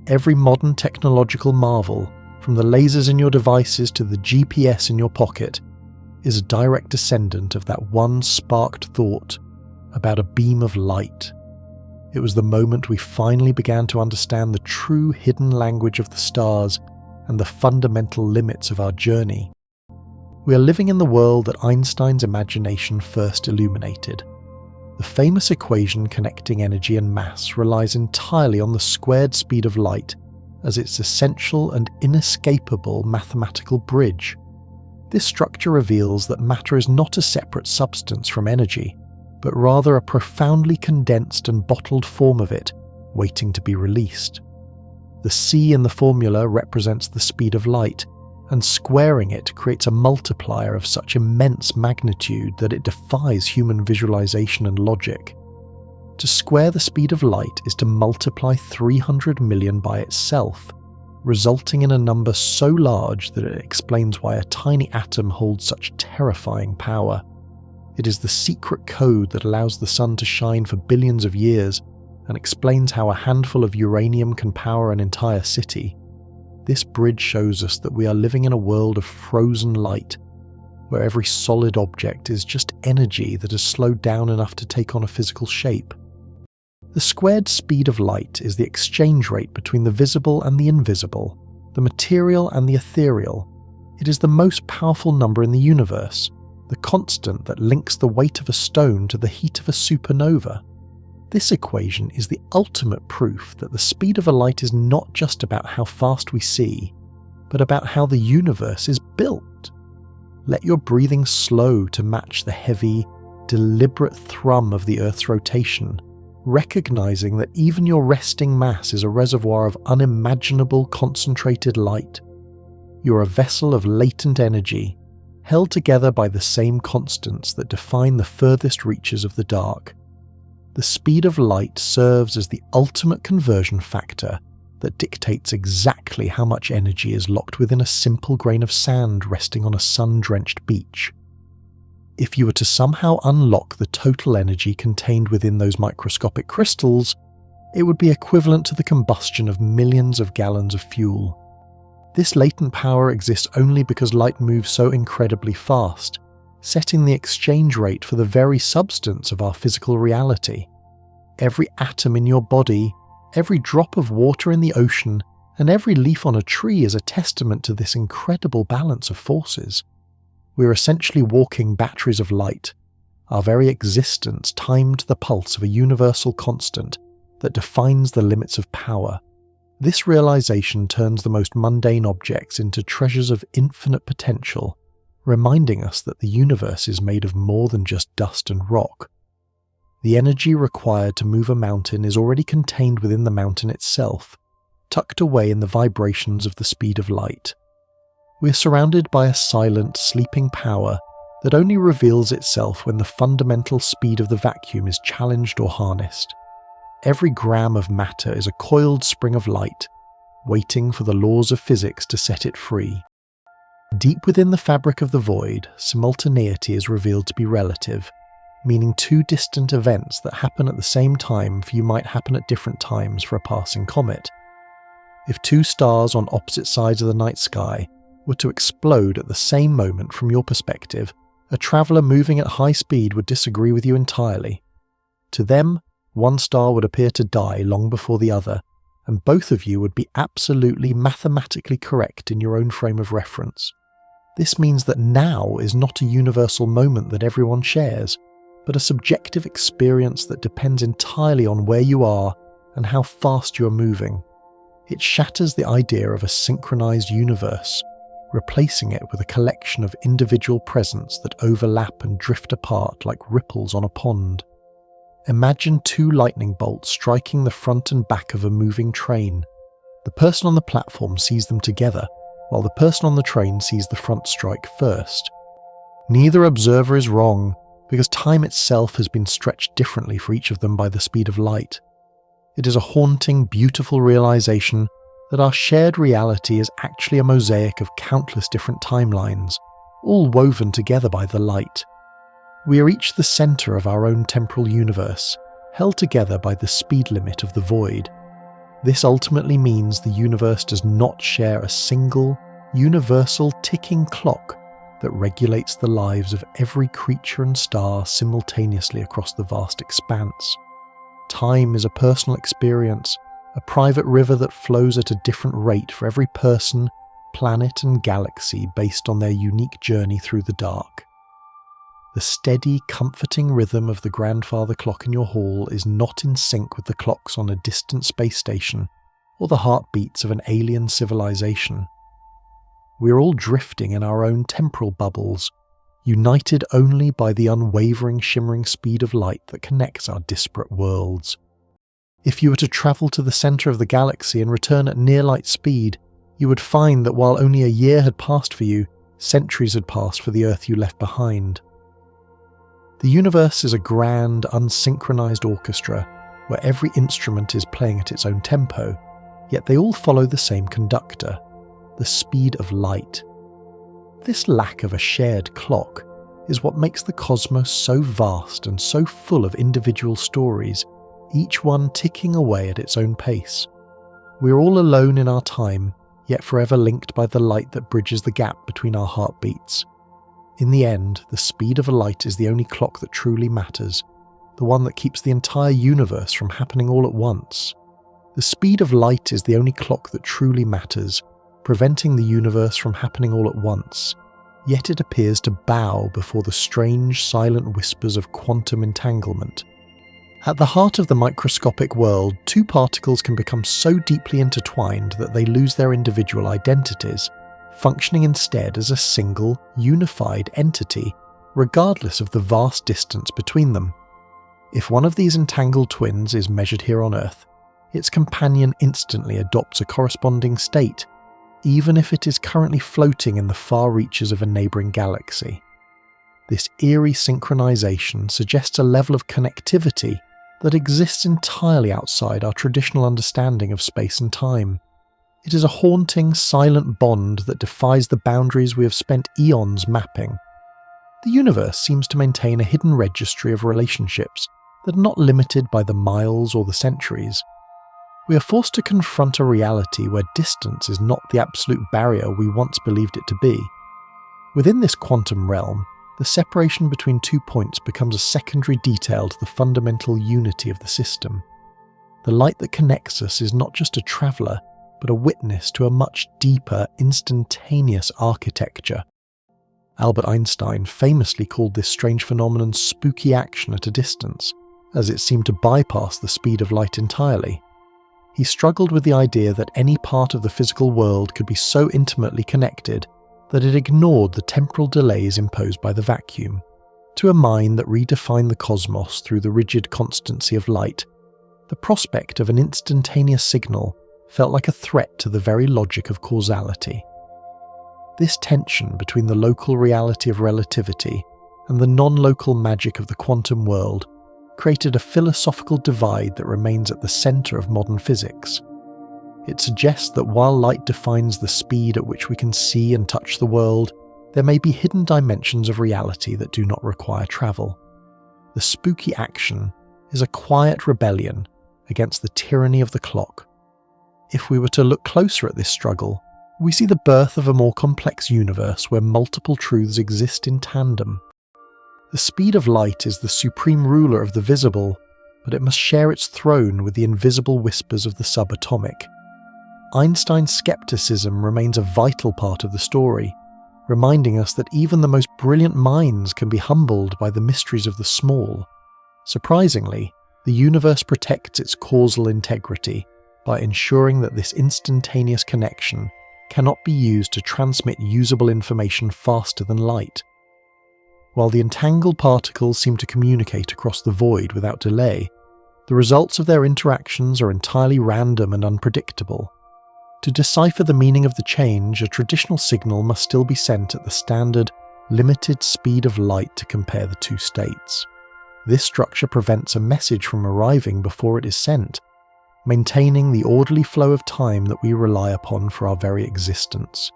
[SPEAKER 1] Every modern technological marvel, from the lasers in your devices to the GPS in your pocket, is a direct descendant of that one sparked thought about a beam of light. It was the moment we finally began to understand the true hidden language of the stars and the fundamental limits of our journey. We are living in the world that Einstein's imagination first illuminated. The famous equation connecting energy and mass relies entirely on the squared speed of light as its essential and inescapable mathematical bridge. This structure reveals that matter is not a separate substance from energy, but rather a profoundly condensed and bottled form of it, waiting to be released. The C in the formula represents the speed of light, and squaring it creates a multiplier of such immense magnitude that it defies human visualization and logic. To square the speed of light is to multiply 300 million by itself, resulting in a number so large that it explains why a tiny atom holds such terrifying power. It is the secret code that allows the sun to shine for billions of years and explains how a handful of uranium can power an entire city. This bridge shows us that we are living in a world of frozen light, where every solid object is just energy that has slowed down enough to take on a physical shape. The squared speed of light is the exchange rate between the visible and the invisible, the material and the ethereal. It is the most powerful number in the universe, the constant that links the weight of a stone to the heat of a supernova. This equation is the ultimate proof that the speed of a light is not just about how fast we see, but about how the universe is built. Let your breathing slow to match the heavy, deliberate thrum of the Earth's rotation, recognizing that even your resting mass is a reservoir of unimaginable concentrated light. You're a vessel of latent energy, held together by the same constants that define the furthest reaches of the dark. The speed of light serves as the ultimate conversion factor that dictates exactly how much energy is locked within a simple grain of sand resting on a sun-drenched beach. If you were to somehow unlock the total energy contained within those microscopic crystals, it would be equivalent to the combustion of millions of gallons of fuel. This latent power exists only because light moves so incredibly fast, setting the exchange rate for the very substance of our physical reality. Every atom in your body, every drop of water in the ocean, and every leaf on a tree is a testament to this incredible balance of forces. We're essentially walking batteries of light, our very existence timed to the pulse of a universal constant that defines the limits of power. This realization turns the most mundane objects into treasures of infinite potential, reminding us that the universe is made of more than just dust and rock. The energy required to move a mountain is already contained within the mountain itself, tucked away in the vibrations of the speed of light. We are surrounded by a silent, sleeping power that only reveals itself when the fundamental speed of the vacuum is challenged or harnessed. Every gram of matter is a coiled spring of light, waiting for the laws of physics to set it free. Deep within the fabric of the void, simultaneity is revealed to be relative, meaning two distant events that happen at the same time for you might happen at different times for a passing comet. If two stars on opposite sides of the night sky were to explode at the same moment from your perspective, a traveller moving at high speed would disagree with you entirely. To them, one star would appear to die long before the other, and both of you would be absolutely mathematically correct in your own frame of reference. This means that now is not a universal moment that everyone shares, but a subjective experience that depends entirely on where you are and how fast you are moving. It shatters the idea of a synchronized universe, replacing it with a collection of individual presents that overlap and drift apart like ripples on a pond. Imagine two lightning bolts striking the front and back of a moving train. The person on the platform sees them together, while the person on the train sees the front strike first. Neither observer is wrong, because time itself has been stretched differently for each of them by the speed of light. It is a haunting, beautiful realization that our shared reality is actually a mosaic of countless different timelines, all woven together by the light. We are each the center of our own temporal universe, held together by the speed limit of the void. This ultimately means the universe does not share a single, universal ticking clock that regulates the lives of every creature and star simultaneously across the vast expanse. Time is a personal experience, a private river that flows at a different rate for every person, planet and galaxy based on their unique journey through the dark. The steady, comforting rhythm of the grandfather clock in your hall is not in sync with the clocks on a distant space station or the heartbeats of an alien civilization. We are all drifting in our own temporal bubbles, united only by the unwavering shimmering speed of light that connects our disparate worlds. If you were to travel to the center of the galaxy and return at near light speed, you would find that while only a year had passed for you, centuries had passed for the Earth you left behind. The universe is a grand, unsynchronized orchestra where every instrument is playing at its own tempo, yet they all follow the same conductor, the speed of light. This lack of a shared clock is what makes the cosmos so vast and so full of individual stories, each one ticking away at its own pace. We are all alone in our time, yet forever linked by the light that bridges the gap between our heartbeats. In the end, the speed of light is the only clock that truly matters, the one that keeps the entire universe from happening all at once. The speed of light is the only clock that truly matters, preventing the universe from happening all at once, yet it appears to bow before the strange, silent whispers of quantum entanglement. At the heart of the microscopic world, two particles can become so deeply intertwined that they lose their individual identities, functioning instead as a single, unified entity, regardless of the vast distance between them. If one of these entangled twins is measured here on Earth, its companion instantly adopts a corresponding state, even if it is currently floating in the far reaches of a neighbouring galaxy. This eerie synchronization suggests a level of connectivity that exists entirely outside our traditional understanding of space and time. It is a haunting, silent bond that defies the boundaries we have spent eons mapping. The universe seems to maintain a hidden registry of relationships that are not limited by the miles or the centuries. We are forced to confront a reality where distance is not the absolute barrier we once believed it to be. Within this quantum realm, the separation between 2 points becomes a secondary detail to the fundamental unity of the system. The light that connects us is not just a traveller, but a witness to a much deeper, instantaneous architecture. Albert Einstein famously called this strange phenomenon spooky action at a distance, as it seemed to bypass the speed of light entirely. He struggled with the idea that any part of the physical world could be so intimately connected that it ignored the temporal delays imposed by the vacuum. To a mind that redefined the cosmos through the rigid constancy of light, the prospect of an instantaneous signal felt like a threat to the very logic of causality. This tension between the local reality of relativity and the non-local magic of the quantum world created a philosophical divide that remains at the centre of modern physics. It suggests that while light defines the speed at which we can see and touch the world, there may be hidden dimensions of reality that do not require travel. The spooky action is a quiet rebellion against the tyranny of the clock. If we were to look closer at this struggle, we see the birth of a more complex universe where multiple truths exist in tandem. The speed of light is the supreme ruler of the visible, but it must share its throne with the invisible whispers of the subatomic. Einstein's skepticism remains a vital part of the story, reminding us that even the most brilliant minds can be humbled by the mysteries of the small. Surprisingly, the universe protects its causal integrity by ensuring that this instantaneous connection cannot be used to transmit usable information faster than light. While the entangled particles seem to communicate across the void without delay, the results of their interactions are entirely random and unpredictable. To decipher the meaning of the change, a traditional signal must still be sent at the standard, limited speed of light to compare the two states. This structure prevents a message from arriving before it is sent, maintaining the orderly flow of time that we rely upon for our very existence.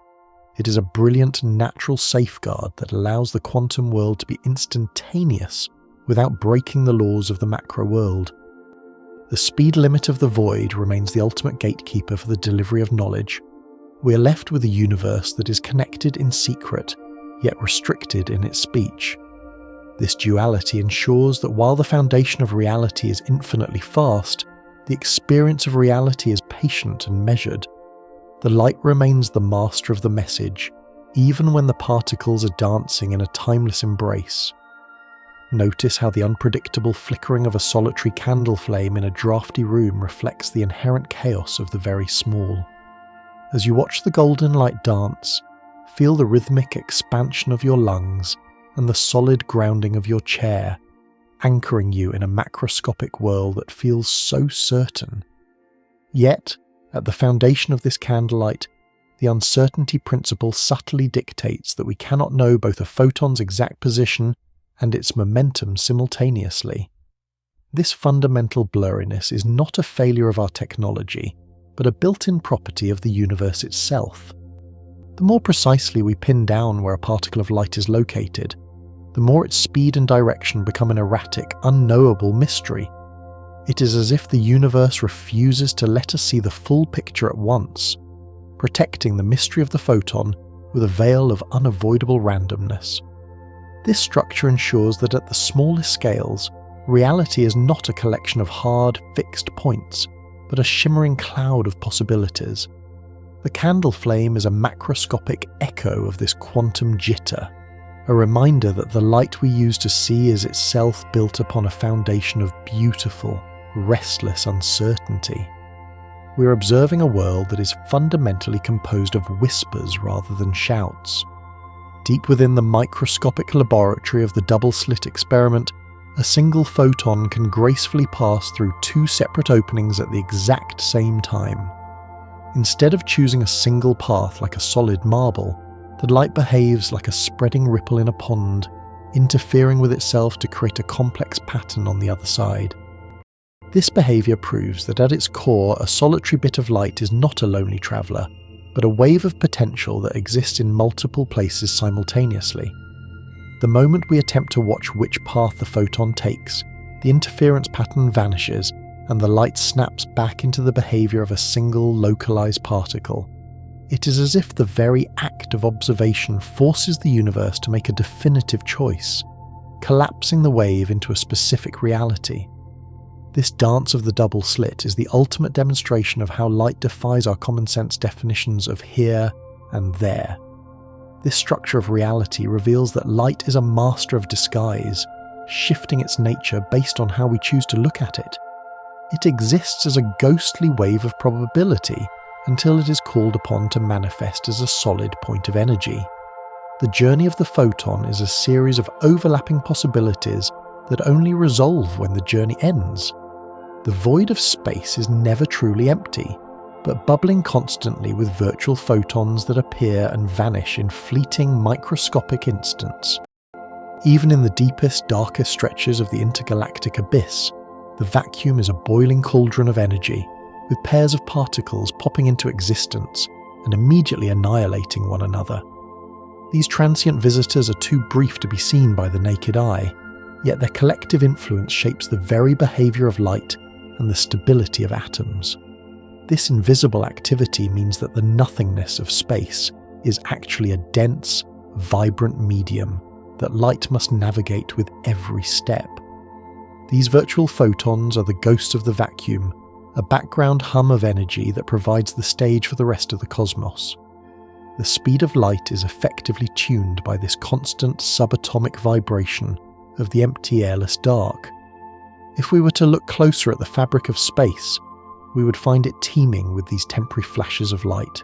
[SPEAKER 1] It is a brilliant natural safeguard that allows the quantum world to be instantaneous without breaking the laws of the macro world. The speed limit of the void remains the ultimate gatekeeper for the delivery of knowledge. We are left with a universe that is connected in secret, yet restricted in its speech. This duality ensures that while the foundation of reality is infinitely fast, the experience of reality is patient and measured. The light remains the master of the message, even when the particles are dancing in a timeless embrace. Notice how the unpredictable flickering of a solitary candle flame in a drafty room reflects the inherent chaos of the very small. As you watch the golden light dance, feel the rhythmic expansion of your lungs and the solid grounding of your chair, anchoring you in a macroscopic world that feels so certain. Yet, at the foundation of this candlelight, the uncertainty principle subtly dictates that we cannot know both a photon's exact position and its momentum simultaneously. This fundamental blurriness is not a failure of our technology, but a built-in property of the universe itself. The more precisely we pin down where a particle of light is located, the more its speed and direction become an erratic, unknowable mystery. It is as if the universe refuses to let us see the full picture at once, protecting the mystery of the photon with a veil of unavoidable randomness. This structure ensures that at the smallest scales, reality is not a collection of hard, fixed points, but a shimmering cloud of possibilities. The candle flame is a macroscopic echo of this quantum jitter, a reminder that the light we use to see is itself built upon a foundation of beautiful, restless uncertainty. We are observing a world that is fundamentally composed of whispers rather than shouts. Deep within the microscopic laboratory of the double-slit experiment, a single photon can gracefully pass through two separate openings at the exact same time. Instead of choosing a single path like a solid marble, the light behaves like a spreading ripple in a pond, interfering with itself to create a complex pattern on the other side. This behaviour proves that at its core, a solitary bit of light is not a lonely traveller, but a wave of potential that exists in multiple places simultaneously. The moment we attempt to watch which path the photon takes, the interference pattern vanishes and the light snaps back into the behaviour of a single localised particle. It is as if the very act of observation forces the universe to make a definitive choice, collapsing the wave into a specific reality. This dance of the double slit is the ultimate demonstration of how light defies our common sense definitions of here and there. This structure of reality reveals that light is a master of disguise, shifting its nature based on how we choose to look at it. It exists as a ghostly wave of probability until it is called upon to manifest as a solid point of energy. The journey of the photon is a series of overlapping possibilities that only resolve when the journey ends. The void of space is never truly empty, but bubbling constantly with virtual photons that appear and vanish in fleeting microscopic instants. Even in the deepest, darkest stretches of the intergalactic abyss, the vacuum is a boiling cauldron of energy, with pairs of particles popping into existence and immediately annihilating one another. These transient visitors are too brief to be seen by the naked eye, yet their collective influence shapes the very behaviour of light and the stability of atoms. This invisible activity means that the nothingness of space is actually a dense, vibrant medium that light must navigate with every step. These virtual photons are the ghosts of the vacuum, a background hum of energy that provides the stage for the rest of the cosmos. The speed of light is effectively tuned by this constant subatomic vibration of the empty airless dark. If we were to look closer at the fabric of space, we would find it teeming with these temporary flashes of light.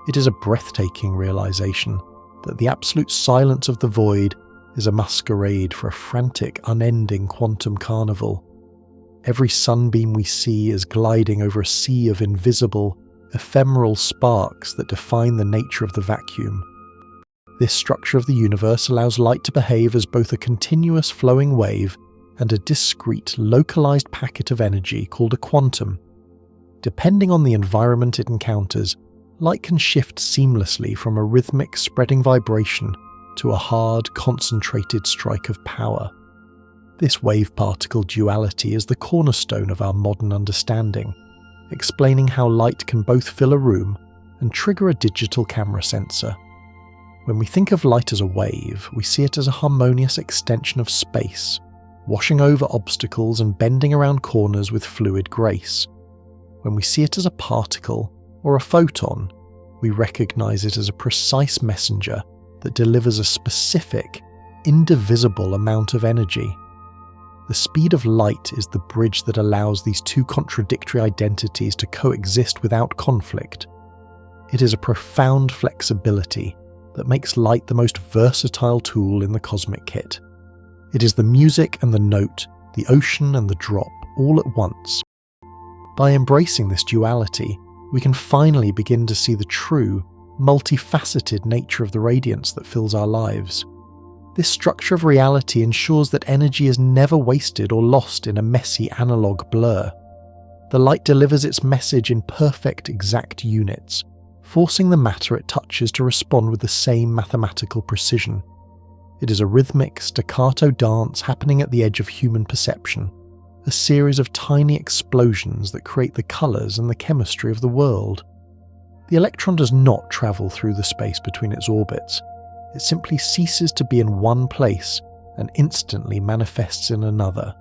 [SPEAKER 1] It is a breathtaking realization that the absolute silence of the void is a masquerade for a frantic, unending quantum carnival. Every sunbeam we see is gliding over a sea of invisible, ephemeral sparks that define the nature of the vacuum. This structure of the universe allows light to behave as both a continuous flowing wave and a discrete, localized packet of energy called a quantum. Depending on the environment it encounters, light can shift seamlessly from a rhythmic, spreading vibration to a hard, concentrated strike of power. This wave-particle duality is the cornerstone of our modern understanding, explaining how light can both fill a room and trigger a digital camera sensor. When we think of light as a wave, we see it as a harmonious extension of space, washing over obstacles and bending around corners with fluid grace. When we see it as a particle, or a photon, we recognize it as a precise messenger that delivers a specific, indivisible amount of energy. The speed of light is the bridge that allows these two contradictory identities to coexist without conflict. It is a profound flexibility that makes light the most versatile tool in the cosmic kit. It is the music and the note, the ocean and the drop, all at once. By embracing this duality, we can finally begin to see the true, multifaceted nature of the radiance that fills our lives. This structure of reality ensures that energy is never wasted or lost in a messy analog blur. The light delivers its message in perfect, exact units, forcing the matter it touches to respond with the same mathematical precision. It is a rhythmic, staccato dance happening at the edge of human perception, a series of tiny explosions that create the colours and the chemistry of the world. The electron does not travel through the space between its orbits. It simply ceases to be in one place and instantly manifests in another.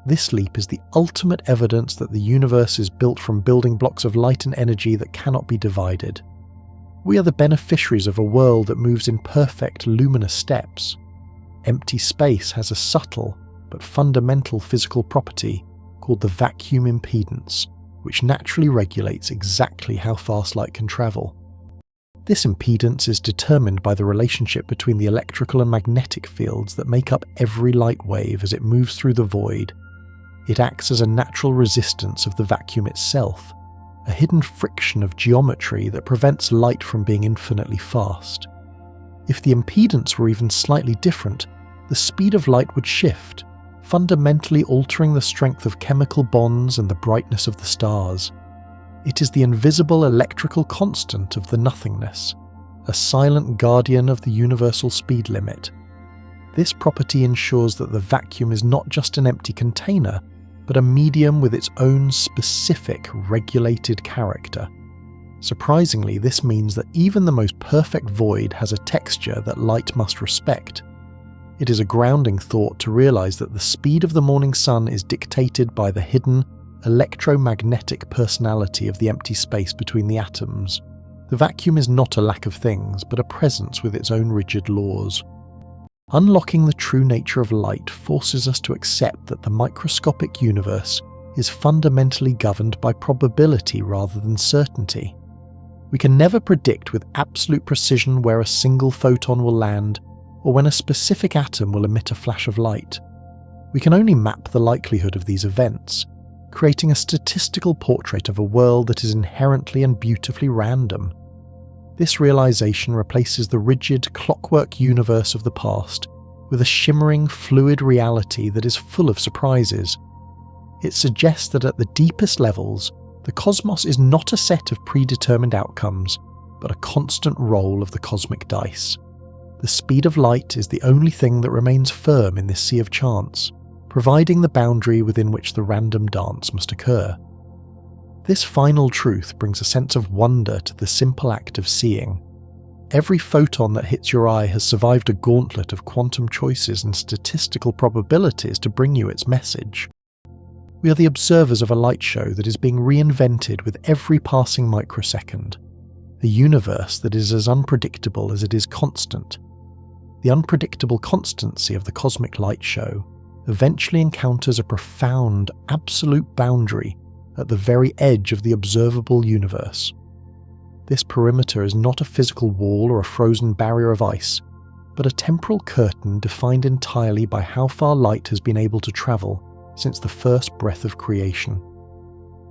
[SPEAKER 1] This leap is the ultimate evidence that the universe is built from building blocks of light and energy that cannot be divided. We are the beneficiaries of a world that moves in perfect, luminous steps. Empty space has a subtle but fundamental physical property called the vacuum impedance, which naturally regulates exactly how fast light can travel. This impedance is determined by the relationship between the electrical and magnetic fields that make up every light wave as it moves through the void. It acts as a natural resistance of the vacuum itself, a hidden friction of geometry that prevents light from being infinitely fast. If the impedance were even slightly different, the speed of light would shift, fundamentally altering the strength of chemical bonds and the brightness of the stars. It is the invisible electrical constant of the nothingness, a silent guardian of the universal speed limit. This property ensures that the vacuum is not just an empty container, but a medium with its own specific, regulated character. Surprisingly, this means that even the most perfect void has a texture that light must respect. It is a grounding thought to realize that the speed of the morning sun is dictated by the hidden, electromagnetic personality of the empty space between the atoms. The vacuum is not a lack of things, but a presence with its own rigid laws. Unlocking the true nature of light forces us to accept that the microscopic universe is fundamentally governed by probability rather than certainty. We can never predict with absolute precision where a single photon will land or when a specific atom will emit a flash of light. We can only map the likelihood of these events, creating a statistical portrait of a world that is inherently and beautifully random. This realization replaces the rigid, clockwork universe of the past with a shimmering, fluid reality that is full of surprises. It suggests that at the deepest levels, the cosmos is not a set of predetermined outcomes, but a constant roll of the cosmic dice. The speed of light is the only thing that remains firm in this sea of chance, providing the boundary within which the random dance must occur. This final truth brings a sense of wonder to the simple act of seeing. Every photon that hits your eye has survived a gauntlet of quantum choices and statistical probabilities to bring you its message. We are the observers of a light show that is being reinvented with every passing microsecond, a universe that is as unpredictable as it is constant. The unpredictable constancy of the cosmic light show eventually encounters a profound, absolute boundary at the very edge of the observable universe. This perimeter is not a physical wall or a frozen barrier of ice, but a temporal curtain defined entirely by how far light has been able to travel since the first breath of creation.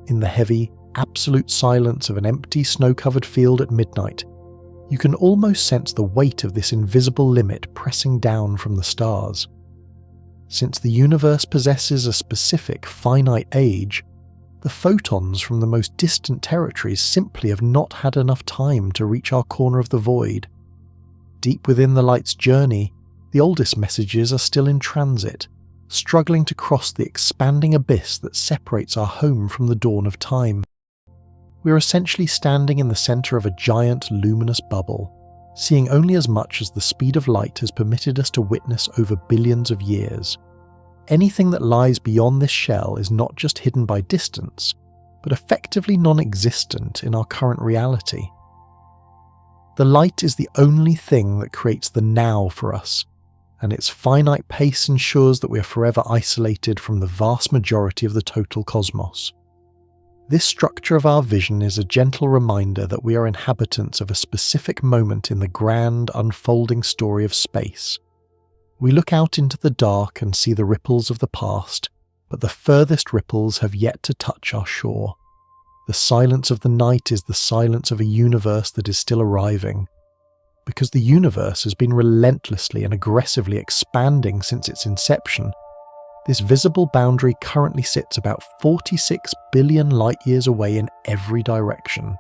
[SPEAKER 1] In the heavy, absolute silence of an empty, snow-covered field at midnight, you can almost sense the weight of this invisible limit pressing down from the stars. Since the universe possesses a specific, finite age, the photons from the most distant territories simply have not had enough time to reach our corner of the void. Deep within the light's journey, the oldest messages are still in transit, struggling to cross the expanding abyss that separates our home from the dawn of time. We are essentially standing in the center of a giant, luminous bubble, seeing only as much as the speed of light has permitted us to witness over billions of years. Anything that lies beyond this shell is not just hidden by distance, but effectively non-existent in our current reality. The light is the only thing that creates the now for us, and its finite pace ensures that we are forever isolated from the vast majority of the total cosmos. This structure of our vision is a gentle reminder that we are inhabitants of a specific moment in the grand, unfolding story of space. We look out into the dark and see the ripples of the past, but the furthest ripples have yet to touch our shore. The silence of the night is the silence of a universe that is still arriving. Because the universe has been relentlessly and aggressively expanding since its inception, this visible boundary currently sits about 46 billion light-years away in every direction.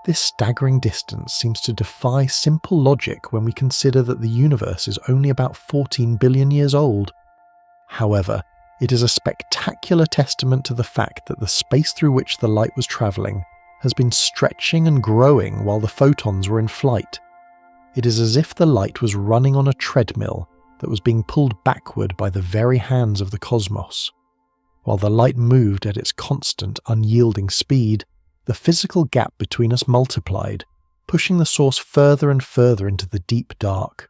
[SPEAKER 1] This staggering distance seems to defy simple logic when we consider that the universe is only about 14 billion years old. However, it is a spectacular testament to the fact that the space through which the light was travelling has been stretching and growing while the photons were in flight. It is as if the light was running on a treadmill that was being pulled backward by the very hands of the cosmos. While the light moved at its constant, unyielding speed, the physical gap between us multiplied, pushing the source further and further into the deep dark.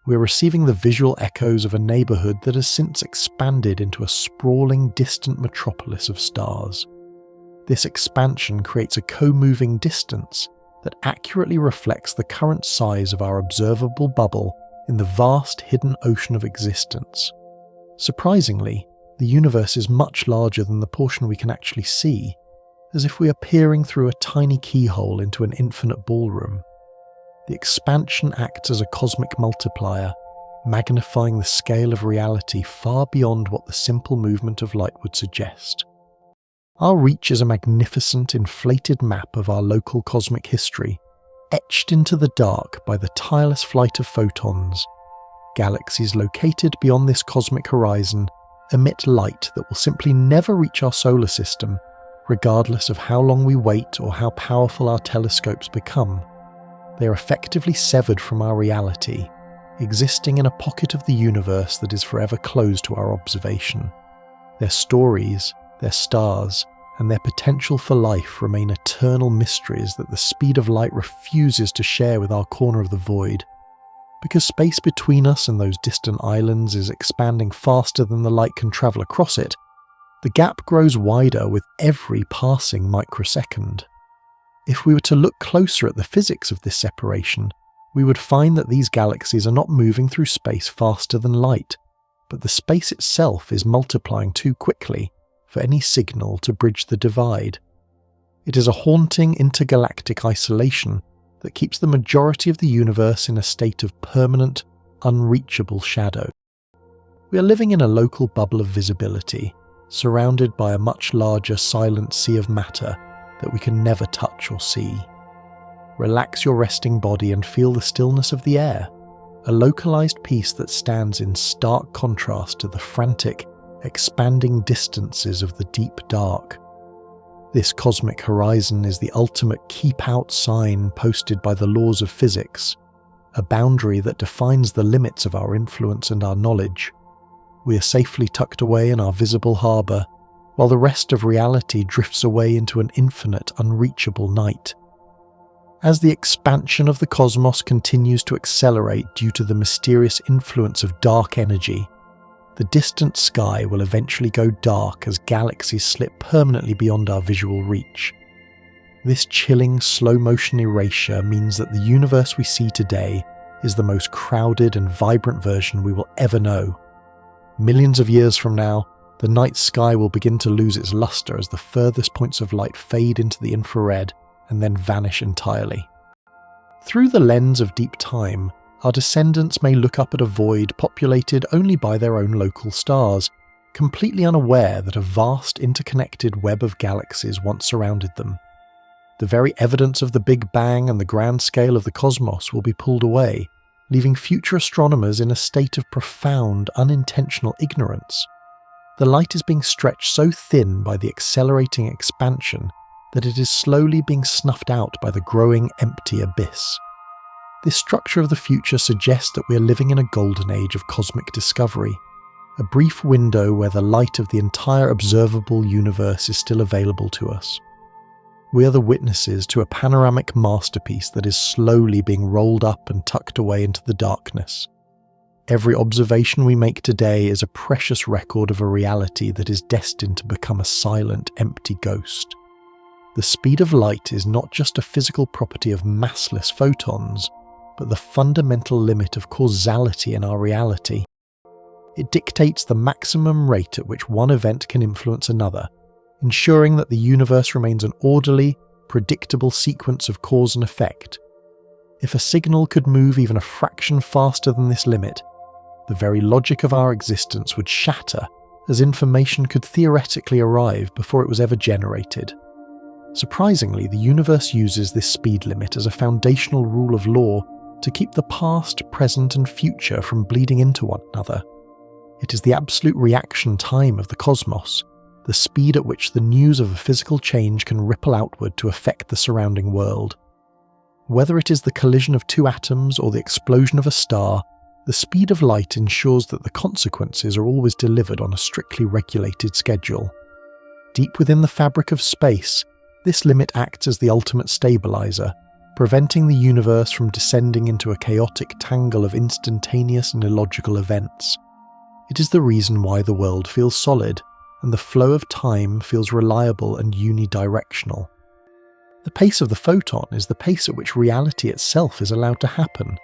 [SPEAKER 1] We are receiving the visual echoes of a neighbourhood that has since expanded into a sprawling, distant metropolis of stars. This expansion creates a co-moving distance that accurately reflects the current size of our observable bubble in the vast hidden ocean of existence. Surprisingly, the universe is much larger than the portion we can actually see, as if we are peering through a tiny keyhole into an infinite ballroom. The expansion acts as a cosmic multiplier, magnifying the scale of reality far beyond what the simple movement of light would suggest. Our reach is a magnificent, inflated map of our local cosmic history, etched into the dark by the tireless flight of photons. Galaxies located beyond this cosmic horizon emit light that will simply never reach our solar system, regardless of how long we wait or how powerful our telescopes become. They are effectively severed from our reality, existing in a pocket of the universe that is forever closed to our observation. Their stories, their stars, and their potential for life remain eternal mysteries that the speed of light refuses to share with our corner of the void. Because space between us and those distant islands is expanding faster than the light can travel across it, the gap grows wider with every passing microsecond. If we were to look closer at the physics of this separation, we would find that these galaxies are not moving through space faster than light, but the space itself is multiplying too quickly for any signal to bridge the divide. It is a haunting intergalactic isolation that keeps the majority of the universe in a state of permanent, unreachable shadow. We are living in a local bubble of visibility, surrounded by a much larger silent sea of matter that we can never touch or see. Relax your resting body and feel the stillness of the air, a localized peace that stands in stark contrast to the frantic, expanding distances of the deep dark. This cosmic horizon is the ultimate keep-out sign posted by the laws of physics, a boundary that defines the limits of our influence and our knowledge. We are safely tucked away in our visible harbour, while the rest of reality drifts away into an infinite, unreachable night. As the expansion of the cosmos continues to accelerate due to the mysterious influence of dark energy, the distant sky will eventually go dark as galaxies slip permanently beyond our visual reach. This chilling, slow-motion erasure means that the universe we see today is the most crowded and vibrant version we will ever know. Millions of years from now, the night sky will begin to lose its luster as the furthest points of light fade into the infrared and then vanish entirely. Through the lens of deep time, our descendants may look up at a void populated only by their own local stars, completely unaware that a vast interconnected web of galaxies once surrounded them. The very evidence of the Big Bang and the grand scale of the cosmos will be pulled away, leaving future astronomers in a state of profound, unintentional ignorance. The light is being stretched so thin by the accelerating expansion that it is slowly being snuffed out by the growing empty abyss. This structure of the future suggests that we are living in a golden age of cosmic discovery, a brief window where the light of the entire observable universe is still available to us. We are the witnesses to a panoramic masterpiece that is slowly being rolled up and tucked away into the darkness. Every observation we make today is a precious record of a reality that is destined to become a silent, empty ghost. The speed of light is not just a physical property of massless photons, but the fundamental limit of causality in our reality. It dictates the maximum rate at which one event can influence another, ensuring that the universe remains an orderly, predictable sequence of cause and effect. If a signal could move even a fraction faster than this limit, the very logic of our existence would shatter, as information could theoretically arrive before it was ever generated. Surprisingly, the universe uses this speed limit as a foundational rule of law to keep the past, present, and future from bleeding into one another. It is the absolute reaction time of the cosmos, the speed at which the news of a physical change can ripple outward to affect the surrounding world. Whether it is the collision of two atoms or the explosion of a star, the speed of light ensures that the consequences are always delivered on a strictly regulated schedule. Deep within the fabric of space, this limit acts as the ultimate stabilizer, preventing the universe from descending into a chaotic tangle of instantaneous and illogical events. It is the reason why the world feels solid, and the flow of time feels reliable and unidirectional. The pace of the photon is the pace at which reality itself is allowed to happen.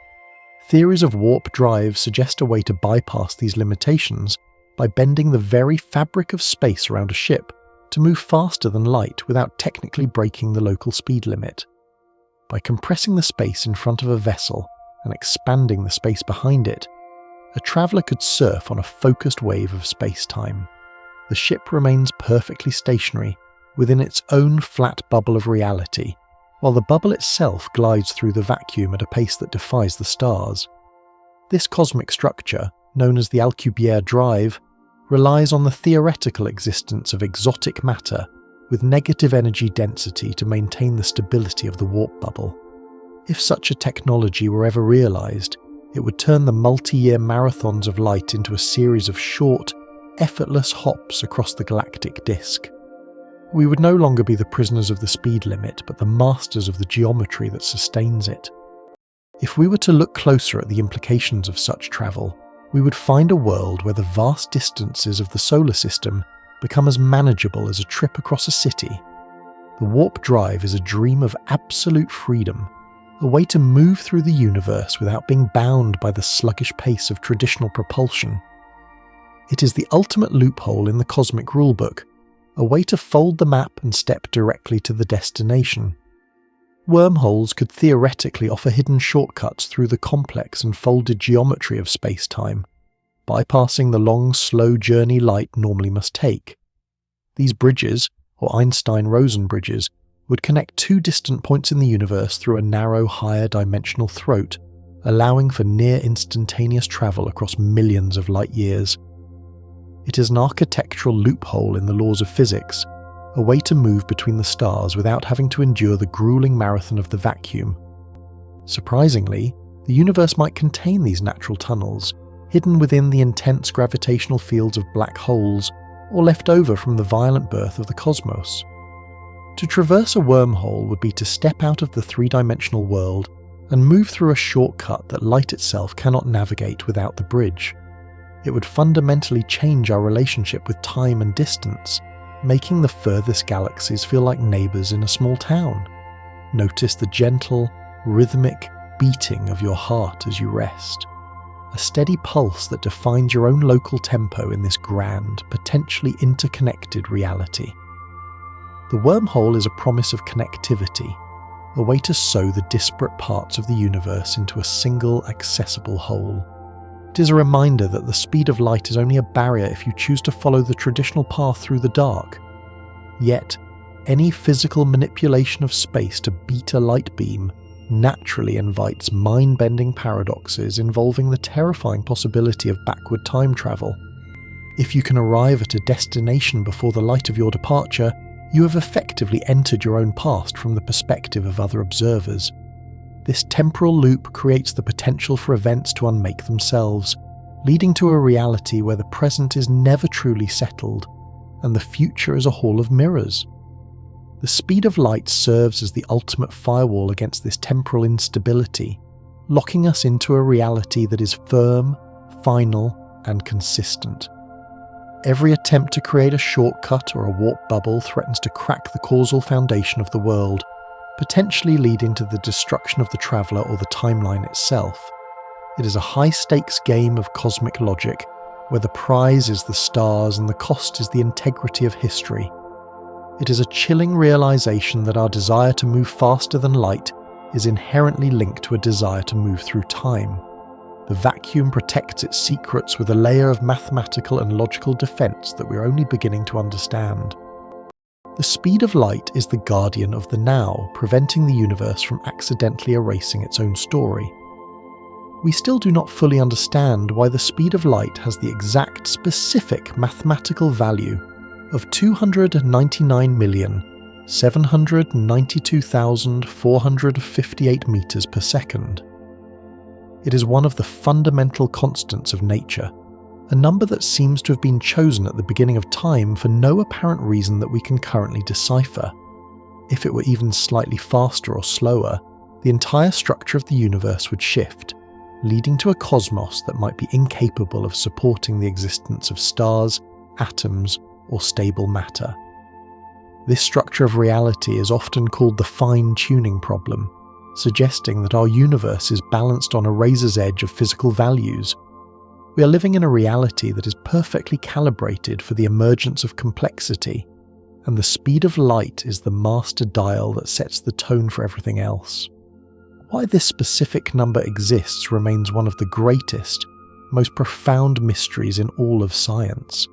[SPEAKER 1] Theories of warp drive suggest a way to bypass these limitations by bending the very fabric of space around a ship to move faster than light without technically breaking the local speed limit. By compressing the space in front of a vessel and expanding the space behind it, a traveller could surf on a focused wave of space-time. The ship remains perfectly stationary within its own flat bubble of reality, while the bubble itself glides through the vacuum at a pace that defies the stars. This cosmic structure, known as the Alcubierre drive, relies on the theoretical existence of exotic matter with negative energy density to maintain the stability of the warp bubble. If such a technology were ever realized, it would turn the multi-year marathons of light into a series of short, effortless hops across the galactic disk. We would no longer be the prisoners of the speed limit, but the masters of the geometry that sustains it. If we were to look closer at the implications of such travel, we would find a world where the vast distances of the solar system become as manageable as a trip across a city. The warp drive is a dream of absolute freedom, a way to move through the universe without being bound by the sluggish pace of traditional propulsion. It is the ultimate loophole in the cosmic rulebook, a way to fold the map and step directly to the destination. Wormholes could theoretically offer hidden shortcuts through the complex and folded geometry of space-time, bypassing the long, slow journey light normally must take. These bridges, or Einstein-Rosen bridges, would connect two distant points in the universe through a narrow, higher dimensional throat, allowing for near-instantaneous travel across millions of light-years. It is an architectural loophole in the laws of physics, a way to move between the stars without having to endure the grueling marathon of the vacuum. Surprisingly, the universe might contain these natural tunnels, hidden within the intense gravitational fields of black holes, or left over from the violent birth of the cosmos. To traverse a wormhole would be to step out of the three-dimensional world and move through a shortcut that light itself cannot navigate without the bridge. It would fundamentally change our relationship with time and distance, making the furthest galaxies feel like neighbours in a small town. Notice the gentle, rhythmic beating of your heart as you rest, a steady pulse that defines your own local tempo in this grand, potentially interconnected reality. The wormhole is a promise of connectivity, a way to sew the disparate parts of the universe into a single, accessible whole. It is a reminder that the speed of light is only a barrier if you choose to follow the traditional path through the dark. Yet, any physical manipulation of space to beat a light beam naturally invites mind-bending paradoxes involving the terrifying possibility of backward time travel. If you can arrive at a destination before the light of your departure, you have effectively entered your own past from the perspective of other observers. This temporal loop creates the potential for events to unmake themselves, leading to a reality where the present is never truly settled, and the future is a hall of mirrors. The speed of light serves as the ultimate firewall against this temporal instability, locking us into a reality that is firm, final, and consistent. Every attempt to create a shortcut or a warp bubble threatens to crack the causal foundation of the world, potentially leading to the destruction of the traveller or the timeline itself. It is a high-stakes game of cosmic logic, where the prize is the stars and the cost is the integrity of history. It is a chilling realization that our desire to move faster than light is inherently linked to a desire to move through time. The vacuum protects its secrets with a layer of mathematical and logical defense that we're only beginning to understand. The speed of light is the guardian of the now, preventing the universe from accidentally erasing its own story. We still do not fully understand why the speed of light has the exact specific mathematical value of 299,792,458 meters per second. It is one of the fundamental constants of nature, a number that seems to have been chosen at the beginning of time for no apparent reason that we can currently decipher. If it were even slightly faster or slower, the entire structure of the universe would shift, leading to a cosmos that might be incapable of supporting the existence of stars, atoms, or stable matter. This structure of reality is often called the fine-tuning problem, suggesting that our universe is balanced on a razor's edge of physical values. We are living in a reality that is perfectly calibrated for the emergence of complexity, and the speed of light is the master dial that sets the tone for everything else. Why this specific number exists remains one of the greatest, most profound mysteries in all of science.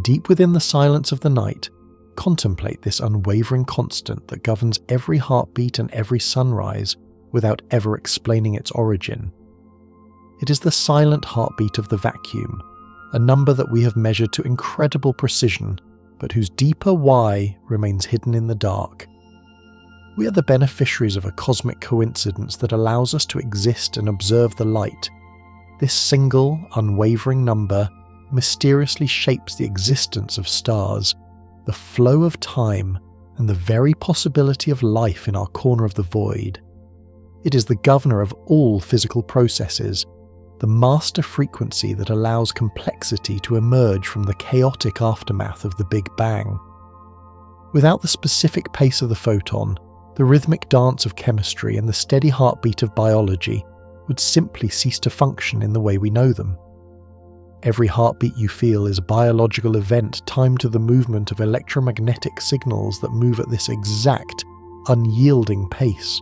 [SPEAKER 1] Deep within the silence of the night, contemplate this unwavering constant that governs every heartbeat and every sunrise without ever explaining its origin. It is the silent heartbeat of the vacuum, a number that we have measured to incredible precision, but whose deeper why remains hidden in the dark. We are the beneficiaries of a cosmic coincidence that allows us to exist and observe the light. This single, unwavering number mysteriously shapes the existence of stars, the flow of time, and the very possibility of life in our corner of the void. It is the governor of all physical processes, the master frequency that allows complexity to emerge from the chaotic aftermath of the Big Bang. Without the specific pace of the photon, the rhythmic dance of chemistry and the steady heartbeat of biology would simply cease to function in the way we know them. Every heartbeat you feel is a biological event timed to the movement of electromagnetic signals that move at this exact, unyielding pace.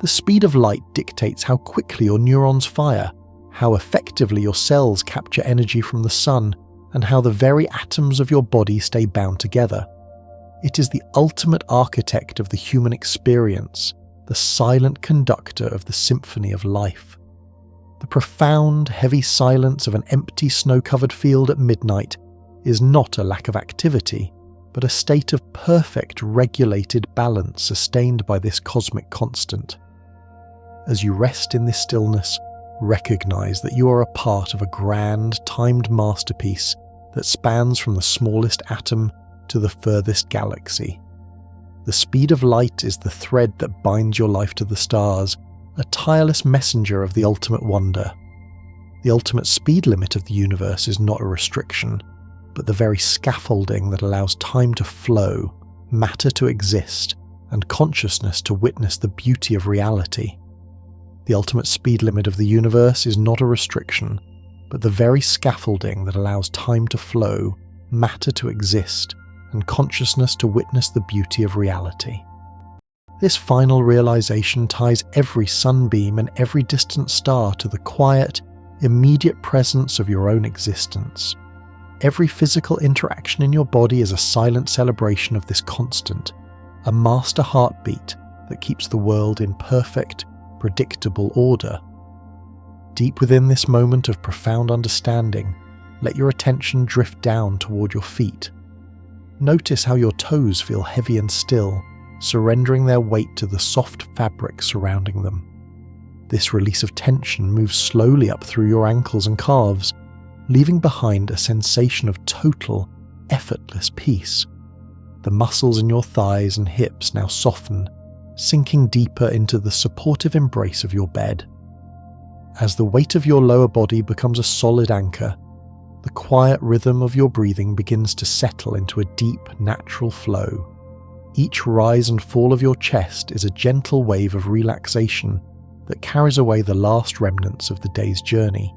[SPEAKER 1] The speed of light dictates how quickly your neurons fire, how effectively your cells capture energy from the sun, and how the very atoms of your body stay bound together. It is the ultimate architect of the human experience, the silent conductor of the symphony of life. The profound, heavy silence of an empty snow-covered field at midnight is not a lack of activity, but a state of perfect, regulated balance sustained by this cosmic constant. As you rest in this stillness, recognize that you are a part of a grand, timed masterpiece that spans from the smallest atom to the furthest galaxy. The speed of light is the thread that binds your life to the stars, a tireless messenger of the ultimate wonder. The ultimate speed limit of the universe is not a restriction, but the very scaffolding that allows time to flow, matter to exist, and consciousness to witness the beauty of reality. The ultimate speed limit of the universe is not a restriction, but the very scaffolding that allows time to flow, matter to exist, and consciousness to witness the beauty of reality. This final realization ties every sunbeam and every distant star to the quiet, immediate presence of your own existence. Every physical interaction in your body is a silent celebration of this constant, a master heartbeat that keeps the world in perfect, predictable order. Deep within this moment of profound understanding, let your attention drift down toward your feet. Notice how your toes feel heavy and still, surrendering their weight to the soft fabric surrounding them. This release of tension moves slowly up through your ankles and calves, leaving behind a sensation of total, effortless peace. The muscles in your thighs and hips now soften, sinking deeper into the supportive embrace of your bed. As the weight of your lower body becomes a solid anchor, the quiet rhythm of your breathing begins to settle into a deep, natural flow. Each rise and fall of your chest is a gentle wave of relaxation that carries away the last remnants of the day's journey.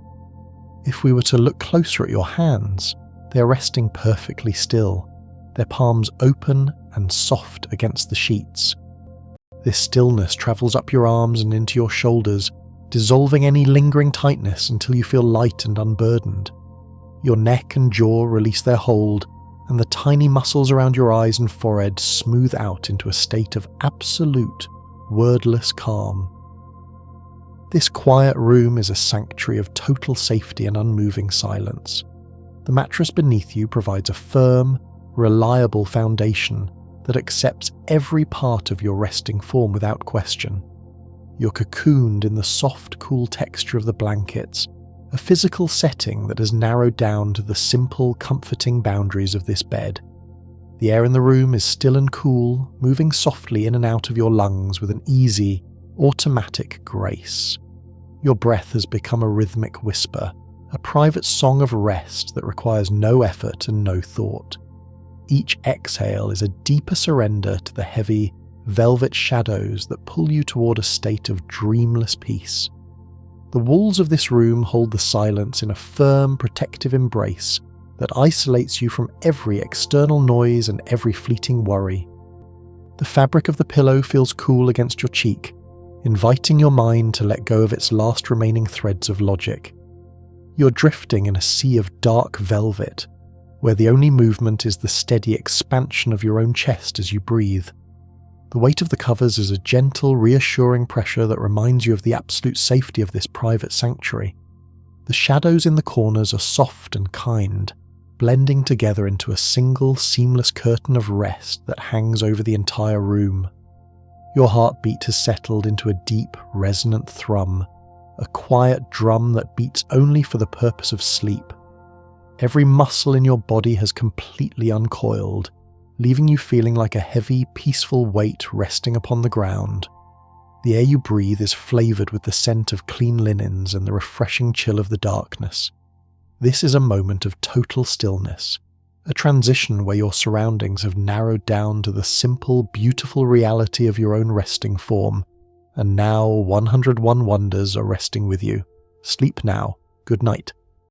[SPEAKER 1] If we were to look closer at your hands, they are resting perfectly still, their palms open and soft against the sheets. This stillness travels up your arms and into your shoulders, dissolving any lingering tightness until you feel light and unburdened. Your neck and jaw release their hold, and the tiny muscles around your eyes and forehead smooth out into a state of absolute, wordless calm. This quiet room is a sanctuary of total safety and unmoving silence. The mattress beneath you provides a firm, reliable foundation that accepts every part of your resting form without question. You're cocooned in the soft, cool texture of the blankets, a physical setting that has narrowed down to the simple, comforting boundaries of this bed. The air in the room is still and cool, moving softly in and out of your lungs with an easy, automatic grace. Your breath has become a rhythmic whisper, a private song of rest that requires no effort and no thought. Each exhale is a deeper surrender to the heavy, velvet shadows that pull you toward a state of dreamless peace. The walls of this room hold the silence in a firm, protective embrace that isolates you from every external noise and every fleeting worry. The fabric of the pillow feels cool against your cheek, inviting your mind to let go of its last remaining threads of logic. You're drifting in a sea of dark velvet, where the only movement is the steady expansion of your own chest as you breathe. The weight of the covers is a gentle, reassuring pressure that reminds you of the absolute safety of this private sanctuary. The shadows in the corners are soft and kind, blending together into a single, seamless curtain of rest that hangs over the entire room. Your heartbeat has settled into a deep, resonant thrum, a quiet drum that beats only for the purpose of sleep. Every muscle in your body has completely uncoiled, leaving you feeling like a heavy, peaceful weight resting upon the ground. The air you breathe is flavoured with the scent of clean linens and the refreshing chill of the darkness. This is a moment of total stillness, a transition where your surroundings have narrowed down to the simple, beautiful reality of your own resting form, and now 101 wonders are resting with you. Sleep now. Good night.